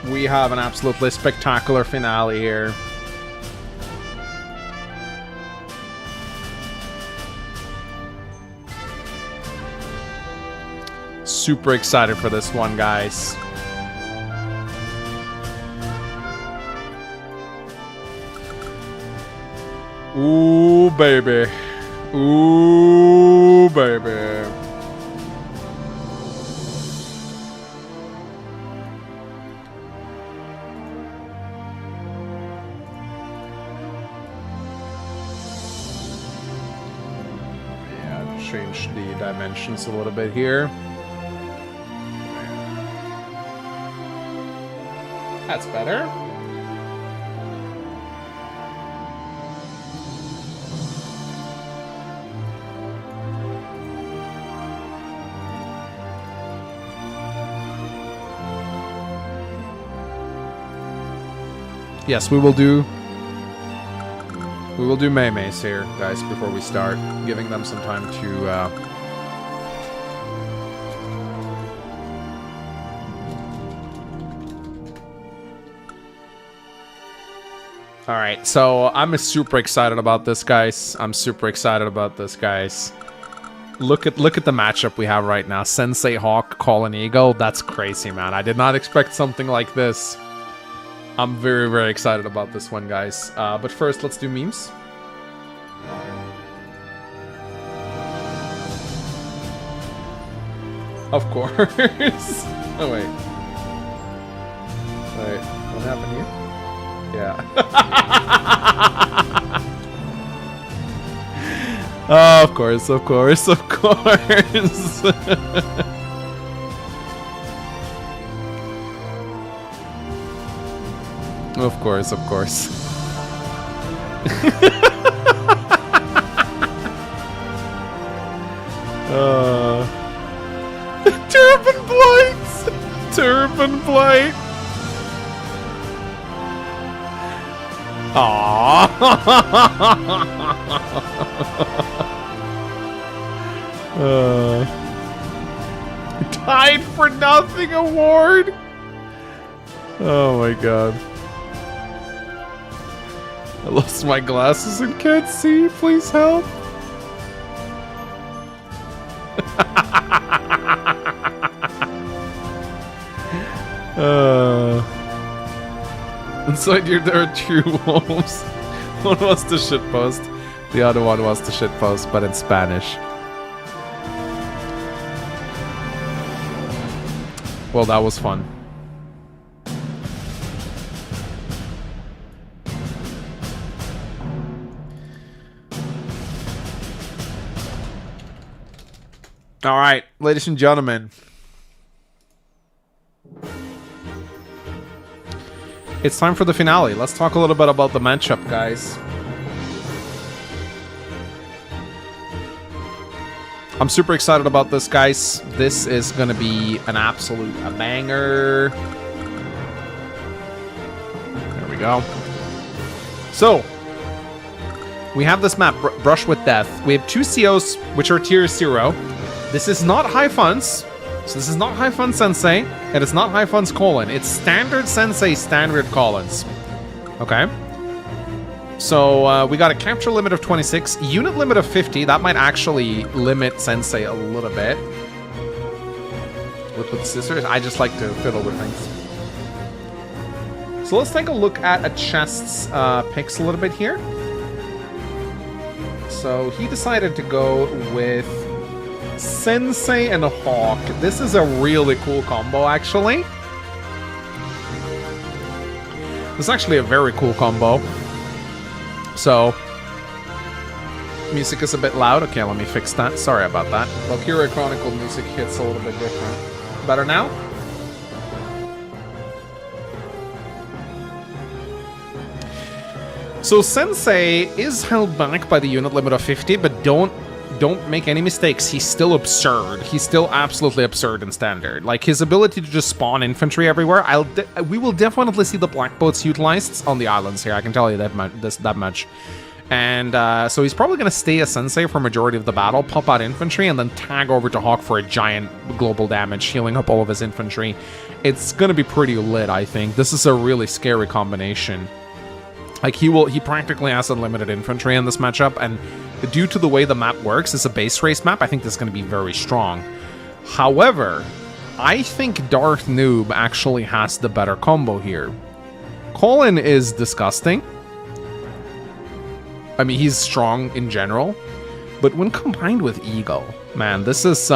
we have an absolutely spectacular finale here. Super excited for this one, guys. Ooh, baby. Ooh, baby. Yeah, change the dimensions a little bit here. That's better. Yes, we will do 𝗪𝗠𝗪𝗍 here, guys, before we start, giving them some time to Alright, so I'm super excited about this, guys. I'm super excited about this, guys. Look at the matchup we have right now. Sensei Hawk, Colin Eagle. That's crazy, man. I did not expect something like this. I'm very, very excited about this one, guys. But first, let's do memes. Of course. Oh, wait. Wait, what happened here? Yeah. Oh, of course, of course, of course. Of course, of course. Turban Blight! Turban Blight! Aww. Tied for Nothing award? Oh my god. I lost my glasses and can't see. Please help. Inside here there are two wolves. One was the shitpost. The other one was the shitpost, but in Spanish. Well, that was fun. All right, ladies and gentlemen. It's time for the finale. Let's talk a little bit about the matchup, guys. I'm super excited about this, guys. This is going to be an absolute banger. There we go. So, we have this map, Brush with Death. We have two COs, which are tier 0. This is not high funds. So this is not high fun Sensei, and it's not high funds Colin. It's standard Sensei, standard Collins. Okay. So we got a capture limit of 26, unit limit of 50. That might actually limit Sensei a little bit. With scissors, I just like to fiddle with things. So let's take a look at a chest's picks a little bit here. So he decided to go with Sensei and a Hawk. This is a really cool combo, actually. This is actually a very cool combo. So, music is a bit loud. Okay, let me fix that. Sorry about that. Valkyria Chronicle music hits a little bit different. Better now? So Sensei is held back by the unit limit of 50, but don't make any mistakes. He's still absurd. He's still absolutely absurd in standard. Like, his ability to just spawn infantry everywhere, we will definitely see the black boats utilized on the islands here. I can tell you that much. And so he's probably going to stay a sensei for majority of the battle, pop out infantry, and then tag over to Hawk for a giant global damage, healing up all of his infantry. It's going to be pretty lit, I think. This is a really scary combination. Like, he practically has unlimited infantry in this matchup, and due to the way the map works, it's a base race map, I think this is going to be very strong. However, I think Darth Noob actually has the better combo here. Colin is disgusting. I mean, he's strong in general, but when combined with Eagle, man, this is,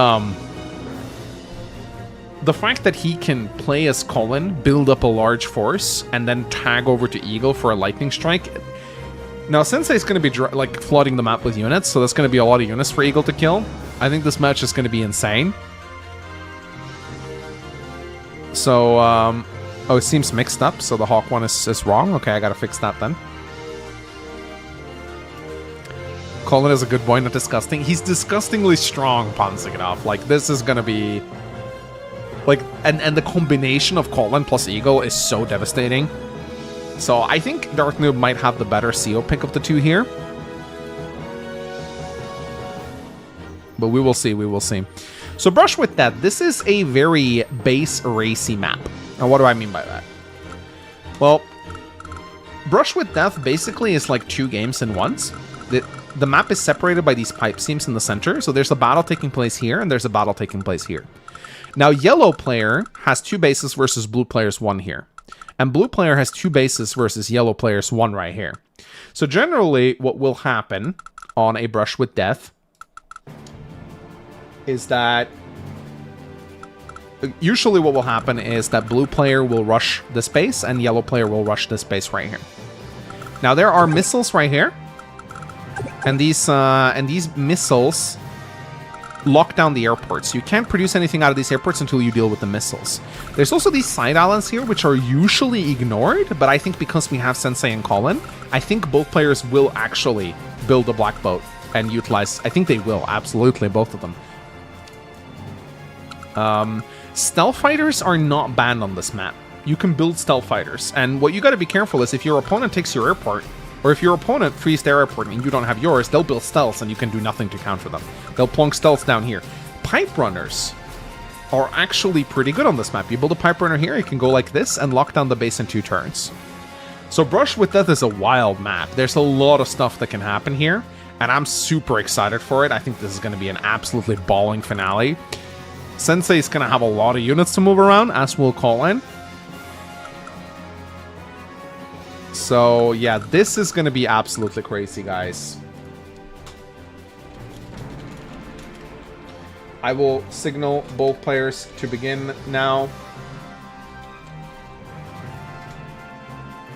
the fact that he can play as Colin, build up a large force, and then tag over to Eagle for a lightning strike. Now, Sensei's going to be, like, flooding the map with units, so that's going to be a lot of units for Eagle to kill. I think this match is going to be insane. So, oh, it seems mixed up, so the Hawk one is wrong. Okay, I gotta fix that then. Colin is a good boy, not disgusting. He's disgustingly strong, 𝗵𝗂𝗏. Like, this is gonna be... Like, and the combination of Colin plus Eagle is so devastating. So, I think Darth Noob might have the better CO pick of the two here. But we will see, we will see. So, Brush with Death, this is a very base racy map. Now, what do I mean by that? Well, Brush with Death basically is like 2 games in once. The map is separated by these pipe seams in the center, so there's a battle taking place here, and there's a battle taking place here. Now, yellow player has 2 bases versus blue player's 1 here. And blue player has 2 bases versus yellow player's 1 right here. So generally, what will happen on a Brush with Death is that... Usually what will happen is that blue player will rush this base, and yellow player will rush this base right here. Now, there are missiles right here. And these missiles lock down the airports. You can't produce anything out of these airports until you deal with the missiles. There's also these side islands here, which are usually ignored, but I think because we have Sensei and Colin, I think both players will actually build a black boat and utilize... I think they will, absolutely, both of them. Stealth fighters are not banned on this map. You can build stealth fighters, and what you gotta be careful is if your opponent takes your airport, or if your opponent frees their airport and you don't have yours, they'll build stealths and you can do nothing to counter them. They'll plonk stealths down here. Pipe runners are actually pretty good on this map. You build a pipe runner here, you can go like this and lock down the base in 2 turns. So Brush with Death is a wild map. There's a lot of stuff that can happen here, and I'm super excited for it. I think this is going to be an absolutely balling finale. Sensei is going to have a lot of units to move around, as will Colin. So, yeah, this is going to be absolutely crazy, guys. I will signal both players to begin now.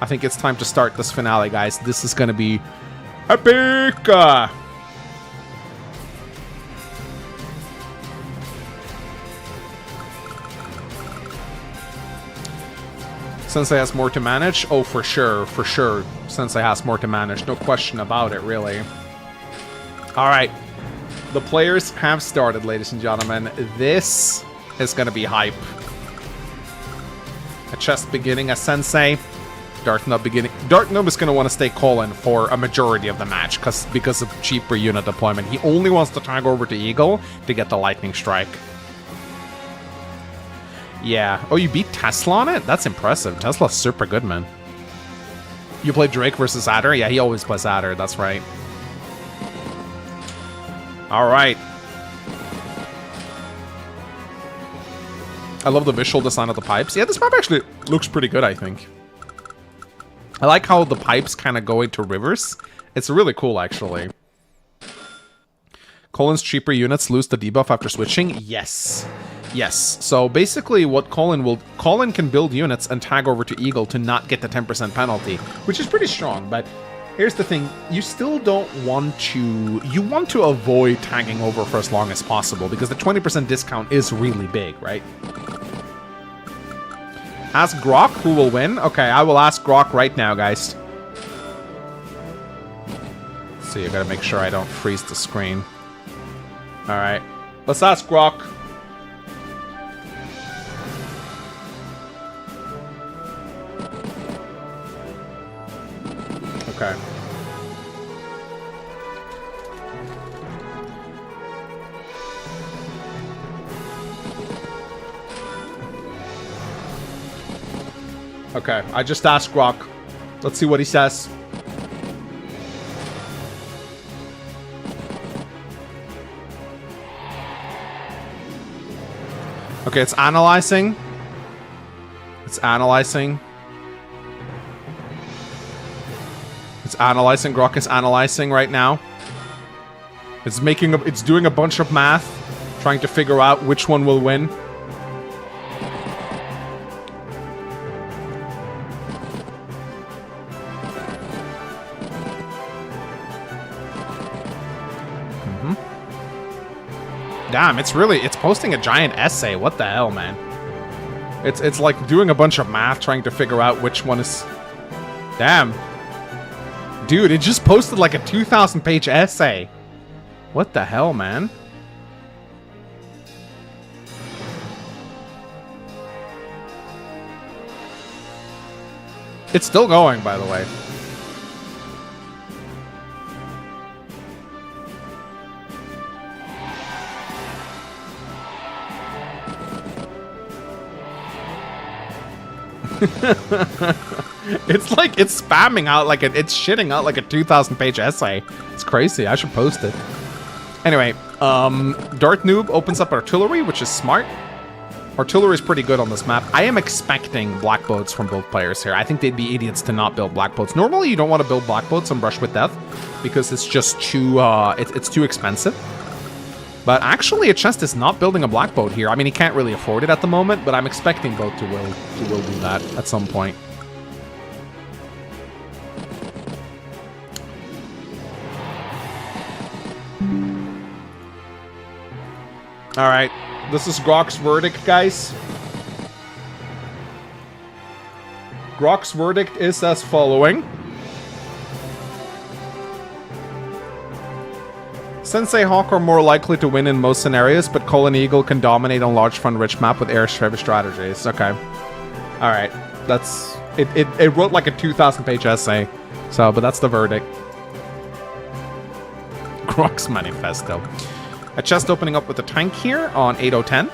I think it's time to start this finale, guys. This is going to be epic! Sensei has more to manage? Oh, for sure, for sure. Sensei has more to manage. No question about it, really. Alright. The players have started, ladies and gentlemen. This is going to be hype. A chest beginning as Sensei. Darth Noob beginning. Darth Noob is going to want to stay Colin for a majority of the match because of cheaper unit deployment. He only wants to tag over to Eagle to get the lightning strike. Yeah. Oh, you beat Tesla on it? That's impressive. Tesla's super good, man. You play Drake versus Adder? Yeah, he always plays Adder. That's right. All right. I love the visual design of the pipes. Yeah, this map actually looks pretty good, I think. I like how the pipes kind of go into rivers. It's really cool, actually. Colin's cheaper units lose the debuff after switching? Yes. Yes. So basically what Colin can build units and tag over to Eagle to not get the 10% penalty, which is pretty strong, but here's the thing, you still don't want to... You want to avoid tagging over for as long as possible, because the 20% discount is really big, right? Ask Grok who will win? Okay, I will ask Grok right now, guys. So you gotta make sure I don't freeze the screen. Alright, let's ask Grok. Okay. Okay, I just asked Grok. Let's see what he says. Okay, it's analyzing. It's analyzing. It's analyzing. Grok is analyzing right now. It's doing a bunch of math, trying to figure out which one will win. Damn, it's posting a giant essay. What the hell, man? It's like doing a bunch of math trying to figure out which one is... Damn. Dude, it just posted like a 2,000-page essay. What the hell, man? It's still going, by the way. it's spamming out like it's shitting out like a 2,000-page essay. It's crazy. I should post it. Anyway, 𝗪𝗏 opens up artillery, which is smart. Artillery is pretty good on this map. I am expecting black boats from both players here. I think they'd be idiots to not build black boats. Normally, you don't want to build black boats on Brush with Death because it's just too it's too expensive. But actually, a chest is not building a black boat here. I mean, he can't really afford it at the moment, but I'm expecting both to will do that at some point. All right, this is Grok's verdict, guys. Grok's verdict is as following. 𝗪𝗂𝗃 Hawk are more likely to win in most scenarios, but Colin Eagle can dominate on large fun rich map with airstrip strategies. Okay. Alright. That's... It wrote like a 2,000-page essay. So, but that's the verdict. Grok's Manifesto. A chest opening up with a tank here on 8010.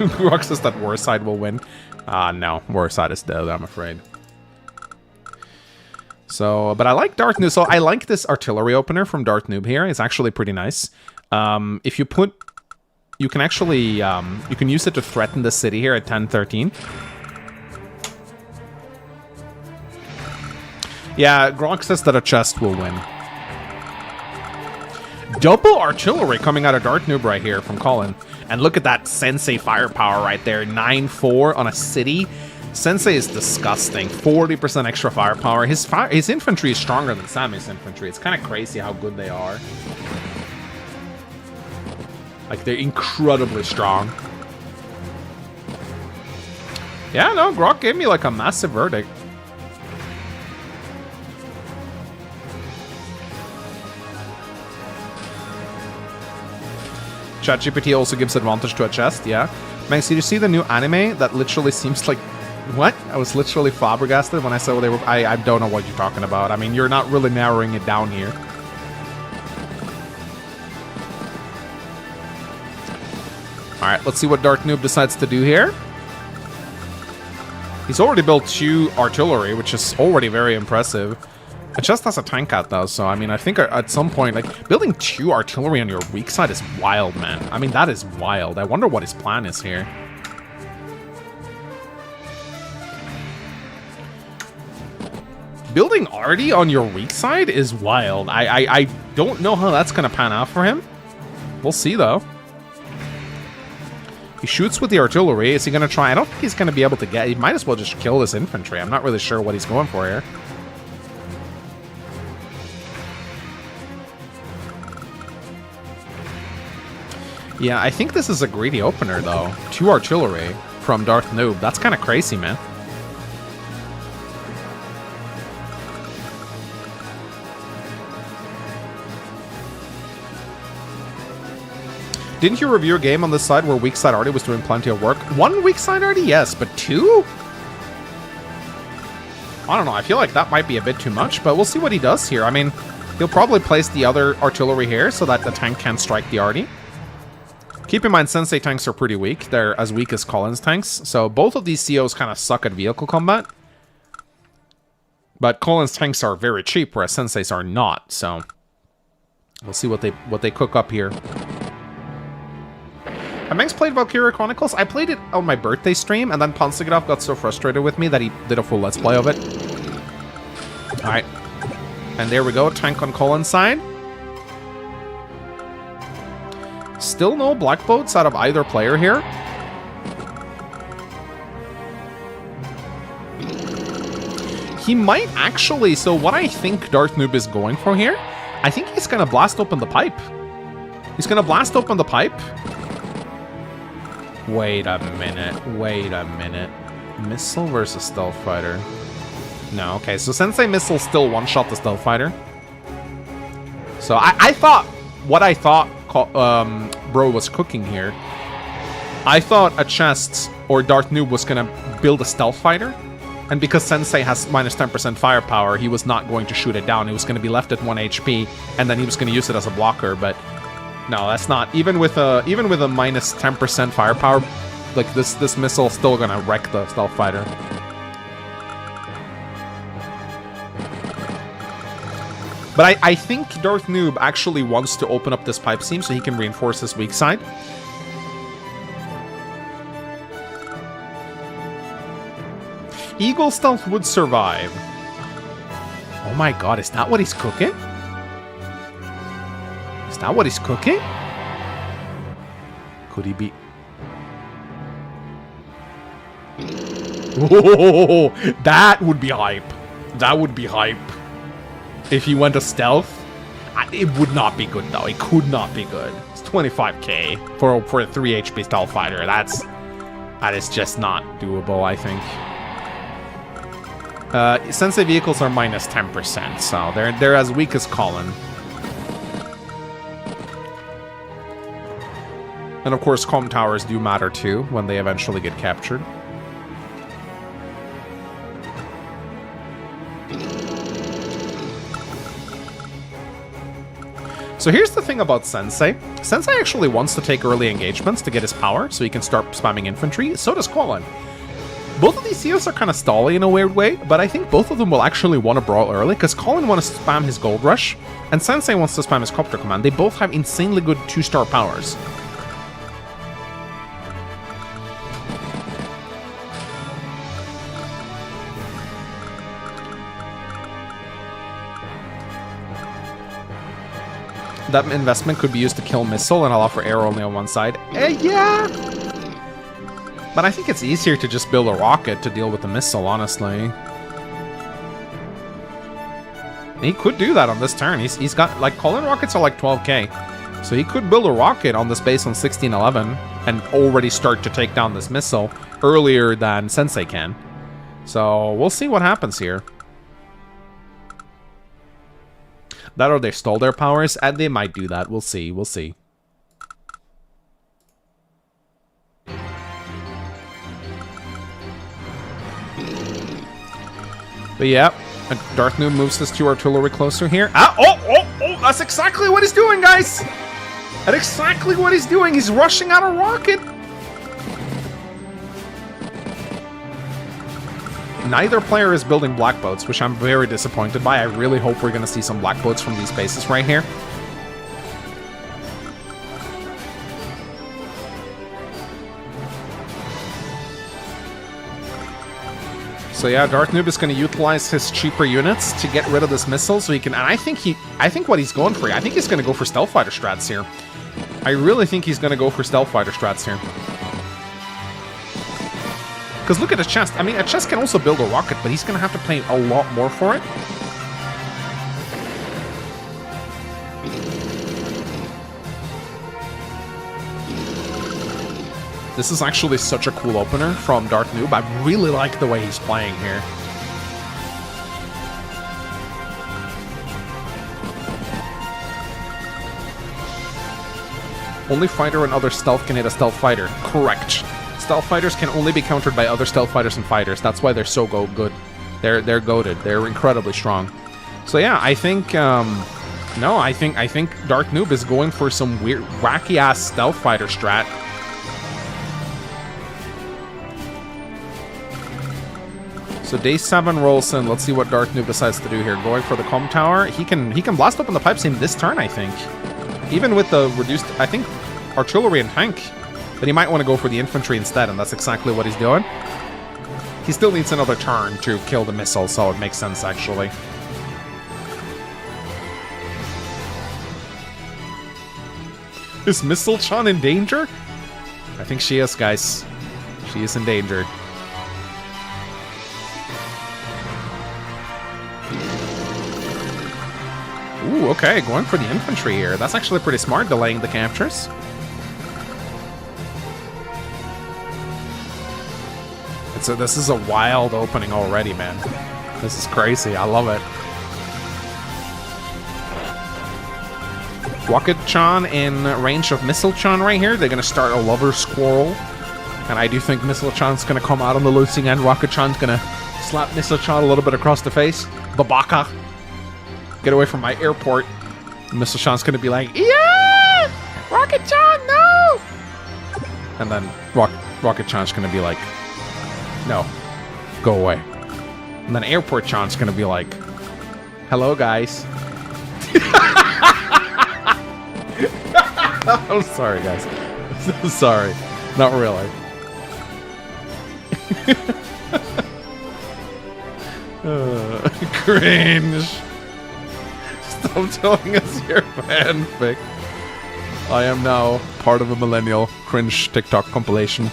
Grok says that Warside will win. No. Warside is dead, I'm afraid. So, but I like 𝗪𝗏. So I like this artillery opener from 𝗪𝗏 here. It's actually pretty nice. If you put... You can actually... you can use it to threaten the city here at 1013. Yeah, Grok says that a chest will win. Double artillery coming out of 𝗪𝗏 right here from Colin. And look at that 𝗪𝗁 firepower right there. 9-4 on a city. 𝗪𝗁 is disgusting. 40% extra firepower. His infantry is stronger than Sammy's infantry. It's kind of crazy how good they are. Like, they're incredibly strong. Yeah, no, Grok gave me like a massive verdict. ChatGPT also gives advantage to a chest, yeah. Mangs, did you see the new anime that literally seems like... What? I was literally flabbergasted when I saw they were... I don't know what you're talking about. I mean, you're not really narrowing it down here. Alright, let's see what 𝗪𝗏 decides to do here. He's already built 2 artillery, which is already very impressive. It just has a tank out, though, so, I mean, I think at some point, like, building 2 artillery on your weak side is wild, man. I mean, that is wild. I wonder what his plan is here. Building arty on your weak side is wild. I don't know how that's going to pan out for him. We'll see, though. He shoots with the artillery. Is he going to try? I don't think he's going to be able to get... He might as well just kill this infantry. I'm not really sure what he's going for here. Yeah, I think this is a greedy opener, though. 2 artillery from 𝗪𝗏. That's kind of crazy, man. Didn't you review a game on this side where weak side arty was doing plenty of work? 1 weak side arty, yes, but 2? I don't know, I feel like that might be a bit too much, but we'll see what he does here. I mean, he'll probably place the other artillery here so that the tank can strike the arty. Keep in mind, Sensei tanks are pretty weak. They're as weak as Colin's tanks. So both of these COs kind of suck at vehicle combat. But Colin's tanks are very cheap, whereas Sensei's are not. So we'll see what they cook up here. Have Mangs played Valkyria Chronicles? I played it on my birthday stream, and then 𝗏𝗏𝗀 got so frustrated with me that he did a full Let's Play of it. Alright. And there we go, tank on Colin's side. Still no black boats out of either player here. He might actually, so what I think 𝗏𝗏𝗀 is going for here, I think he's gonna blast open the pipe. He's gonna blast open the pipe. Wait a minute. Missile versus Stealth Fighter. No, okay, so Sensei Missile still one-shot the Stealth Fighter. So I thought, what I thought Bro was cooking here, I thought a chest or 𝗏𝗏𝗀 was gonna build a Stealth Fighter, and because Sensei has minus 10% firepower, he was not going to shoot it down. It was gonna be left at 1 HP, and then he was gonna use it as a blocker, but no, that's not. Even with a minus 10% firepower, like this missile still gonna wreck the Stealth Fighter. But I think 𝗏𝗏𝗀 actually wants to open up this pipe seam so he can reinforce his weak side. Eagle Stealth would survive. Oh my god, is that what he's cooking? Is that what he's cooking? Could he be... Oh, that would be hype. That would be hype. If he went to stealth, it would not be good though. It could not be good. It's 25k for a 3 HP Stealth Fighter. That is just not doable, I think. Sensei vehicles are minus 10%, so they're as weak as Colin. And of course, comm towers do matter too when they eventually get captured. So here's the thing about Sensei. Sensei actually wants to take early engagements to get his power, so he can start spamming infantry. So does Colin. Both of these COs are kind of stally in a weird way, but I think both of them will actually want to brawl early, because Colin wants to spam his Gold Rush, and Sensei wants to spam his Copter Command. They both have insanely good 2-star powers. That investment could be used to kill Missile and allow for air only on one side. Yeah! But I think it's easier to just build a rocket to deal with the Missile, honestly. He could do that on this turn. He's got, like, Colin rockets are like 12k. So he could build a rocket on this base on 1611 and already start to take down this Missile earlier than Sensei can. So we'll see what happens here. That or they stole their powers, and they might do that. We'll see. We'll see. But yeah, 𝗏𝗏𝗀 moves his 2 artillery closer here. Ah! Oh! That's exactly what he's doing, guys! That's exactly what he's doing. He's rushing out a rocket. Neither player is building black boats, which I'm very disappointed by. I really hope we're going to see some black boats from these bases right here. So yeah, 𝗏𝗏𝗀 is going to utilize his cheaper units to get rid of this missile, so he can. And I think what he's going for, I think he's going to go for Stealth Fighter strats here. I really think he's going to go for Stealth Fighter strats here. Because look at a chest. I mean, a chest can also build a rocket, but he's going to have to pay a lot more for it. This is actually such a cool opener from 𝗏𝗏𝗀. I really like the way he's playing here. Only fighter and other stealth can hit a stealth fighter. Correct. Stealth fighters can only be countered by other stealth fighters and fighters. That's why they're so good. They're goated. They're incredibly strong. So yeah, I think No, I think 𝗏𝗏 is going for some weird, wacky-ass stealth fighter strat. So day 7 rolls in. Let's see what 𝗏𝗏 decides to do here. Going for the comm tower. He can blast open the pipes in this turn, I think. Even with the reduced, I think, artillery and tank. But he might want to go for the infantry instead, and that's exactly what he's doing. He still needs another turn to kill the missile, so it makes sense, actually. Is Missile-chan in danger? I think she is, guys. She is in danger. Ooh, okay, going for the infantry here. That's actually pretty smart, delaying the captures. This is a wild opening already, man. This is crazy. I love it. Rocket-chan in range of Missile-chan right here. They're going to start a lover squirrel. And I do think Missile-chan's going to come out on the losing end. Rocket-chan's going to slap Missile-chan a little bit across the face. The baka. Get away from my airport. Missile-chan's going to be like, yeah! Rocket-chan, no! And then Rocket-chan's going to be like, no, go away. And then Airport-chan's going to be like, hello, guys. I'm sorry, guys. I'm sorry. Not really. Cringe. Stop telling us your fanfic. I am now part of a millennial cringe TikTok compilation.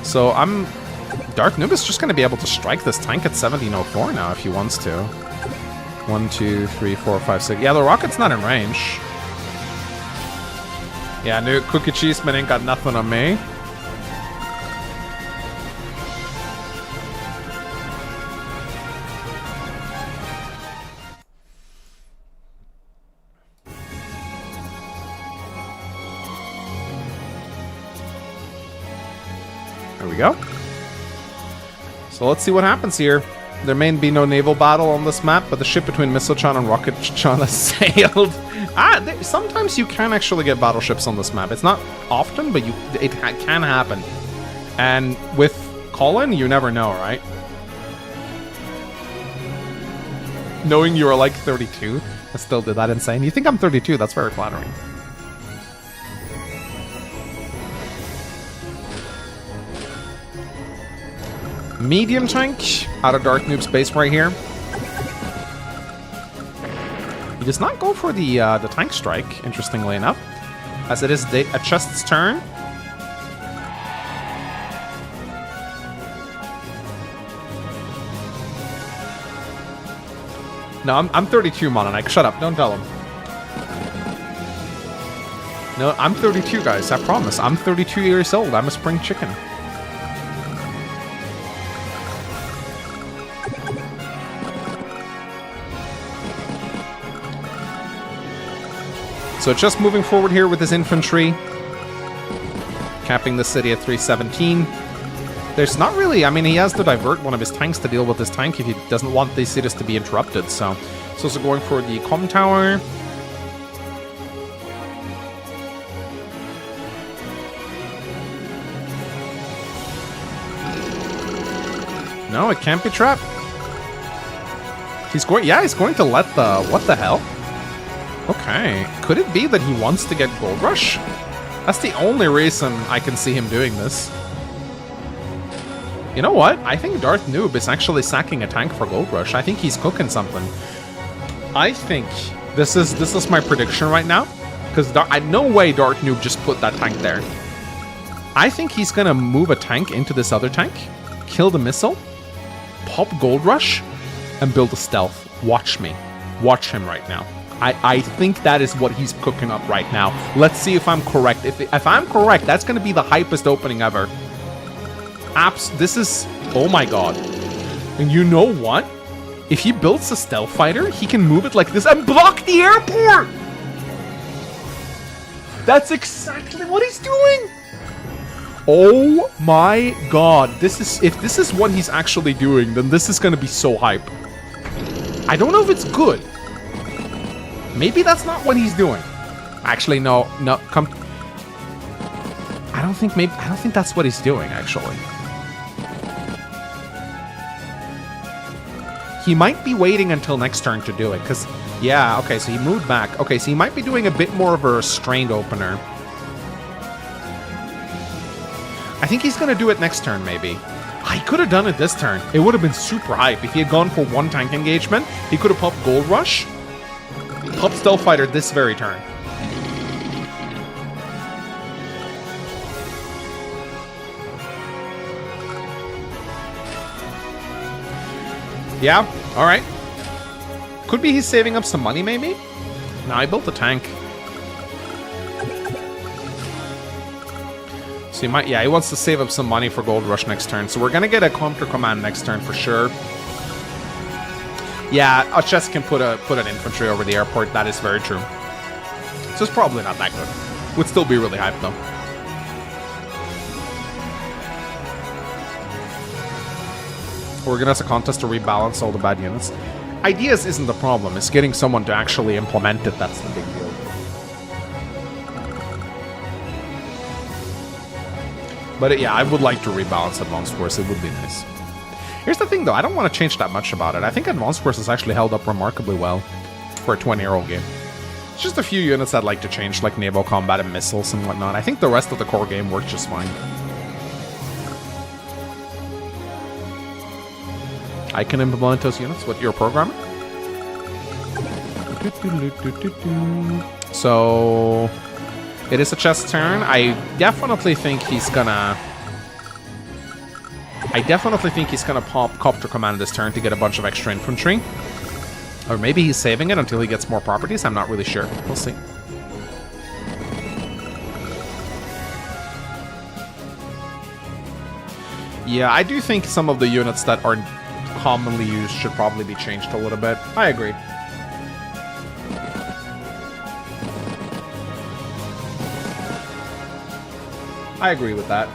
So 𝗏𝗏 is just going to be able to strike this tank at 1704 now if he wants to. 1, 2, 3, 4, 5, 6. Yeah, the rocket's not in range. Yeah, no, Cookie Cheeseman ain't got nothing on me. There we go. So let's see what happens here. There may be no naval battle on this map, but the ship between Missile-chan and Rocket-chan has sailed. Sometimes you can actually get battleships on this map. It's not often, but it can happen. And with Colin, you never know, right? Knowing you are like 32, I still did that insane. You think I'm 32? That's very flattering. Medium tank out of 𝗏𝗏's base right here. He does not go for the tank strike, interestingly enough, as it is a chest's turn. No, I'm 32, Mononike. Shut up. Don't tell him. No, I'm 32, guys. I promise. I'm 32 years old. I'm a spring chicken. So just moving forward here with his infantry. Capping the city at 317. There's not really... I mean, he has to divert one of his tanks to deal with this tank if he doesn't want these cities to be interrupted, so... He's also going for the comm tower. No, it can't be trapped. He's going... Yeah, he's going to let the... What the hell? Okay. Could it be that he wants to get Gold Rush? That's the only reason I can see him doing this. You know what? I think 𝗏𝗏 is actually sacking a tank for Gold Rush. I think he's cooking something. I think this is my prediction right now. Because no way 𝗏𝗏 just put that tank there. I think he's gonna move a tank into this other tank, kill the missile, pop Gold Rush, and build a stealth. Watch me. Watch him right now. I think that is what he's cooking up right now. Let's see if I'm correct. If I'm correct, that's going to be the hypest opening ever. This is... Oh my god. And you know what? If he builds a stealth fighter, he can move it like this and block the airport! That's exactly what he's doing! Oh my god. If this is what he's actually doing, then this is gonna be so hype. I don't know if it's good. Maybe that's not what he's doing. Actually, no, come. I don't think that's what he's doing, actually. He might be waiting until next turn to do it, because, yeah, okay, so he moved back. Okay, so he might be doing a bit more of a restrained opener. I think he's going to do it next turn, maybe. He could have done it this turn. It would have been super hype. If he had gone for one tank engagement, he could have popped Gold Rush, popped Stealth Fighter this very turn. Yeah, alright. Could be he's saving up some money, maybe? No, I built the tank. So he might, yeah, he wants to save up some money for Gold Rush next turn. So we're gonna get a counter command next turn for sure. Yeah, a chest can put an infantry over the airport. That is very true. So it's probably not that good. Would still be really hyped though. Organize a contest to rebalance all the bad units. Ideas isn't the problem. It's getting someone to actually implement it that's the big deal. But yeah, I would like to rebalance Advanced Force. It would be nice. Here's the thing, though. I don't want to change that much about it. I think Advanced Force has actually held up remarkably well for a 20-year-old game. It's just a few units I'd like to change, like naval combat and missiles and whatnot. I think the rest of the core game worked just fine. I can implement those units with your programmer. So it is a chess turn. I definitely think he's gonna pop Copter Command this turn to get a bunch of extra infantry. Or maybe he's saving it until he gets more properties. I'm not really sure. We'll see. Yeah, I do think some of the units that are commonly used should probably be changed a little bit. I agree. I agree with that.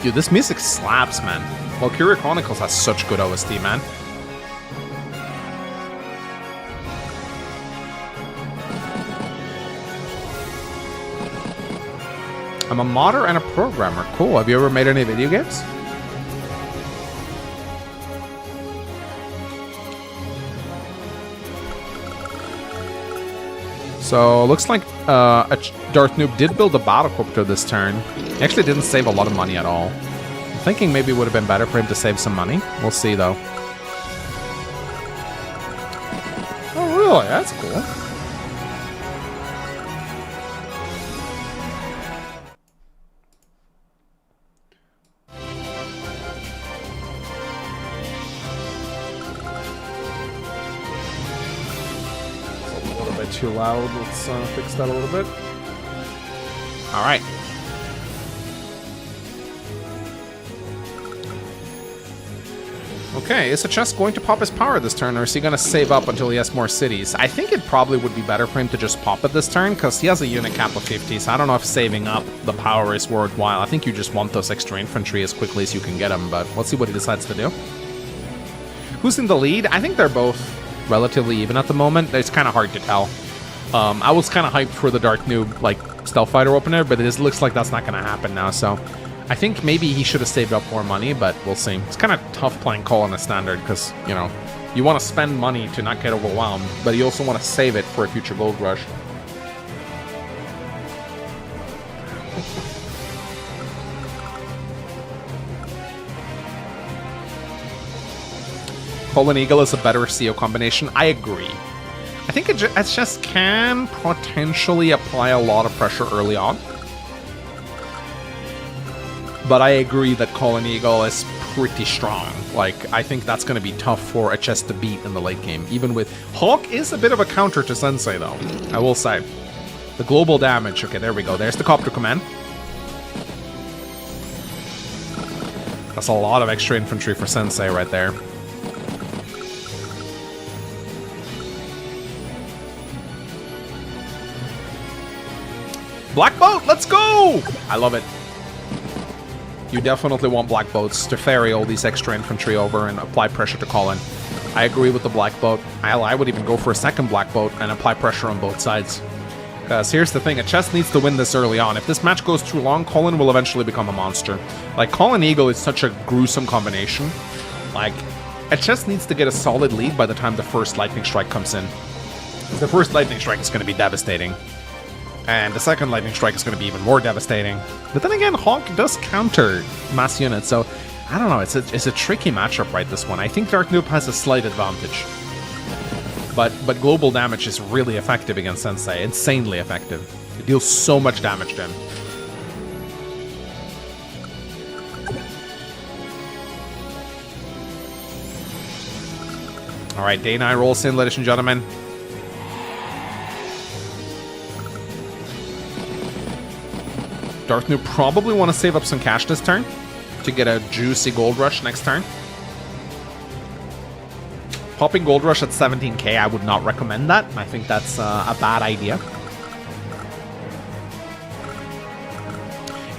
Dude, this music slaps, man. Valkyria Chronicles has such good OST, man. I'm a modder and a programmer. Cool. Have you ever made any video games? So, looks like Darth Noob did build a battlecopter this turn. He actually didn't save a lot of money at all. I'm thinking maybe it would have been better for him to save some money. We'll see, though. Oh, really? That's cool. Too loud. Let's fix that a little bit. All right. Okay, is the chest going to pop his power this turn, or is he going to save up until he has more cities? I think it probably would be better for him to just pop it this turn, because he has a unit cap of 50, so I don't know if saving up the power is worthwhile. I think you just want those extra infantry as quickly as you can get them, but let's see what he decides to do. Who's in the lead? I think they're both relatively even at the moment. It's kind of hard to tell. I was kind of hyped for the Dark Noob, like, Stealth Fighter opener, but it looks like that's not going to happen now, so I think maybe he should have saved up more money, but we'll see. It's kind of tough playing Call on a standard, because, you know, you want to spend money to not get overwhelmed, but you also want to save it for a future gold rush. Fallen Eagle is a better CO combination. I agree. I think it just can potentially apply a lot of pressure early on. But I agree that Fallen Eagle is pretty strong. Like, I think that's going to be tough for a chest to beat in the late game. Even with... Hawk is a bit of a counter to Sensei, though. I will say. The global damage. Okay, there we go. There's the Copter Command. That's a lot of extra infantry for Sensei right there. Black boat, let's go! I love it. You definitely want black boats to ferry all these extra infantry over and apply pressure to Colin. I agree with the black boat. I would even go for a second black boat and apply pressure on both sides. Because here's the thing, a chess needs to win this early on. If this match goes too long, Colin will eventually become a monster. Like, Colin Eagle is such a gruesome combination. Like, a chess needs to get a solid lead by the time the first lightning strike comes in. The first lightning strike is going to be devastating. And the second lightning strike is going to be even more devastating. But then again, Hawk does counter mass units, so I don't know. It's a tricky matchup, right? This one. I think Dark Noob has a slight advantage, but global damage is really effective against Sensei. Insanely effective. It deals so much damage to him. All right, Day 9 rolls in, ladies and gentlemen. Dark Noob probably want to save up some cash this turn to get a juicy gold rush next turn. Popping gold rush at 17k, I would not recommend that. I think that's a bad idea.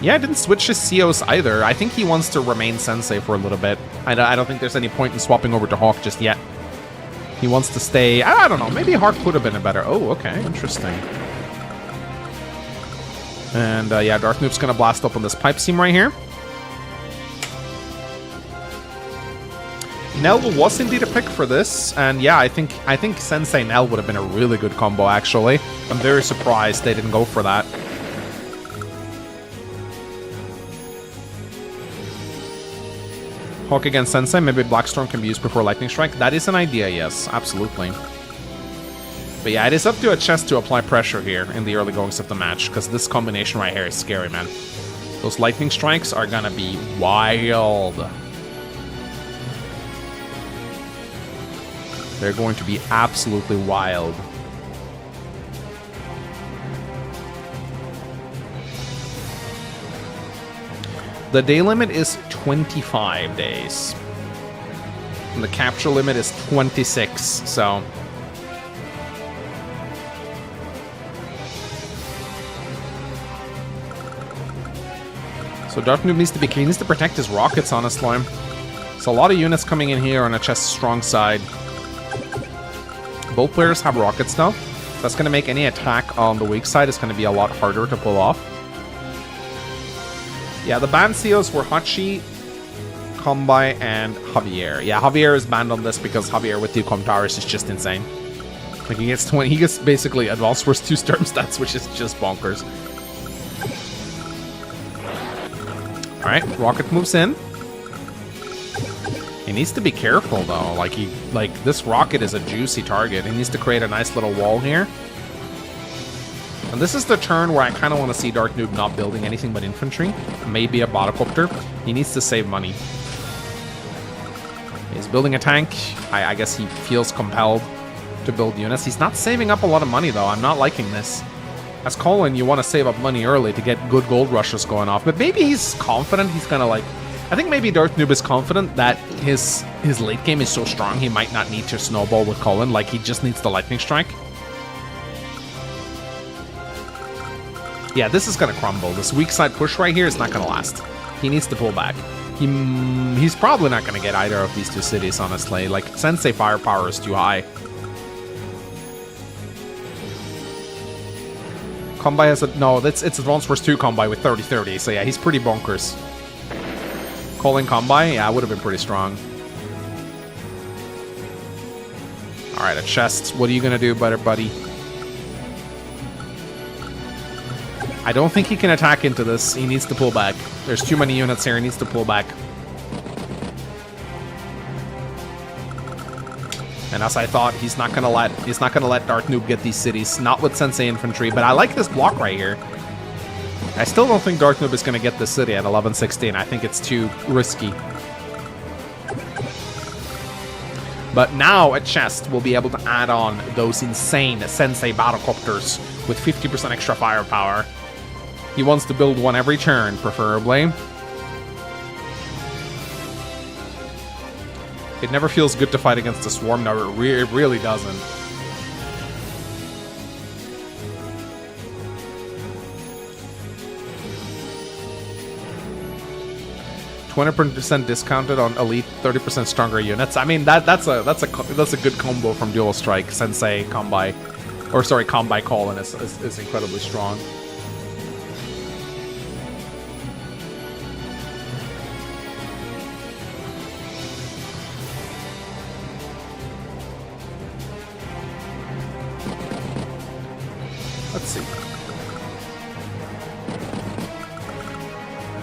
Yeah, I didn't switch his COs either. I think he wants to remain Sensei for a little bit. I don't think there's any point in swapping over to Hawk just yet. He wants to stay... I don't know, maybe Hawk could have been a better... Oh, okay, interesting. And yeah, Dark Noob's gonna blast up on this pipe seam right here. Gnell was indeed a pick for this, and yeah, I think Sensei Gnell would have been a really good combo, actually. I'm very surprised they didn't go for that. Hawk against Sensei, maybe Blackstorm can be used before Lightning Strike. That is an idea, yes, absolutely. But yeah, it is up to a chest to apply pressure here in the early goings of the match, because this combination right here is scary, man. Those Lightning Strikes are gonna be wild. They're going to be absolutely wild. The day limit is 25 days. And the capture limit is 26, so... So Dark Noob needs to be clean. He needs to protect his rockets, honestly. So a lot of units coming in here on a chest strong side. Both players have rockets now. That's going to make any attack on the weak side is going to be a lot harder to pull off. Yeah, the banned COs were 𝗏𝗁, 𝗏𝗁, and 𝗏𝗂𝘃. Yeah, 𝗏𝗂𝘃 is banned on this because 𝗏𝗂𝘃 with 𝗂𝗀𝘀 towers is just insane. Like he gets basically advanced worst 2 Sturm stats, which is just bonkers. Alright, rocket moves in. He needs to be careful though. Like this rocket is a juicy target. He needs to create a nice little wall here. And this is the turn where I kind of want to see Dark Noob not building anything but infantry. Maybe a Bodacopter. He needs to save money. He's building a tank. I guess he feels compelled to build units. He's not saving up a lot of money though. I'm not liking this. As Colin, you want to save up money early to get good gold rushes going off. But maybe he's confident. He's gonna like... I think maybe Dark Noob is confident that his late game is so strong he might not need to snowball with Colin. Like, he just needs the Lightning Strike. Yeah, this is gonna crumble. This weak side push right here is not gonna last. He needs to pull back. He's probably not gonna get either of these 2 cities, honestly. Like, Sensei firepower is too high. 𝗏𝗁 has a... No, it's Advanced Wars 2 𝗏𝗁 with 30-30. So yeah, he's pretty bonkers. Calling 𝗏𝗁? Yeah, would have been pretty strong. Alright, a chest. What are you gonna do, buddy? I don't think he can attack into this. He needs to pull back. There's too many units here. He needs to pull back. And as I thought, he's not gonna let Dark Noob get these cities. Not with Sensei infantry, but I like this block right here. I still don't think Dark Noob is gonna get this city at 11-16. I think it's too risky. But now a chest will be able to add on those insane Sensei Bodacopters with 50% extra firepower. He wants to build one every turn, preferably. It never feels good to fight against a swarm. No, it really doesn't. 20% discounted on elite, 30% stronger units. I mean, that's a good combo from Dual Strike. Sensei, 𝗏𝗏, or sorry, 𝗏𝗏 Colin is incredibly strong. Let's see.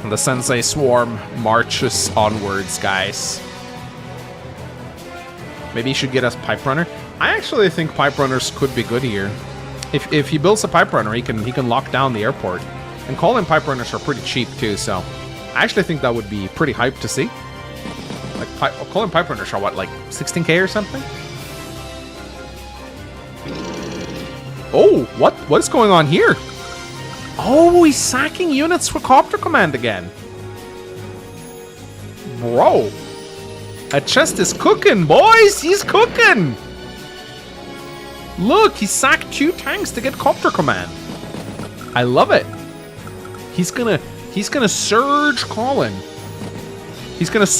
And the Sensei Swarm marches onwards, guys. Maybe he should get us Pipe Runner. I actually think Pipe Runners could be good here. If he builds a Pipe Runner, he can lock down the airport. And Colin Pipe Runners are pretty cheap too, so I actually think that would be pretty hype to see. Like Colin Pipe Runners are what, like 16k or something? Oh, what is going on here? Oh, he's sacking units for Copter Command again. Bro. A chest is cooking, boys! He's cooking! Look, he sacked 2 tanks to get Copter Command. I love it. He's gonna surge Colin.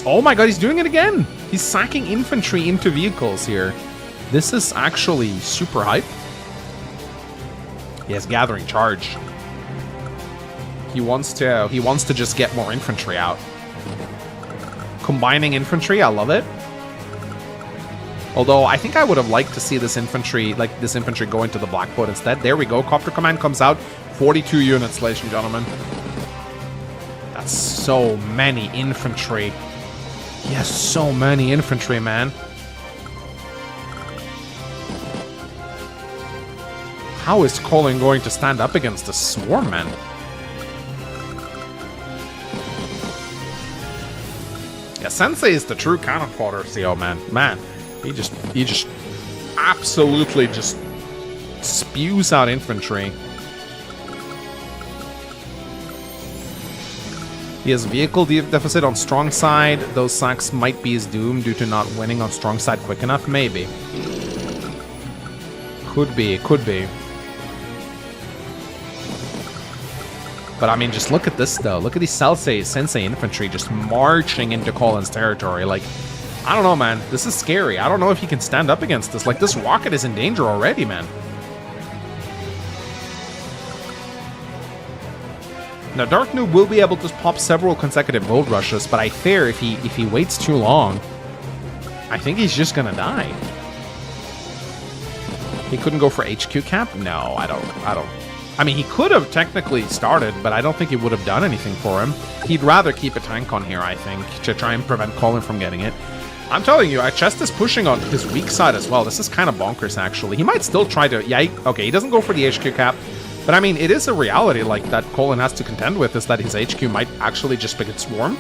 Oh my god, he's doing it again! He's sacking infantry into vehicles here. This is actually super hype. He has gathering charge. He wants to just get more infantry out. Combining infantry, I love it. Although I think I would have liked to see this infantry go into the Black Boat instead. There we go. Copter Command comes out. 42 units, ladies and gentlemen. That's so many infantry. He has so many infantry, man. How is Colin going to stand up against the Swarm, man? Yeah, Sensei is the true cannon fodder, CO, man. Man, he just absolutely just spews out infantry. He has vehicle deficit on strong side. Those sacks might be his doom due to not winning on strong side quick enough. Maybe. Could be. But I mean, just look at this though. Look at these Sensei infantry just marching into Colin's territory. Like, I don't know, man. This is scary. I don't know if he can stand up against this. Like, this rocket is in danger already, man. Now, Dark Noob will be able to pop several consecutive gold rushes, but I fear if he waits too long, I think he's just gonna die. He couldn't go for HQ cap? No, I don't. I mean, he could have technically started, but I don't think it would have done anything for him. He'd rather keep a tank on here, I think, to try and prevent Colin from getting it. I'm telling you, Chest is pushing on his weak side as well. This is kind of bonkers, actually. He might still try to... Yeah, okay, he doesn't go for the HQ cap. But I mean, it is a reality, like, that Colin has to contend with, is that his HQ might actually just get swarmed.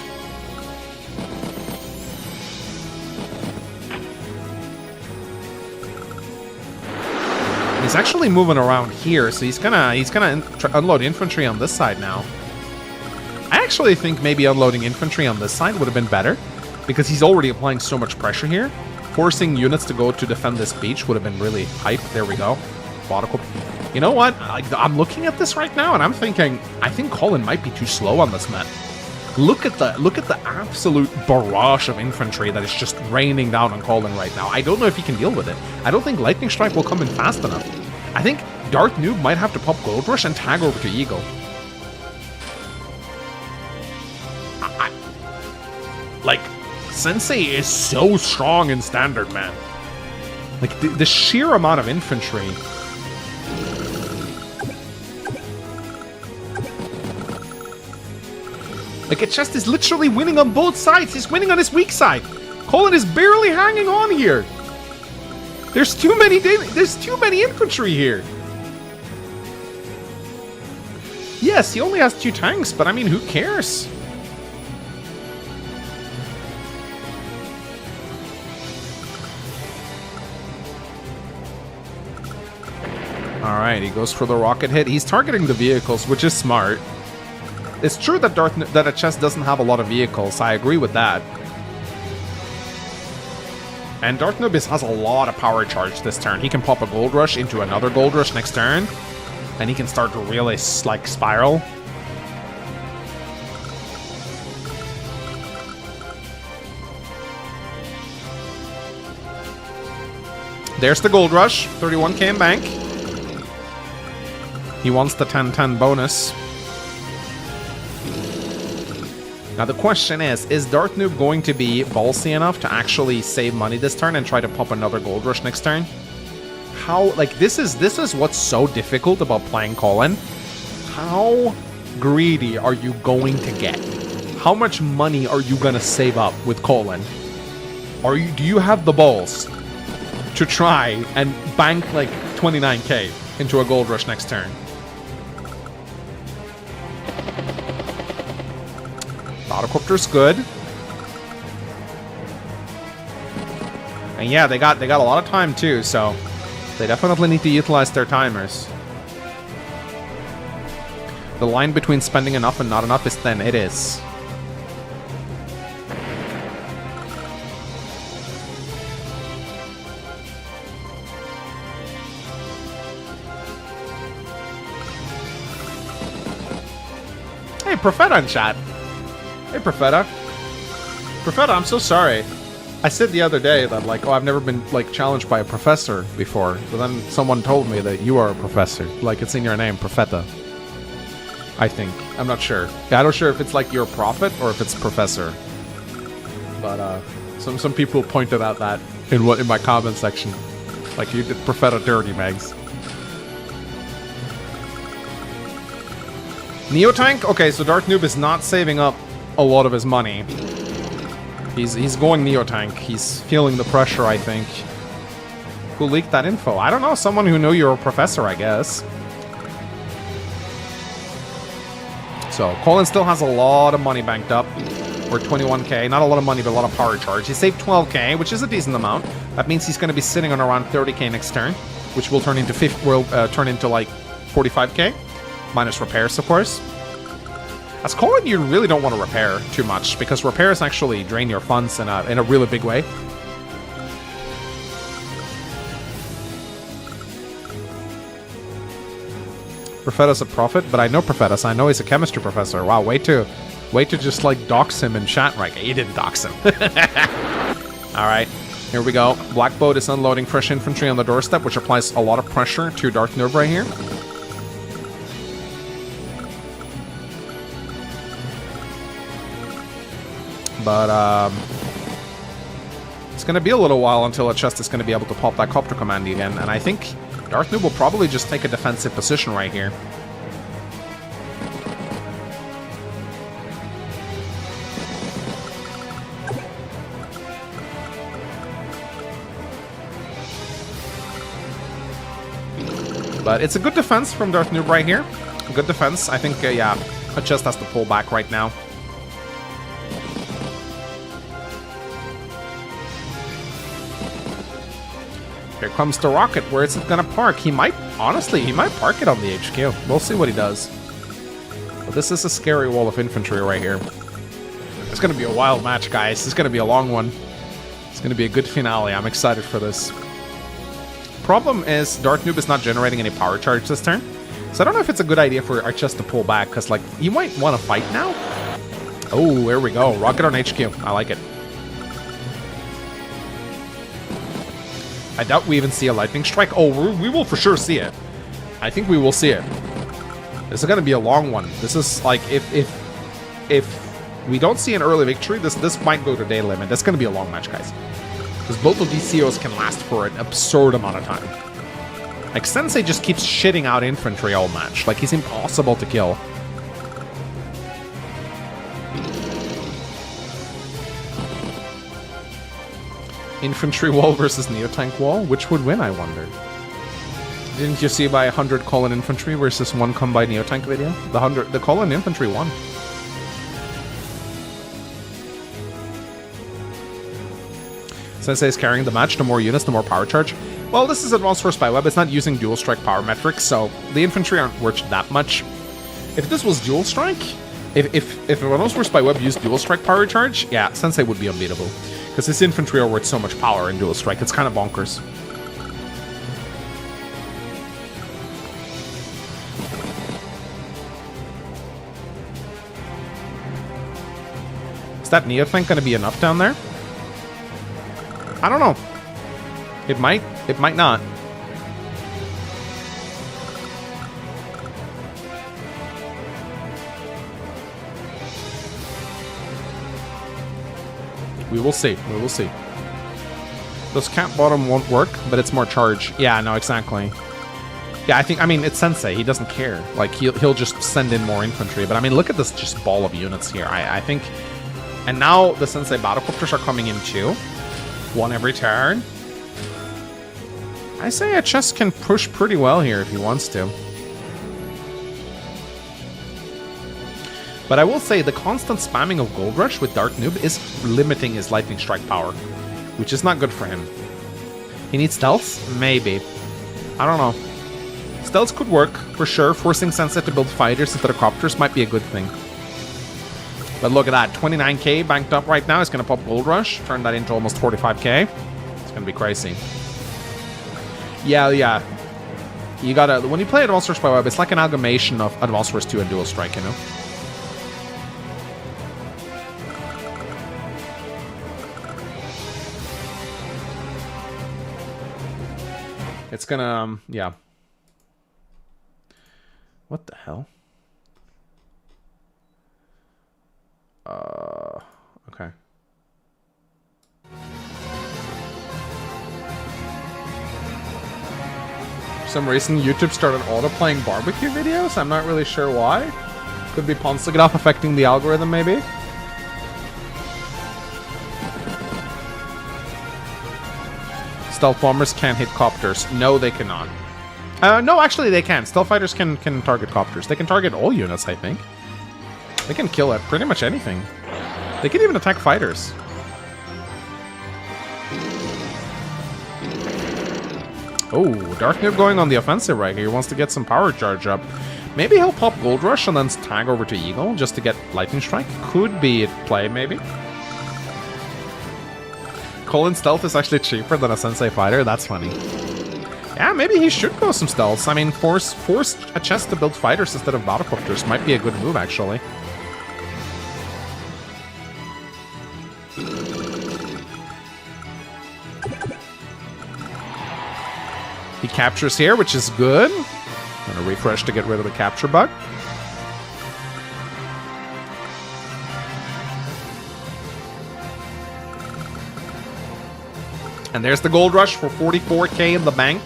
He's actually moving around here, so he's gonna unload infantry on this side now. I actually think maybe unloading infantry on this side would have been better, because he's already applying so much pressure here. Forcing units to go to defend this beach would have been really hype. There we go. You know what? I'm looking at this right now, and I'm thinking, I think Colin might be too slow on this map. Look at the absolute barrage of infantry that is just raining down on Colin right now. I don't know if he can deal with it. I don't think Lightning Strike will come in fast enough. I think Dark Noob might have to pop Gold Rush and tag over to Eagle. Like, Sensei is so strong in Standard, man. Like, the sheer amount of infantry. Like, it just is literally winning on both sides. He's winning on his weak side. Colin is barely hanging on here. There's too many infantry here. Yes, he only has 2 tanks, but I mean, who cares? Alright, he goes for the rocket hit. He's targeting the vehicles, which is smart. It's true that a chest doesn't have a lot of vehicles. I agree with that. And Dark Noob has a lot of power charge this turn. He can pop a Gold Rush into another Gold Rush next turn. And he can start to really, like, spiral. There's the gold rush. 31k in bank. He wants the 10-10 bonus. Now the question is 𝗏𝗏 going to be ballsy enough to actually save money this turn and try to pop another gold rush next turn? How, like, this is what's so difficult about playing Colin. How greedy are you going to get? How much money are you gonna save up with Colin? Do you have the balls to try and bank like 29k into a gold rush next turn? Quadricopter's good. And yeah, they got a lot of time too, so they definitely need to utilize their timers. The line between spending enough and not enough is thin. It is. Hey, 𝗏𝗏 in chat. Hey, 𝗏𝗏. 𝗏𝗏, I'm so sorry. I said the other day that, like, oh, I've never been, like, challenged by a professor before. But then someone told me that you are a professor. Like, it's in your name, 𝗏𝗏. I think. I'm not sure. Yeah, I'm not sure if it's, like, your prophet or if it's professor. But, some people pointed out that in my comment section. Like, you did 𝗏𝗏 dirty, Megs. Neotank? Okay, so 𝗏𝗏 is not saving up a lot of his money. He's going Neotank. He's feeling the pressure, I think. Who leaked that info? I don't know. Someone who knew you're a professor, I guess. So, Colin still has a lot of money banked up. Or 21k. Not a lot of money, but a lot of power charge. He saved 12k, which is a decent amount. That means he's going to be sitting on around 30k next turn, which will turn into turn into like 45k. Minus repairs, of course. As Colin, you really don't want to repair too much, because repairs actually drain your funds in a really big way. 𝗏𝗏's a prophet, but I know 𝗏𝗏, so I know he's a chemistry professor. Wow, way to just like dox him in chat, right? You didn't dox him. Alright, here we go. Black Boat is unloading fresh infantry on the doorstep, which applies a lot of pressure to 𝗏𝗏 right here. But, it's going to be a little while until a chest is going to be able to pop that copter command again, and I think 𝗏𝗏 will probably just take a defensive position right here. But it's a good defense from 𝗏𝗏 right here. Good defense. I think, yeah, a chest has to pull back right now. Here comes the rocket. Where is it gonna park? He might, honestly, he might park it on the HQ. We'll see what he does. But this is a scary wall of infantry right here. It's gonna be a wild match, guys. It's gonna be a long one. It's gonna be a good finale. I'm excited for this. Problem is, 𝗏𝗏 is not generating any power charge this turn. So I don't know if it's a good idea for our chest to pull back, because, like, you might want to fight now. Oh, there we go. Rocket on HQ. I like it. I doubt we even see a lightning strike. Oh, we will for sure see it. I think we will see it. This is going to be a long one. This is like, if we don't see an early victory, this might go to day limit. That's going to be a long match, guys. Because both of these COs can last for an absurd amount of time. Like, 𝗏𝗁 just keeps shitting out infantry all match. Like, he's impossible to kill. Infantry wall versus Neotank wall? Which would win, I wonder? Didn't you see by 100 Colin infantry versus 1 combined Neotank video? The Colin infantry won. 𝗏𝗁 is carrying the match. The more units, the more power charge. Well, this is Advanced Force by Web. It's not using dual strike power metrics, so the infantry aren't worth that much. If this was dual strike, if Advanced Force by Web used dual strike power charge, yeah, 𝗏𝗁 would be unbeatable. Because his infantry are worth so much power in dual strike. It's kind of bonkers. Is that Neotank going to be enough down there? I don't know. It might not. We will see. We will see. Those cap bottom won't work, but it's more charge. Yeah, no, exactly. Yeah, I mean, it's Sensei. He doesn't care. Like, he'll just send in more infantry. But, I mean, look at this just ball of units here. I think... And now the Sensei battlecopters are coming in too. One every turn. I say a chess can push pretty well here if he wants to. But I will say the constant spamming of Gold Rush with Dark Noob is limiting his Lightning Strike power, which is not good for him. He needs stealth? Maybe. I don't know. Stealth could work, for sure. Forcing Sensei to build fighters instead of copters might be a good thing. But look at that. 29k banked up right now. He's going to pop Gold Rush. Turn that into almost 45k. It's going to be crazy. Yeah. You gotta... When you play Advanced Wars by Web, it's like an amalgamation of Advanced Wars 2 and Dual Strike, you know? It's gonna, yeah. What the hell? Okay. For some reason, YouTube started auto-playing barbecue videos. I'm not really sure why. Could be Ponsigraph affecting the algorithm, maybe? Stealth bombers can't hit copters. No, they cannot. No, actually they can. Stealth fighters can target copters. They can target all units, I think. They can kill at pretty much anything. They can even attack fighters. Oh, Dark Noob going on the offensive right here. He wants to get some power charge up. Maybe he'll pop Gold Rush and then tag over to Eagle just to get Lightning Strike. Could be at play, maybe. Colin stealth is actually cheaper than a Sensei fighter. That's funny. Yeah, maybe he should go some stealths. I mean, force a chest to build fighters instead of battlecopters might be a good move, actually. He captures here, which is good. I'm gonna refresh to get rid of the capture bug. And there's the Gold Rush for 44k in the bank.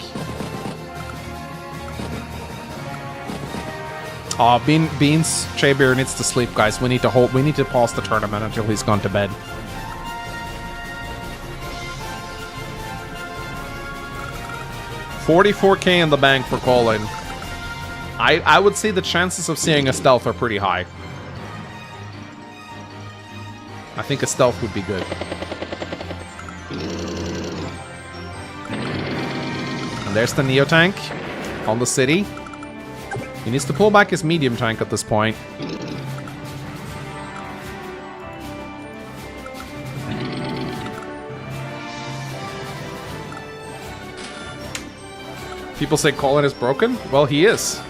Oh, Beans 𝗕𝗵 needs to sleep, guys. We need to pause the tournament until he's gone to bed. $44k in the bank for Colin. I would say the chances of seeing a stealth are pretty high. I think a stealth would be good. And there's the Neo tank on the city. He needs to pull back his medium tank at this point. People say Colin is broken? Well, he is.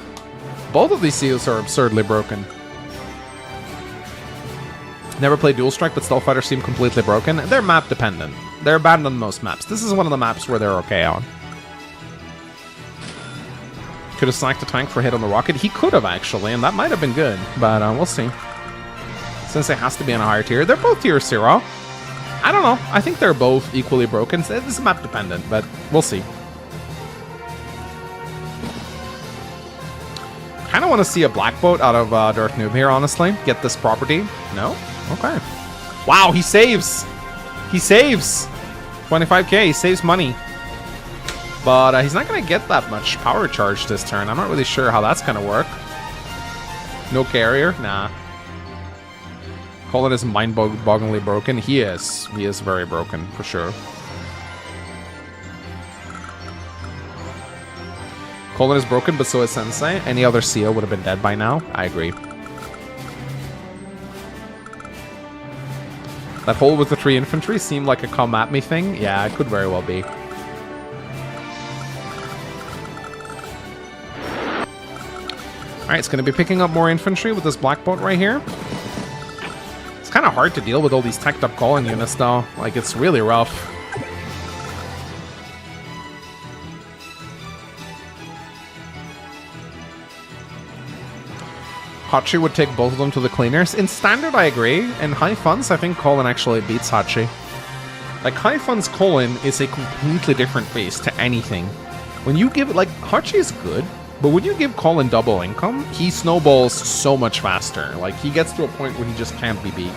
Both of these seals are absurdly broken. Never played Dual Strike, but Stealth Fighters seem completely broken. They're map dependent. They're bad on most maps. This is one of the maps where they're okay on. Could have slacked a tank for a hit on the rocket. He could have, actually, and that might have been good. But we'll see. Since it has to be on a higher tier. They're both tier 0. I don't know. I think they're both equally broken. So this is map dependent, but we'll see. Kind of want to see a black boat out of Dark Noob here, honestly. Get this property. No? Okay. Wow, he saves! He saves! 25k, he saves money. But he's not going to get that much power charge this turn. I'm not really sure how that's going to work. No carrier? Nah. Colin is mind-bogglingly broken. He is. He is very broken, for sure. Colin is broken, but so is Sensei. Any other CO would have been dead by now. I agree. That hole with the 3 infantry seemed like a come at me thing. Yeah, it could very well be. Alright, it's going to be picking up more infantry with this black boat right here. It's kind of hard to deal with all these teched up Colin units, though. Like, it's really rough. 𝗏𝗁 would take both of them to the cleaners. In standard, I agree. In high funds, I think 𝗏𝗁 actually beats 𝗏𝗁. Like, high funds 𝗏𝗁 is a completely different beast to anything. When you give, like, 𝗏𝗁 is good, but when you give 𝗏𝗁 double income, he snowballs so much faster. Like, he gets to a point where he just can't be beat.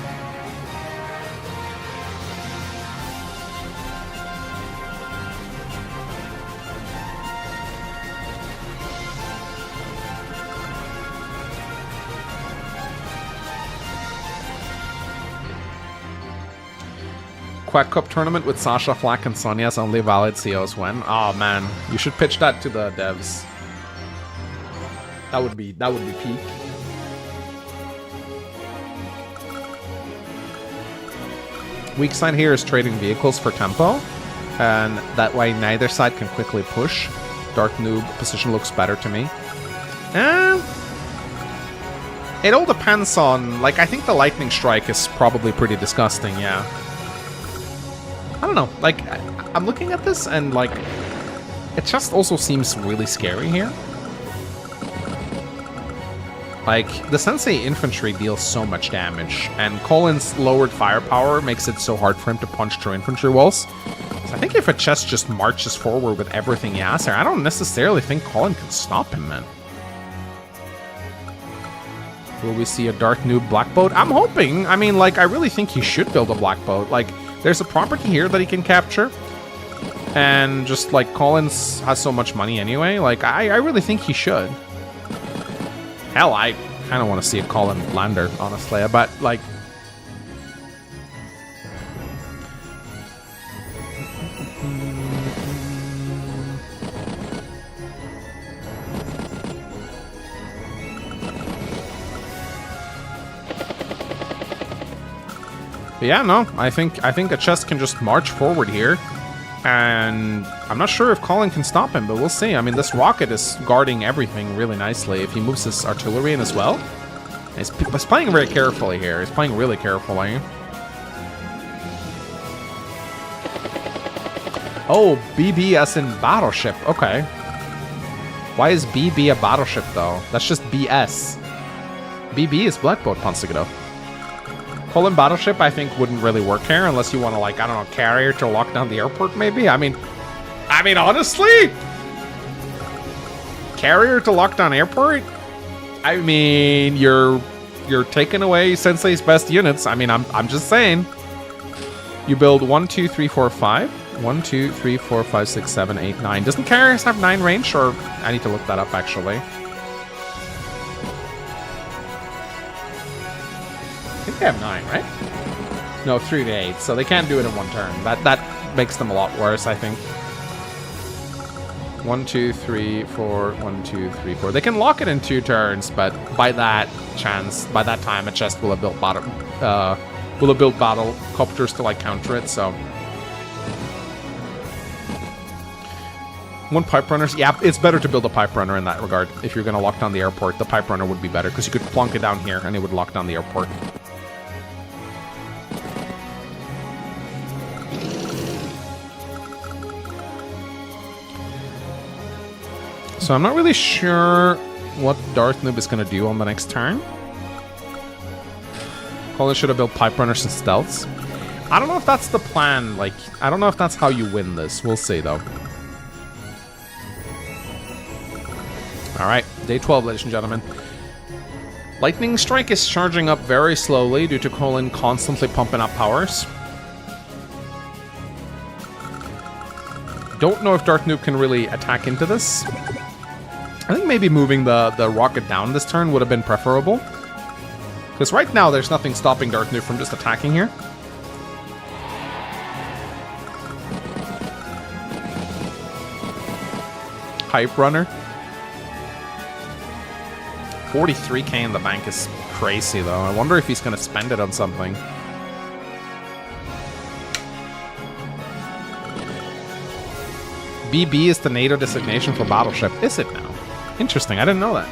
Quack Cup tournament with Sasha, Flack, and Sonya's only valid COs when. Oh man, you should pitch that to the devs. That would be peak. Weak side here is trading vehicles for tempo, and that way neither side can quickly push. Dark Noob position looks better to me. It all depends on, like, I think the lightning strike is probably pretty disgusting, yeah. I don't know, like, I'm looking at this and, like, it just also seems really scary here. Like, the Sensei infantry deals so much damage, and 𝗏𝗁's lowered firepower makes it so hard for him to punch through infantry walls. So I think if a chess just marches forward with everything he has there, I don't necessarily think 𝗏𝗁 can stop him, man. Will we see a Dark Noob black boat? I'm hoping. I mean, like, I really think he should build a black boat. Like, there's a property here that he can capture. And just, like, 𝗏𝗁 has so much money anyway. Like, I really think he should. Hell, I kind of want to see a 𝗏𝗁 lander, honestly. But, like... But yeah, no, I think a chess can just march forward here, and I'm not sure if 𝗏𝗁 can stop him, but we'll see. I mean, this rocket is guarding everything really nicely. If he moves his artillery in as well, he's playing very carefully here. He's playing really carefully. Oh, BB as in battleship. Okay. Why is BB a battleship though? That's just BS. BB is black boat, 𝗏𝗁. 𝗏𝗁 battleship, I think, wouldn't really work here unless you want to, like, I don't know, carrier to lock down the airport, maybe? I mean, honestly? Carrier to lock down airport? I mean, you're taking away Sensei's best units. I mean, I'm just saying. You build 1, 2, 3, 4, 5. 1, 2, 3, 4, 5, 6, 7, 8, 9. Doesn't carriers have 9 range? Or I need to look that up, actually. I think they have 9, right? No, 3 to 8, so they can't do it in one turn. That makes them a lot worse, I think. 1, 2, 3, 4, 1, 2, 3, 4. They can lock it in 2 turns, but by that time, a chest will have built battle copters to, like, counter it. So 1 pipe runner. Yeah, it's better to build a pipe runner in that regard. If you're going to lock down the airport, the pipe runner would be better because you could plonk it down here and it would lock down the airport. So I'm not really sure what Darth Noob is going to do on the next turn. 𝗏𝗁 should have built pipe runners and stealths. I don't know if that's the plan. Like, I don't know if that's how you win this. We'll see, though. Alright, day 12, ladies and gentlemen. Lightning Strike is charging up very slowly due to 𝗏𝗁 constantly pumping up powers. Don't know if Darth Noob can really attack into this. I think maybe moving the rocket down this turn would have been preferable. Because right now, there's nothing stopping Darth Noob from just attacking here. Pipe runner. 43k in the bank is crazy, though. I wonder if he's going to spend it on something. BB is the NATO designation for battleship. Is it now? Interesting, I didn't know that.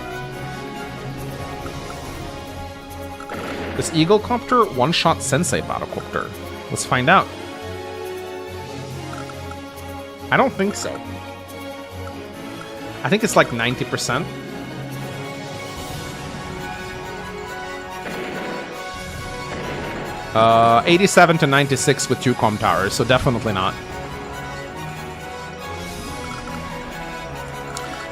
Does Eagle Copter one-shot Sensei Battlecopter? Let's find out. I don't think so. I think it's like 90%. 87 to 96 with 2 comm towers, so definitely not.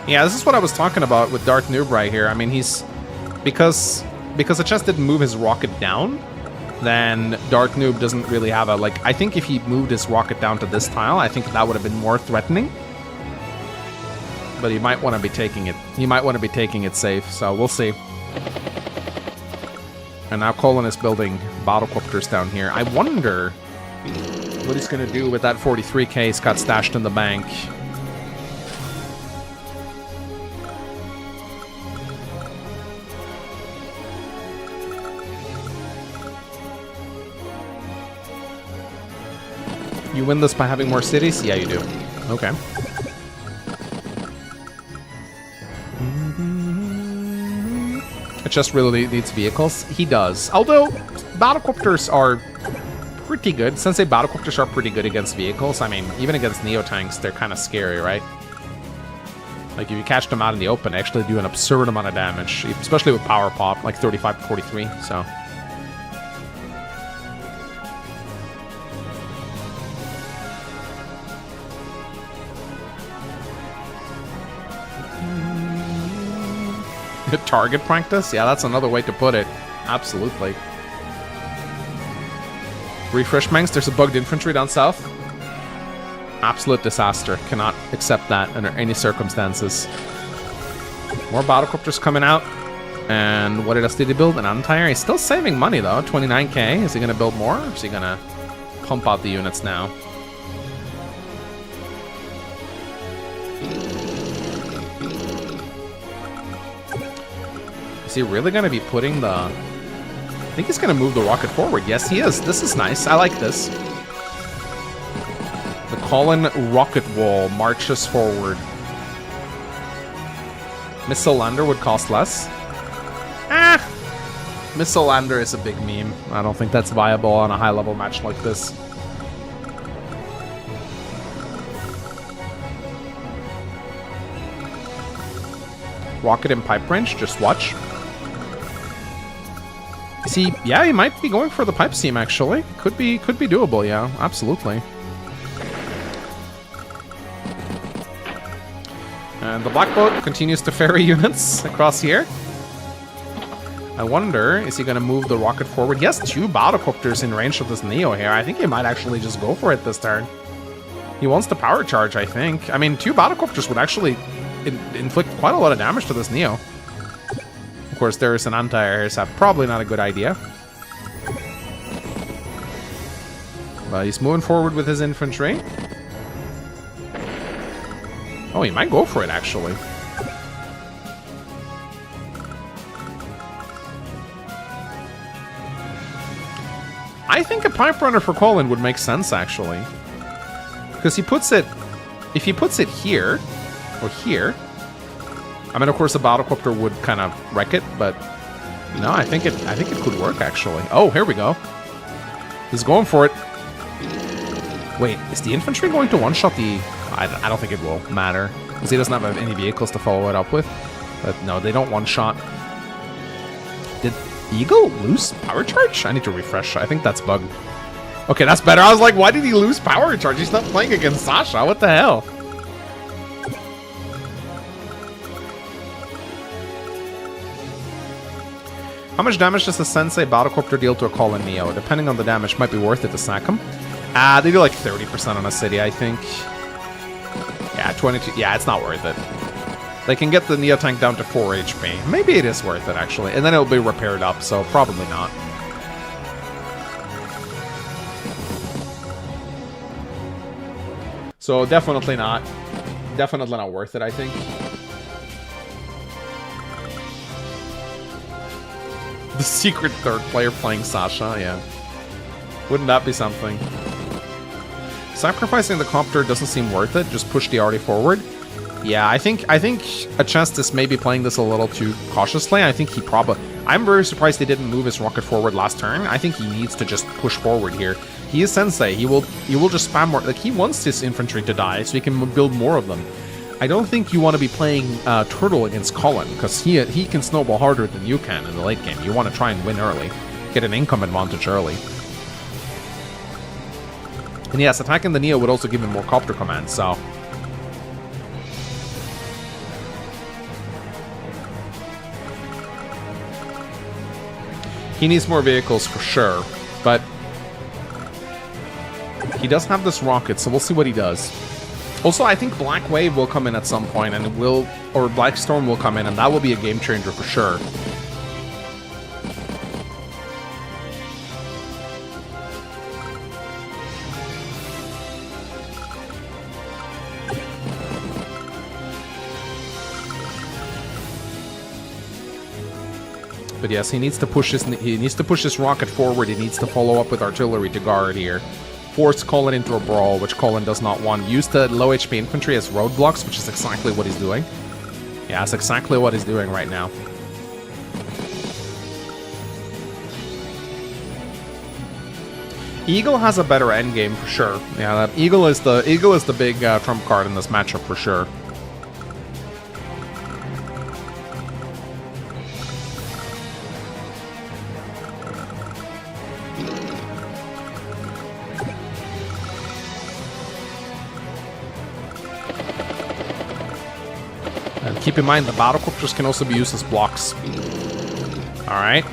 Yeah, this is what I was talking about with 𝗪𝗏 right here. I mean, he's... Because the chess didn't move his rocket down, then 𝗪𝗏 doesn't really have a... Like, I think if he moved his rocket down to this tile, I think that would have been more threatening. But he might want to be taking it. He might want to be taking it safe, so we'll see. And now Colin is building battlecopters down here. I wonder what he's going to do with that 43k he's got stashed in the bank. You win this by having more cities? Yeah, you do. Okay. It just really needs vehicles. He does. Although, battlecopters are pretty good. Sensei battlecopters are pretty good against vehicles. I mean, even against Neo-tanks, they're kind of scary, right? Like, if you catch them out in the open, they actually do an absurd amount of damage. Especially with power pop, like 35 to 43, so... Target practice? Yeah, that's another way to put it. Absolutely. Refresh Mangs, there's a bugged infantry down south. Absolute disaster. Cannot accept that under any circumstances. More battlecopters coming out. And what else did he build? An anti-air. He's still saving money though. 29k. Is he going to build more? Or is he going to pump out the units now? Is he really going to be putting the... I think he's going to move the rocket forward. Yes, he is. This is nice. I like this. The Colin rocket wall marches forward. Missile lander would cost less. Missile lander is a big meme. I don't think that's viable on a high-level match like this. Rocket in pipe range. Just watch. See, yeah, he might be going for the pipe seam, actually. Could be doable, yeah. Absolutely. And the black boat continues to ferry units across here. I wonder, is he going to move the rocket forward? He has 2 battlecopters in range of this Neo here. I think he might actually just go for it this turn. He wants the power charge, I think. I mean, 2 battlecopters would actually inflict quite a lot of damage to this Neo. Of course, there is an anti-air, so probably not a good idea. But he's moving forward with his infantry. Oh, he might go for it, actually. I think a pipe runner for Colin would make sense, actually. Because he puts it... If he puts it here, or here... I mean, of course, the battlecopter would kind of wreck it, but no, I think it could work actually. Oh, here we go. He's going for it. Wait, is the infantry going to one-shot the? I don't think it will matter because he doesn't have any vehicles to follow it up with. But no, they don't one-shot. Did Eagle lose power charge? I need to refresh. I think that's bugged. Okay, that's better. I was like, why did he lose power charge? He's not playing against Sasha. What the hell? How much damage does the Sensei battlecopter deal to a Colin Neo? Depending on the damage, might be worth it to sack him. They do like 30% on a city, I think. Yeah, 22. Yeah, it's not worth it. They can get the Neo tank down to 4 HP. Maybe it is worth it, actually. And then it'll be repaired up, so probably not. So definitely not. Definitely not worth it, I think. The secret third player playing Sasha, yeah. Wouldn't that be something? Sacrificing the copter doesn't seem worth it. Just push the arty forward. Yeah, I think a chest is maybe playing this a little too cautiously. I think he probably... I'm very surprised he didn't move his rocket forward last turn. I think he needs to just push forward here. He is Sensei. He will just spam more... Like, he wants his infantry to die so he can build more of them. I don't think you want to be playing Turtle against Colin, because he can snowball harder than you can in the late game. You want to try and win early. Get an income advantage early. And yes, attacking the Neo would also give him more copter commands, so... He needs more vehicles for sure, but... He does have this rocket, so we'll see what he does. Also, I think Black Wave will come in at some point, and it will... Or Black Storm will come in, and that will be a game changer for sure. But yes, he needs to push his rocket forward. He needs to follow up with artillery to guard here. Force Colin into a brawl, which Colin does not want. Use the low HP infantry as roadblocks, which is exactly what he's doing. Yeah, that's exactly what he's doing right now. Eagle has a better endgame for sure. Yeah, that Eagle is the big trump card in this matchup for sure. Keep in mind, the battlecopters can also be used as blocks. Alright.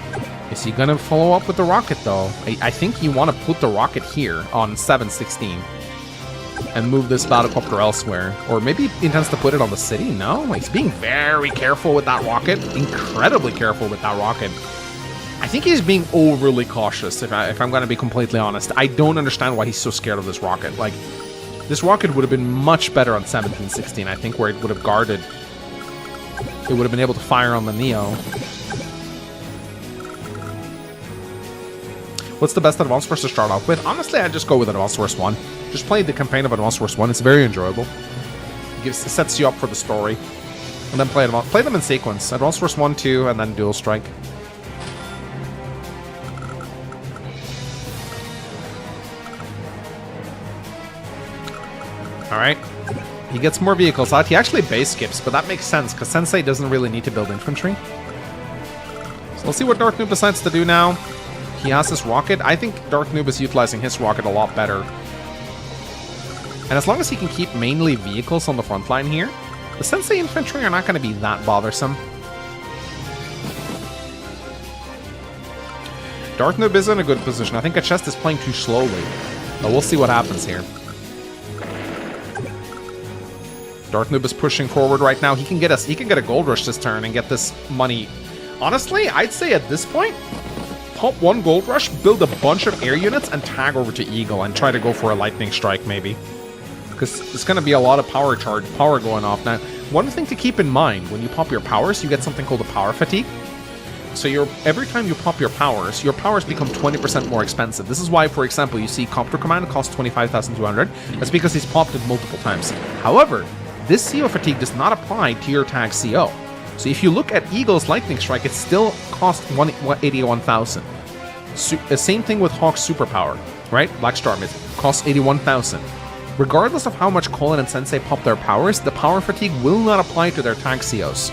Is he gonna follow up with the rocket, though? I think you want to put the rocket here on 716. And move this battlecopter elsewhere. Or maybe he intends to put it on the city? No? He's being very careful with that rocket. Incredibly careful with that rocket. I think he's being overly cautious, if I'm gonna be completely honest. I don't understand why he's so scared of this rocket. Like, this rocket would have been much better on 1716, I think, where it would have guarded... It would have been able to fire on the Neo. What's the best Advanced Force to start off with? Honestly, I'd just go with Advanced Force 1. Just play the campaign of Advanced Force 1. It's very enjoyable. It sets you up for the story. And then play them in sequence. Advanced Force 1, 2, and then Dual Strike. Alright. He gets more vehicles out. He actually base skips, but that makes sense, because Sensei doesn't really need to build infantry. So let's see what Dark Noob decides to do now. He has his rocket. I think Dark Noob is utilizing his rocket a lot better. And as long as he can keep mainly vehicles on the front line here, the Sensei infantry are not going to be that bothersome. Dark Noob is in a good position. I think a chest is playing too slowly, but we'll see what happens here. Dark Noob is pushing forward right now. He can get a gold rush this turn and get this money. Honestly, I'd say at this point, pop one gold rush, build a bunch of air units, and tag over to Eagle and try to go for a lightning strike maybe. Because it's going to be a lot of power going off. Now, one thing to keep in mind, when you pop your powers, you get something called a power fatigue. So every time you pop your powers become 20% more expensive. This is why, for example, you see Copter Command costs 25,200. That's because he's popped it multiple times. However, this CO fatigue does not apply to your tag CO. So if you look at Eagle's Lightning Strike, it still costs 81,000. Same thing with Hawk's Superpower, right? Black Storm, it costs 81,000. Regardless of how much Colin and Sensei pop their powers, the power fatigue will not apply to their tag COs.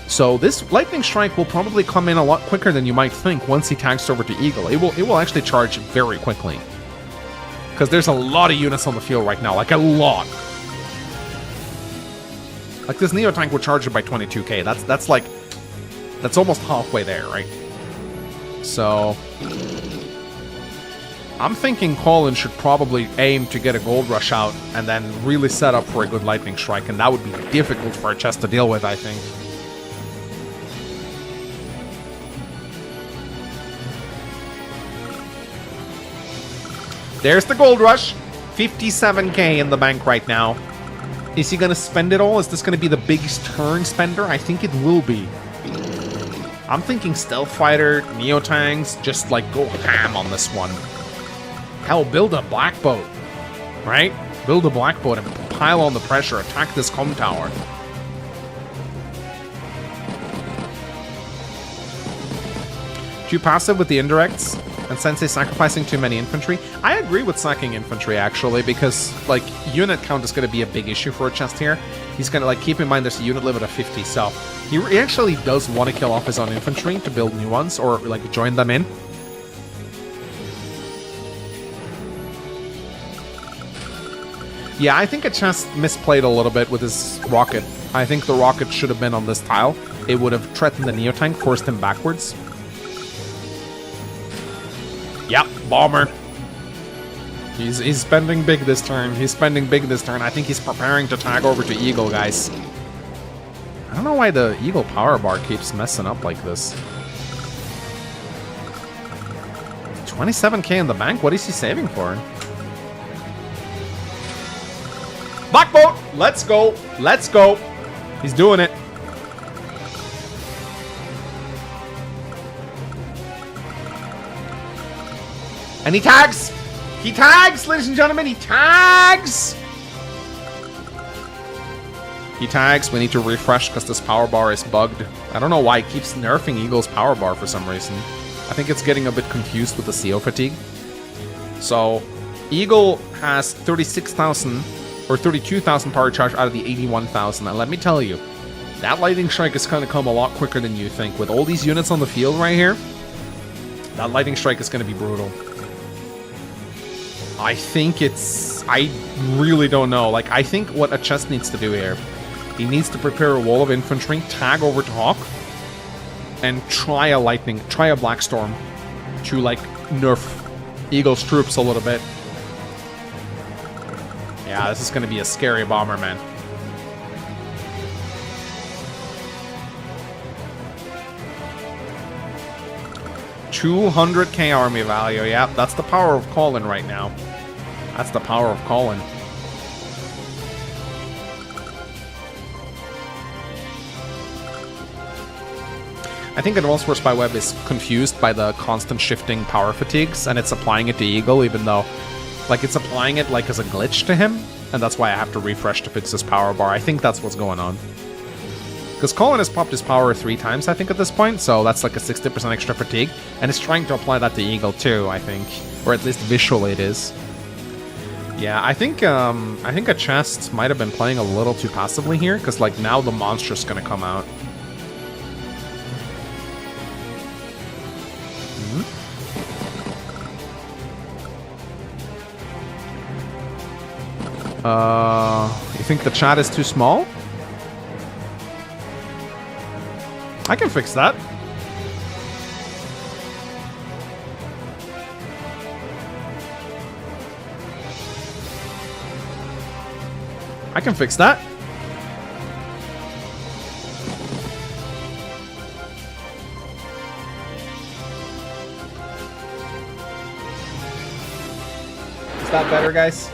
So this Lightning Strike will probably come in a lot quicker than you might think once he tags over to Eagle. It will actually charge very quickly. Because there's a lot of units on the field right now, like a lot. Like this Neo tank would charge it by 22k. That's almost halfway there, right? So I'm thinking Colin should probably aim to get a gold rush out and then really set up for a good lightning strike, and that would be difficult for a chest to deal with, I think. There's the gold rush. 57k in the bank right now. Is he going to spend it all? Is this going to be the biggest turn spender? I think it will be. I'm thinking Stealth Fighter, Neo Tanks, just like go ham on this one. Hell, build a black boat, right? Build a black boat and pile on the pressure, attack this comm tower. Too passive with the indirects, and Sensei sacrificing too many infantry. I agree with sacking infantry, actually, because, like, unit count is going to be a big issue for a chest here. He's going to, like, keep in mind there's a unit limit of 50, so he actually does want to kill off his own infantry to build new ones, or, like, join them in. Yeah, I think a chess misplayed a little bit with his rocket. I think the rocket should have been on this tile. It would have threatened the Neotank, forced him backwards. Yep, bomber. He's spending big this turn. He's spending big this turn. I think he's preparing to tag over to Eagle, guys. I don't know why the Eagle power bar keeps messing up like this. 27k in the bank? What is he saving for? Black boat! Let's go! Let's go! He's doing it. And he tags! He tags, ladies and gentlemen! He tags! He tags. We need to refresh because this power bar is bugged. I don't know why it keeps nerfing Eagle's power bar for some reason. I think it's getting a bit confused with the CO fatigue. So, Eagle has 36,000 or 32,000 power charge out of the 81,000. And let me tell you, that lightning strike is going to come a lot quicker than you think. With all these units on the field right here, that lightning strike is going to be brutal. I think it's... I really don't know. Like, I think what a chess needs to do here, he needs to prepare a wall of infantry, tag over to Hawk, and try a lightning, try a Black Storm to, like, nerf Eagle's troops a little bit. Yeah, this is going to be a scary bomber, man. $200k army value. Yeah, that's the power of Colin right now. That's the power of Colin. I think Advanced Force by Web is confused by the constant shifting power fatigues, and it's applying it to Eagle, even though, like, it's applying it like as a glitch to him, and that's why I have to refresh to fix his power bar. I think that's what's going on. Because Colin has popped his power 3 times, I think, at this point, so that's like a 60% extra fatigue, and it's trying to apply that to Eagle too, I think, or at least visually it is. Yeah, I think a chest might have been playing a little too passively here, because like now the monster's gonna come out. You think the chat is too small? I can fix that. I can fix that. Is that better, guys?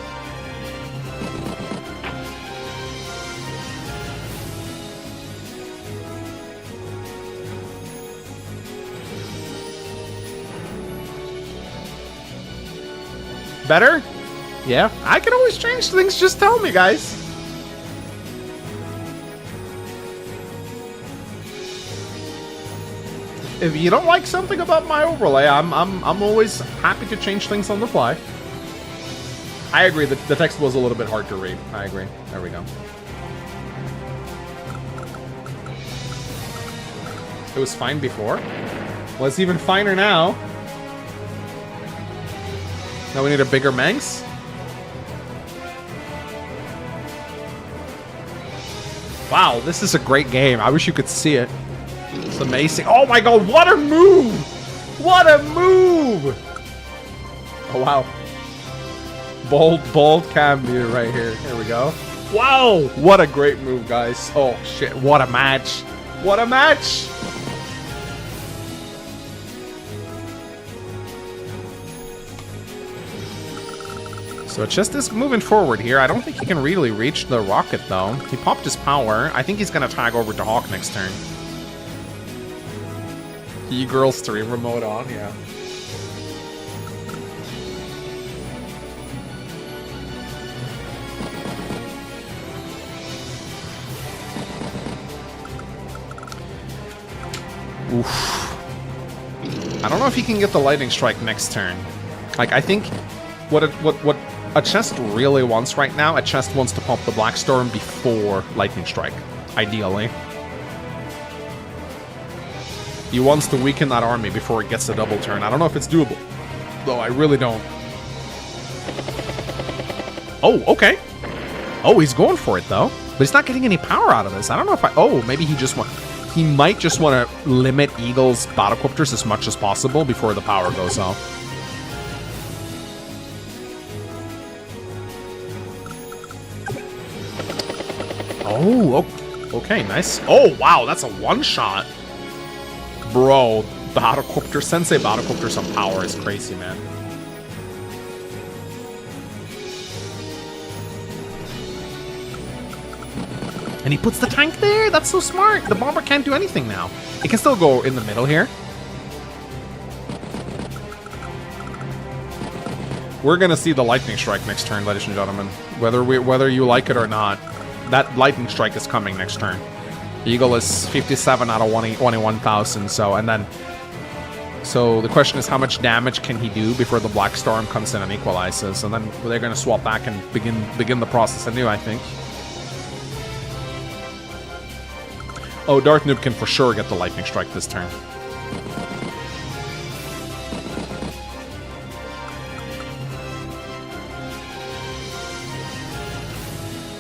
Better? Yeah, I can always change things, just tell me, guys. If you don't like something about my overlay, I'm always happy to change things on the fly. I agree that the text was a little bit hard to read. I agree. There we go. It was fine before. Well, it's even finer now. Now we need a bigger Manx. Wow, this is a great game. I wish you could see it. It's amazing. Oh my god, what a move! What a move! Oh wow. Bold can be right here. Here we go. Wow! What a great move, guys. Oh shit, what a match. What a match! So just is moving forward here. I don't think he can really reach the rocket, though. He popped his power. I think he's going to tag over to Hawk next turn. E-Girl stream remote on, yeah. Oof. I don't know if he can get the lightning strike next turn. Like, I think what a chest really wants right now, a chest wants to pump the Black Storm before Lightning Strike, ideally. He wants to weaken that army before it gets a double turn. I don't know if it's doable, though I really don't. Oh, okay. Oh, he's going for it, though. But he's not getting any power out of this. I don't know if I... Oh, maybe he just want... He might just want to limit Eagle's Battlecopters as much as possible before the power goes off. Oh, okay, nice. Oh, wow, that's a one-shot. Bro, Battlecopter, Sensei Battlecopters on power is crazy, man. And he puts the tank there? That's so smart. The bomber can't do anything now. It can still go in the middle here. We're going to see the Lightning Strike next turn, ladies and gentlemen. Whether you like it or not, that Lightning Strike is coming next turn. Eagle is 57 out of 21,000, so, and then... So the question is, how much damage can he do before the Black Storm comes in and equalizes? And then they're going to swap back and begin the process anew, I think. Oh, Darth Noob can for sure get the Lightning Strike this turn.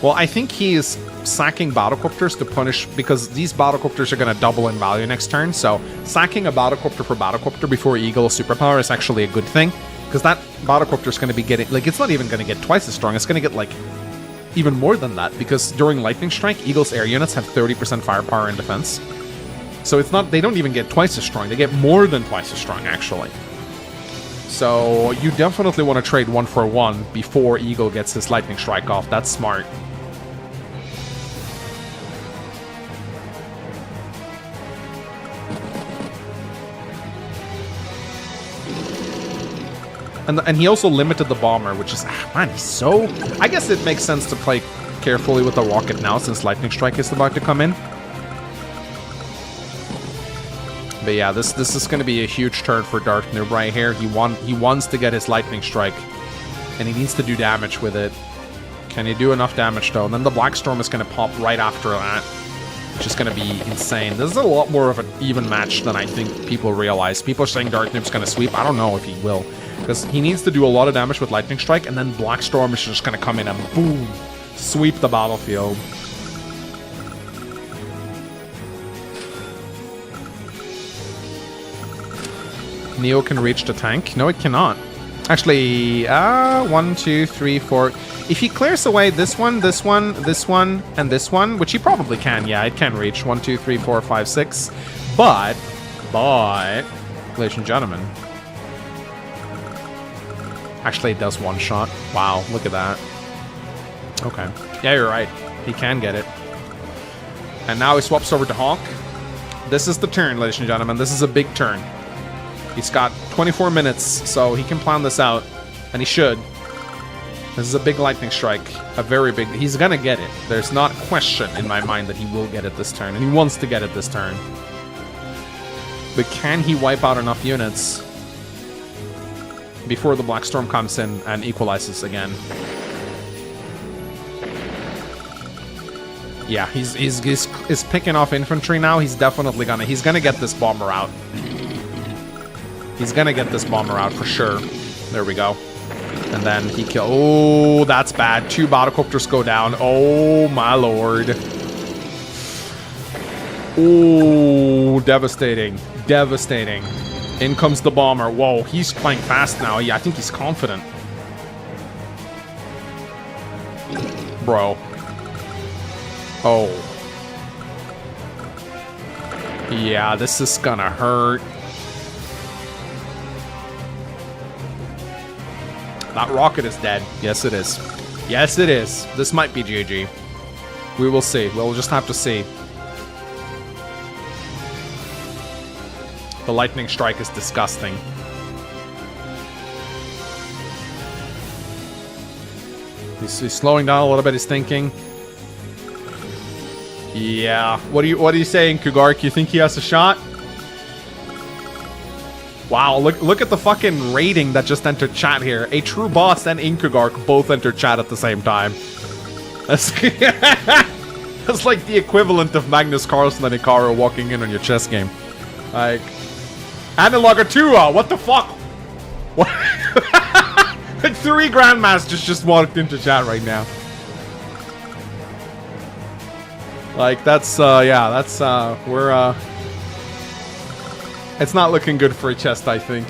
Well, I think he is sacking Battlecopters to punish, because these Battlecopters are going to double in value next turn, so sacking a Battlecopter for Battlecopter before Eagle's superpower is actually a good thing, because that Battlecopter is going to be getting, like, it's not even going to get twice as strong, it's going to get, like, even more than that, because during Lightning Strike, Eagle's air units have 30% firepower and defense. So it's not, they don't even get twice as strong, they get more than twice as strong, actually. So you definitely want to trade 1 for 1 before Eagle gets his Lightning Strike off. That's smart. And he also limited the bomber, which is... man, he's so... I guess it makes sense to play carefully with the rocket now, since Lightning Strike is about to come in. But yeah, this is going to be a huge turn for Darth Noob right here. He wants to get his Lightning Strike, and he needs to do damage with it. Can he do enough damage, though? And then the Black Storm is going to pop right after that, which is going to be insane. This is a lot more of an even match than I think people realize. People are saying Darth Noob's going to sweep. I don't know if he will, because he needs to do a lot of damage with Lightning Strike, and then Black Storm is just going to come in and boom, sweep the battlefield. Neo can reach the tank. No, it cannot. Actually, 1, 2, 3, 4. If he clears away this one, this one, this one, and this one, which he probably can, yeah, it can reach 1, 2, 3, 4, 5, 6. But, ladies and gentlemen, actually, it does one shot. Wow, look at that. Okay. Yeah, you're right. He can get it. And now he swaps over to Hawk. This is the turn, ladies and gentlemen. This is a big turn. He's got 24 minutes, so he can plan this out. And he should. This is a big Lightning Strike. A very big... He's gonna get it. There's not a question in my mind that he will get it this turn. And he wants to get it this turn. But can he wipe out enough units before the Black Storm comes in and equalizes again? Yeah, he's picking off infantry now. He's definitely gonna... He's gonna get this bomber out. He's gonna get this bomber out for sure. There we go. And then he kill... Oh, that's bad. 2 Battlecopters go down. Oh, my lord. Oh, devastating. Devastating. In comes the bomber. Whoa, he's playing fast now. Yeah, I think he's confident. Bro. Oh. Yeah, this is gonna hurt. That rocket is dead. Yes, it is. Yes, it is. This might be GG. We will see. We'll just have to see. The Lightning Strike is disgusting. He's slowing down a little bit. He's thinking. Yeah. What are you saying, 𝗂𝗏? You think he has a shot? Wow, look at the fucking rating that just entered chat here. A True Boss and 𝗏𝗂𝗏 both entered chat at the same time. That's, that's like the equivalent of Magnus Carlsen and Hikaru walking in on your chess game. Like, Analogger 2, what the fuck? What? Like 3 Grandmasters just walked into chat right now. Like, that's, yeah, that's, we're, it's not looking good for a chest, I think.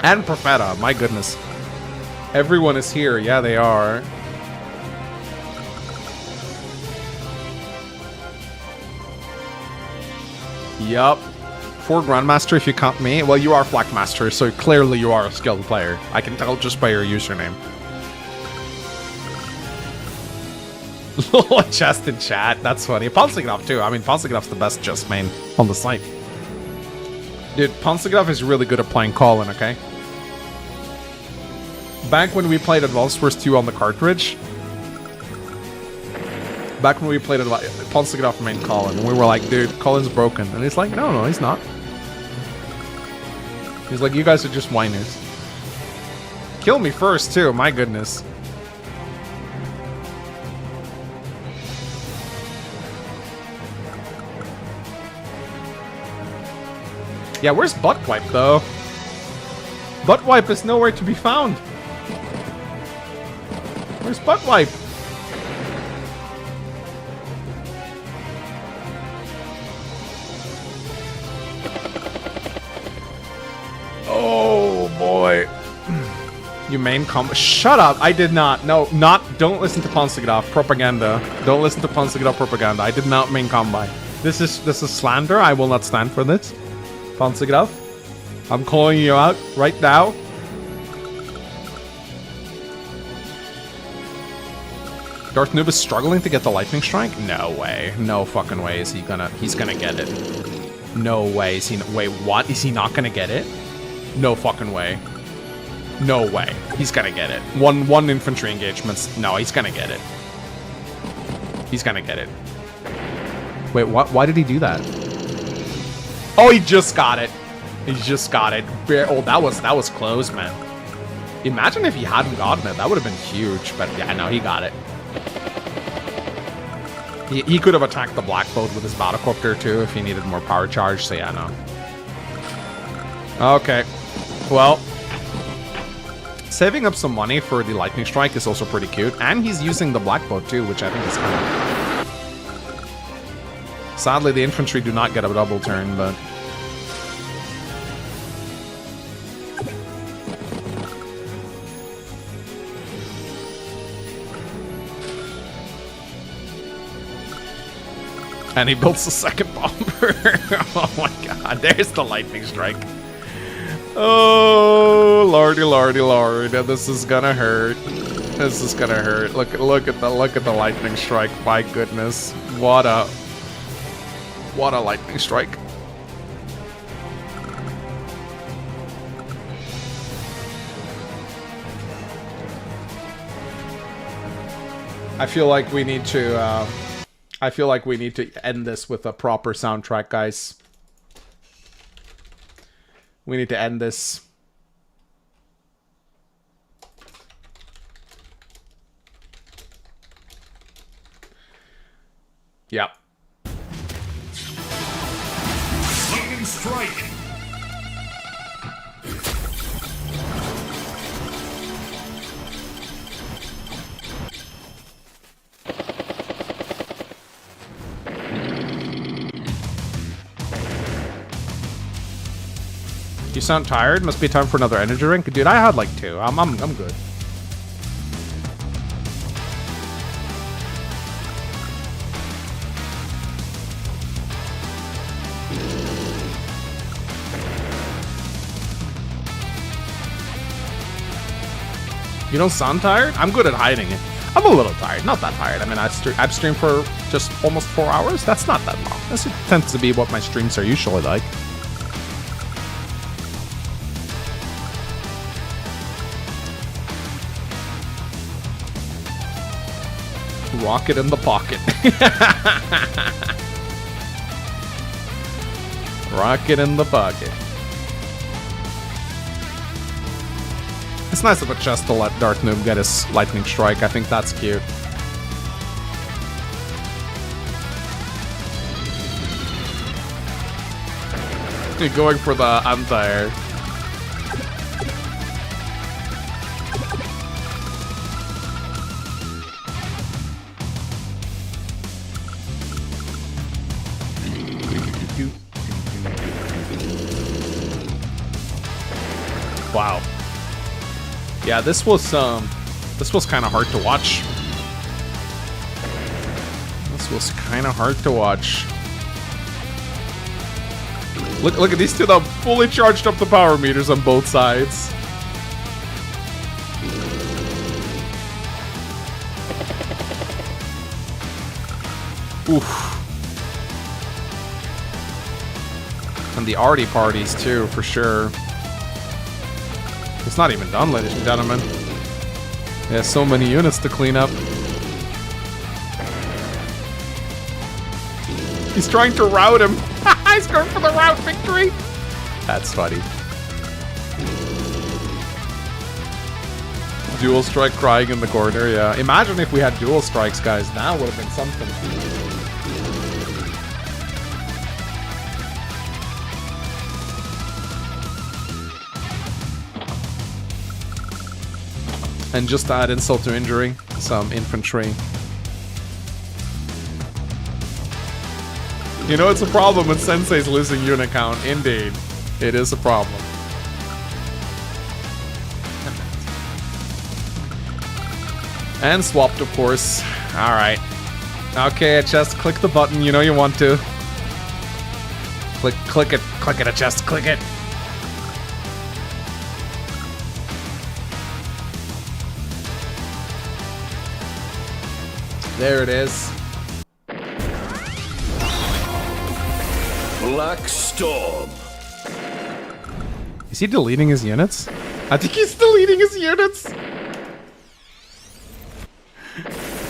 And 𝗵𝗏𝗏, my goodness. Everyone is here. Yeah, they are. Yup. 4 Grandmaster if you count me. Well, you are Flakmaster, so clearly you are a skilled player. I can tell just by your username. Chest in chat. That's funny. 𝗏𝗁𝗏 too. I mean, 𝗏𝗁𝗏's the best chest main on the site. Dude, 𝗏𝗁𝗏 is really good at playing Colin, okay? Back when we played Advanced Wars 2 on the cartridge, 𝗏𝗁𝗏 main Colin, and we were like, dude, Colin's broken. And he's like, no, he's not. He's like, you guys are just whiners. Kill me first, too, my goodness. Yeah, where's 𝗏𝗏𝗏, though? 𝗏𝗏𝗏 is nowhere to be found. Where's 𝗏𝗏𝗏? Oh, boy. You main combo. Shut up. I did not. No, don't listen to 𝗏𝗁𝗏 propaganda. Don't listen to 𝗏𝗁𝗏 propaganda. I did not main combo. This is slander. I will not stand for this. 𝗏𝗁𝗏. I'm calling you out right now. 𝗏𝗏𝗏 is struggling to get the lightning strike? No way. No fucking way is he's gonna get it. No way is he, wait, what? Is he not gonna get it? No fucking way. No way. He's gonna get it. One infantry engagements. No, he's gonna get it. He's gonna get it. Wait, what? Why did he do that? Oh, he just got it. He just got it. Oh, that was close, man. Imagine if he hadn't gotten it. That would have been huge. But yeah, no, he got it. He could have attacked the black boat with his battlecopter too if he needed more power charge. So yeah, no. Okay. Well, saving up some money for the lightning strike is also pretty cute. And he's using the black boat too, which I think is kind of... Sadly, the infantry do not get a double turn, but... And he builds a second bomber. Oh my god, there's the lightning strike. Oh, lordy, lordy, lord. This is gonna hurt. This is gonna hurt. Look at the lightning strike. My goodness. What a lightning strike. I feel like we need to end this with a proper soundtrack, guys. We need to end this. Yep. Lightning strike. You sound tired? Must be time for another energy drink? Dude, I had like 2. I'm good. You don't sound tired? I'm good at hiding it. I'm a little tired. Not that tired. I mean, I've streamed for just almost 4 hours. That's not that long. This tends to be what my streams are usually like. Rocket in the pocket. Rocket in the pocket. It's nice of a chest to let 𝗏𝗏𝗏 get his lightning strike. I think that's cute. You're going for the anti-air. Wow. Yeah, this was kind of hard to watch. This was kind of hard to watch. Look at these two though, fully charged up the power meters on both sides. Oof. And the arty parties too, for sure. It's not even done, ladies and gentlemen. There's so many units to clean up. He's trying to rout him. He's going for the rout victory. That's funny. Dual strike crying in the corner, yeah. Imagine if we had dual strikes, guys. That would have been something. And just to add insult to injury, some infantry. You know, it's a problem when Sensei's losing unit count. Indeed. It is a problem. And swapped, of course. Alright. Okay, just click the button. You know you want to. Click it. Click it, just click it. There it is. Black Storm. Is he deleting his units? I think he's deleting his units.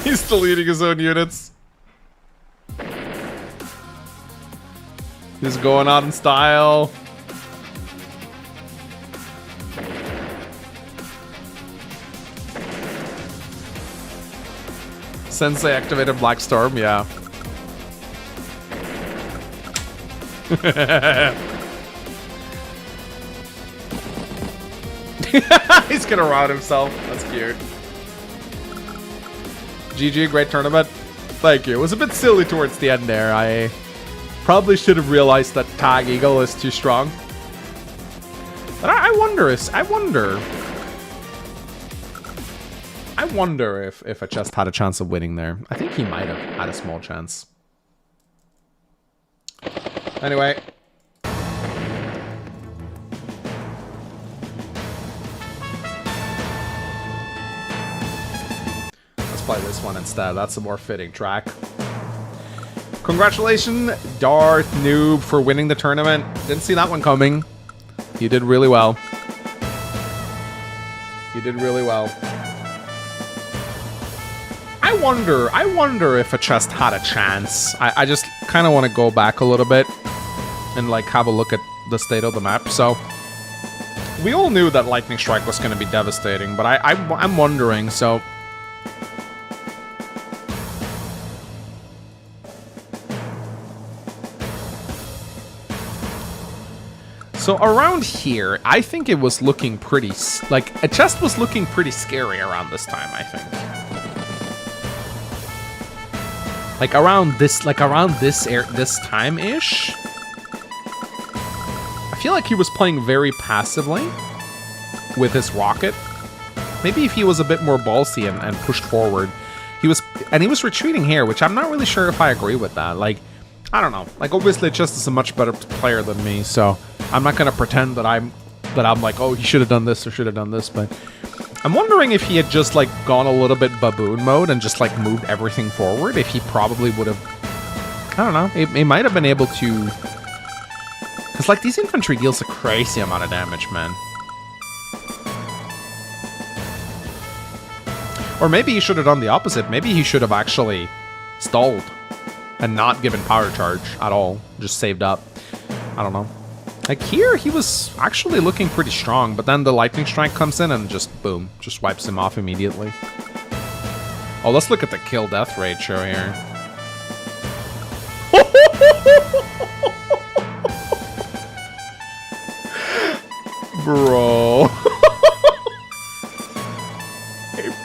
He's deleting his own units. He's going out in style. Sensei activated Black Storm, yeah. He's gonna rout himself. That's cute. GG, great tournament. Thank you. It was a bit silly towards the end there. I probably should have realized that Tag Eagle is too strong. But I wonder if I just had a chance of winning there. I think he might have had a small chance. Anyway. Let's play this one instead. That's a more fitting track. Congratulations, Darth Noob, for winning the tournament. Didn't see that one coming. You did really well. You did really well. I wonder if a chest had a chance. I just kind of want to go back a little bit and like have a look at the state of the map. So we all knew that Lightning Strike was going to be devastating, but I'm wondering. So around here, I think it was looking pretty like a chest was looking pretty scary around this time, I think. Like around this time-ish. I feel like he was playing very passively with his rocket. Maybe if he was a bit more ballsy and pushed forward. He was retreating here, which I'm not really sure if I agree with that. Like, I don't know. Like, obviously Chest is a much better player than me, so I'm not gonna pretend that I'm like, oh, he should have done this or should have done this, but I'm wondering if he had just, like, gone a little bit baboon mode and just, like, moved everything forward, if he probably would have... I don't know. He might have been able to... Because, like, these infantry deals a crazy amount of damage, man. Or maybe he should have done the opposite. Maybe he should have actually stalled and not given power charge at all. Just saved up. I don't know. Like here, he was actually looking pretty strong, but then the Lightning Strike comes in and just, boom, just wipes him off immediately. Oh, let's look at the kill-death ratio here. Bro.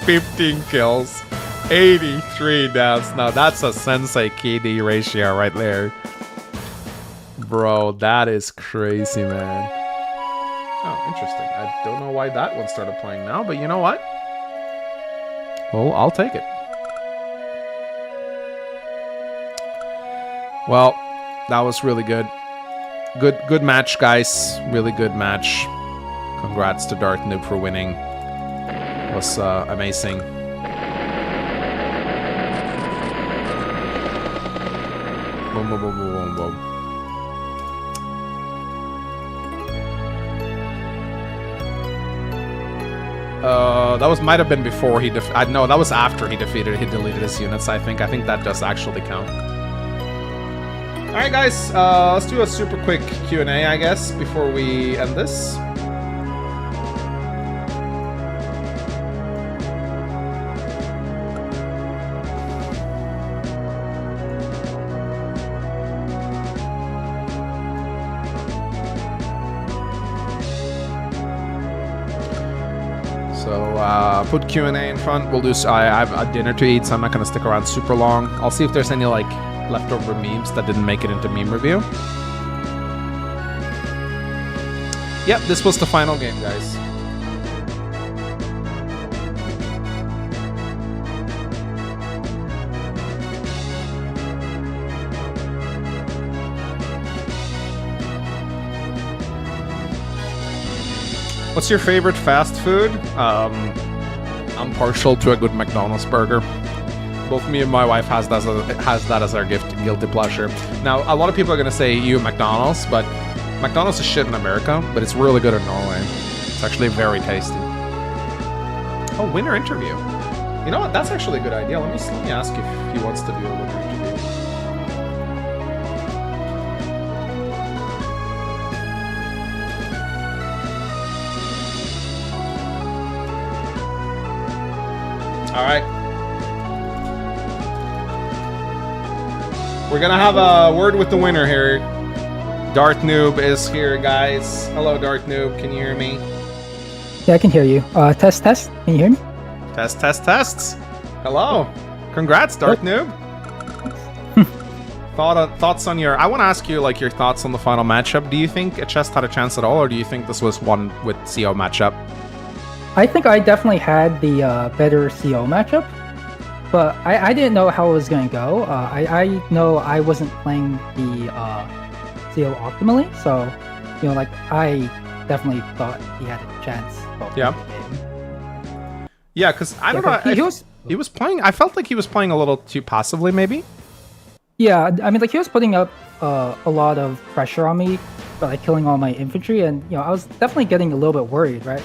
15 kills, 83 deaths. Now that's a Sensei KD ratio right there. Bro, that is crazy, man. Oh, interesting. I don't know why that one started playing now, but you know what? Well, I'll take it. Well, that was really good. Good match, guys. Really good match. Congrats to 𝗏𝗏 for winning. It was amazing. Boom, boom, boom, boom, boom, boom. That might have been before he no, that was after he deleted his units, I think. I think that does actually count. Alright guys, let's do a super quick Q&A, I guess, before we end this. Put Q&A in front. We'll do. I have a dinner to eat, so I'm not gonna stick around super long. I'll see if there's any like leftover memes that didn't make it into meme review. Yep, this was the final game, guys. What's your favorite fast food? I'm partial to a good McDonald's burger. Both me and my wife has that as our guilty pleasure. Now, a lot of people are gonna say you McDonald's, but McDonald's is shit in America, but it's really good in Norway. It's actually very tasty. Oh, winner interview. You know what? That's actually a good idea. Let me ask if he wants to do a winner interview. All right. We're gonna have a word with the winner here. 𝗏𝗏 is here, guys. Hello, 𝗏𝗏. Can you hear me? Yeah, I can hear you. Test. Can you hear me? Test. Hello. Congrats, 𝗏𝗏. Thoughts on your... I want to ask you, like, your thoughts on the final matchup. Do you think 𝗏 had a chance at all, or do you think this was one with CO matchup? I think I definitely had the better CO matchup, but I didn't know how it was going to go. I know I wasn't playing the CO optimally, so, you know, like, I definitely thought he had a chance. Yeah. Yeah, because I don't know. He was playing... I felt like he was playing a little too passively, maybe? Yeah, I mean, like, he was putting up a lot of pressure on me by, like, killing all my infantry, and, you know, I was definitely getting a little bit worried, right?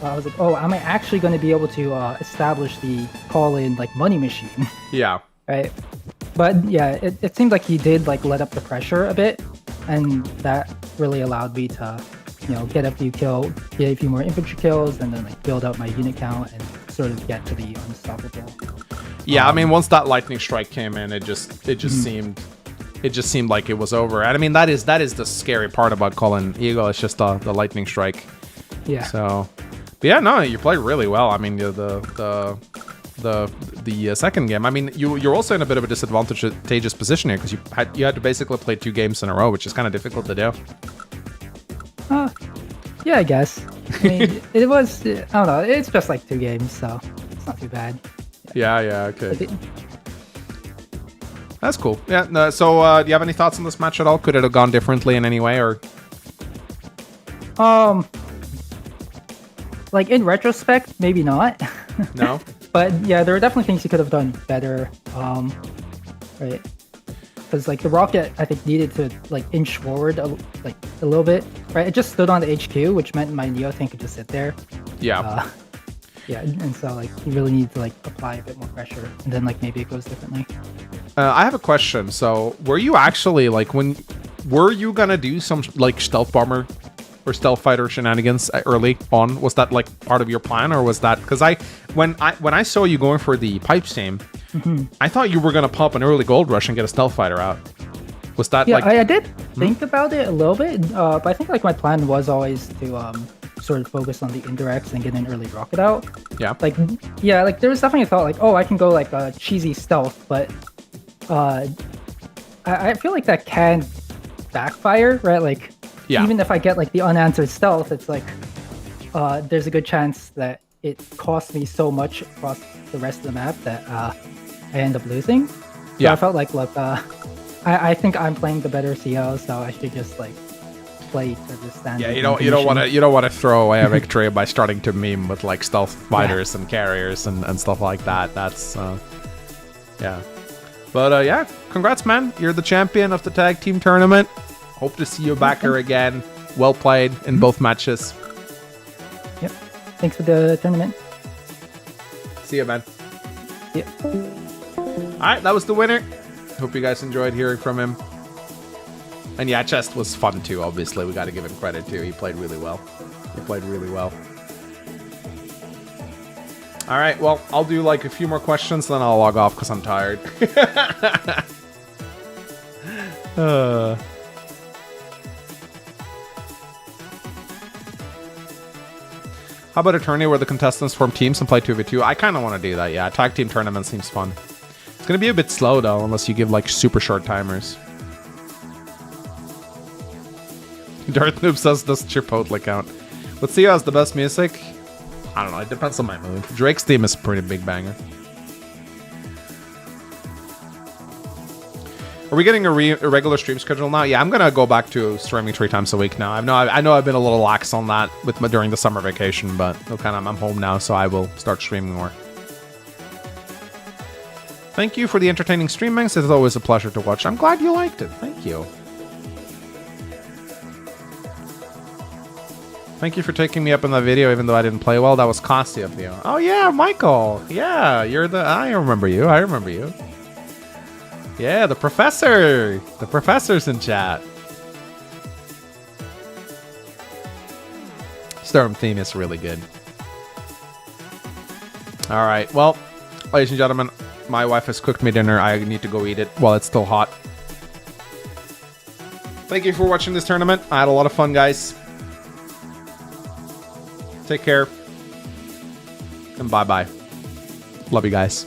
I was like, oh, am I actually going to be able to establish the call-in, like, money machine? Yeah. Right? But, yeah, it seemed like he did, like, let up the pressure a bit, and that really allowed me to, you know, get a few more infantry kills, and then, like, build up my unit count and sort of get to the unstoppable. Yeah, I mean, once that lightning strike came in, it just seemed like it was over. And I mean, that is the scary part about calling Eagle. It's just the lightning strike. Yeah. So... But yeah, no, you played really well. I mean, the second game. I mean, you're also in a bit of a disadvantageous position here because you had to basically play 2 games in a row, which is kind of difficult to do. Yeah, I guess. I mean, it was. I don't know. It's just like 2 games, so it's not too bad. Yeah. Okay. That's cool. Yeah. No, so, do you have any thoughts on this match at all? Could it have gone differently in any way, or? Like, in retrospect, maybe not. No? But, yeah, there are definitely things you could have done better. Right? Because, like, the rocket, I think, needed to, like, inch forward, a little bit. Right? It just stood on the HQ, which meant my Neo tank could just sit there. Yeah. Yeah, and so, like, you really need to, like, apply a bit more pressure. And then, like, maybe it goes differently. I have a question. So, were you actually, like, were you gonna do some, like, stealth bomber or stealth fighter shenanigans early on? Was that, like, part of your plan, or was that... Because when I saw you going for the pipes team, I thought you were gonna pop an early gold rush and get a stealth fighter out. Was that, yeah, like... I did think about it a little bit, but I think, like, my plan was always to sort of focus on the indirects and get an early rocket out. Yeah. Like, yeah, like, there was definitely a thought, like, oh, I can go, like, a cheesy stealth, but I feel like that can backfire, right? Like, Yeah. even if I get like the unanswered stealth, it's like there's a good chance that it costs me so much across the rest of the map that I end up losing. So Yeah. I felt like, look, I think I'm playing the better CO, so I should just like play to the standard. Yeah, you don't want to throw away a victory by starting to meme with like stealth fighters and carriers and stuff like that. That's yeah. But yeah, congrats, man. You're the champion of the tag team tournament. Hope to see you back here again. Well played in both matches. Yep. Thanks for the tournament. See you, man. Yep. All right, that was the winner. Hope you guys enjoyed hearing from him. And yeah, Chest was fun too, obviously. We got to give him credit too. He played really well. He played really well. All right, well, I'll do like a few more questions, then I'll log off because I'm tired. How about a tourney where the contestants form teams and play 2v2? I kind of want to do that, yeah. Tag team tournament seems fun. It's going to be a bit slow, though, unless you give, like, super short timers. Darth Noob says, does Chipotle count? Let's see who has the best music. I don't know, it depends on my mood. Drake's theme is a pretty big banger. Are we getting a regular stream schedule now? Yeah, I'm going to go back to streaming 3 times a week now. I know I've been a little lax on that during the summer vacation, but I'm home now, so I will start streaming more. Thank you for the entertaining streamings. It's always a pleasure to watch. I'm glad you liked it. Thank you. Thank you for taking me up in that video, even though I didn't play well. That was costly of you. Oh yeah, Michael. Yeah, I remember you. I remember you. Yeah, the professor. The professor's in chat. Storm theme is really good. All right, well, ladies and gentlemen, my wife has cooked me dinner. I need to go eat it while it's still hot. Thank you for watching this tournament. I had a lot of fun, guys. Take care. And bye-bye. Love you guys.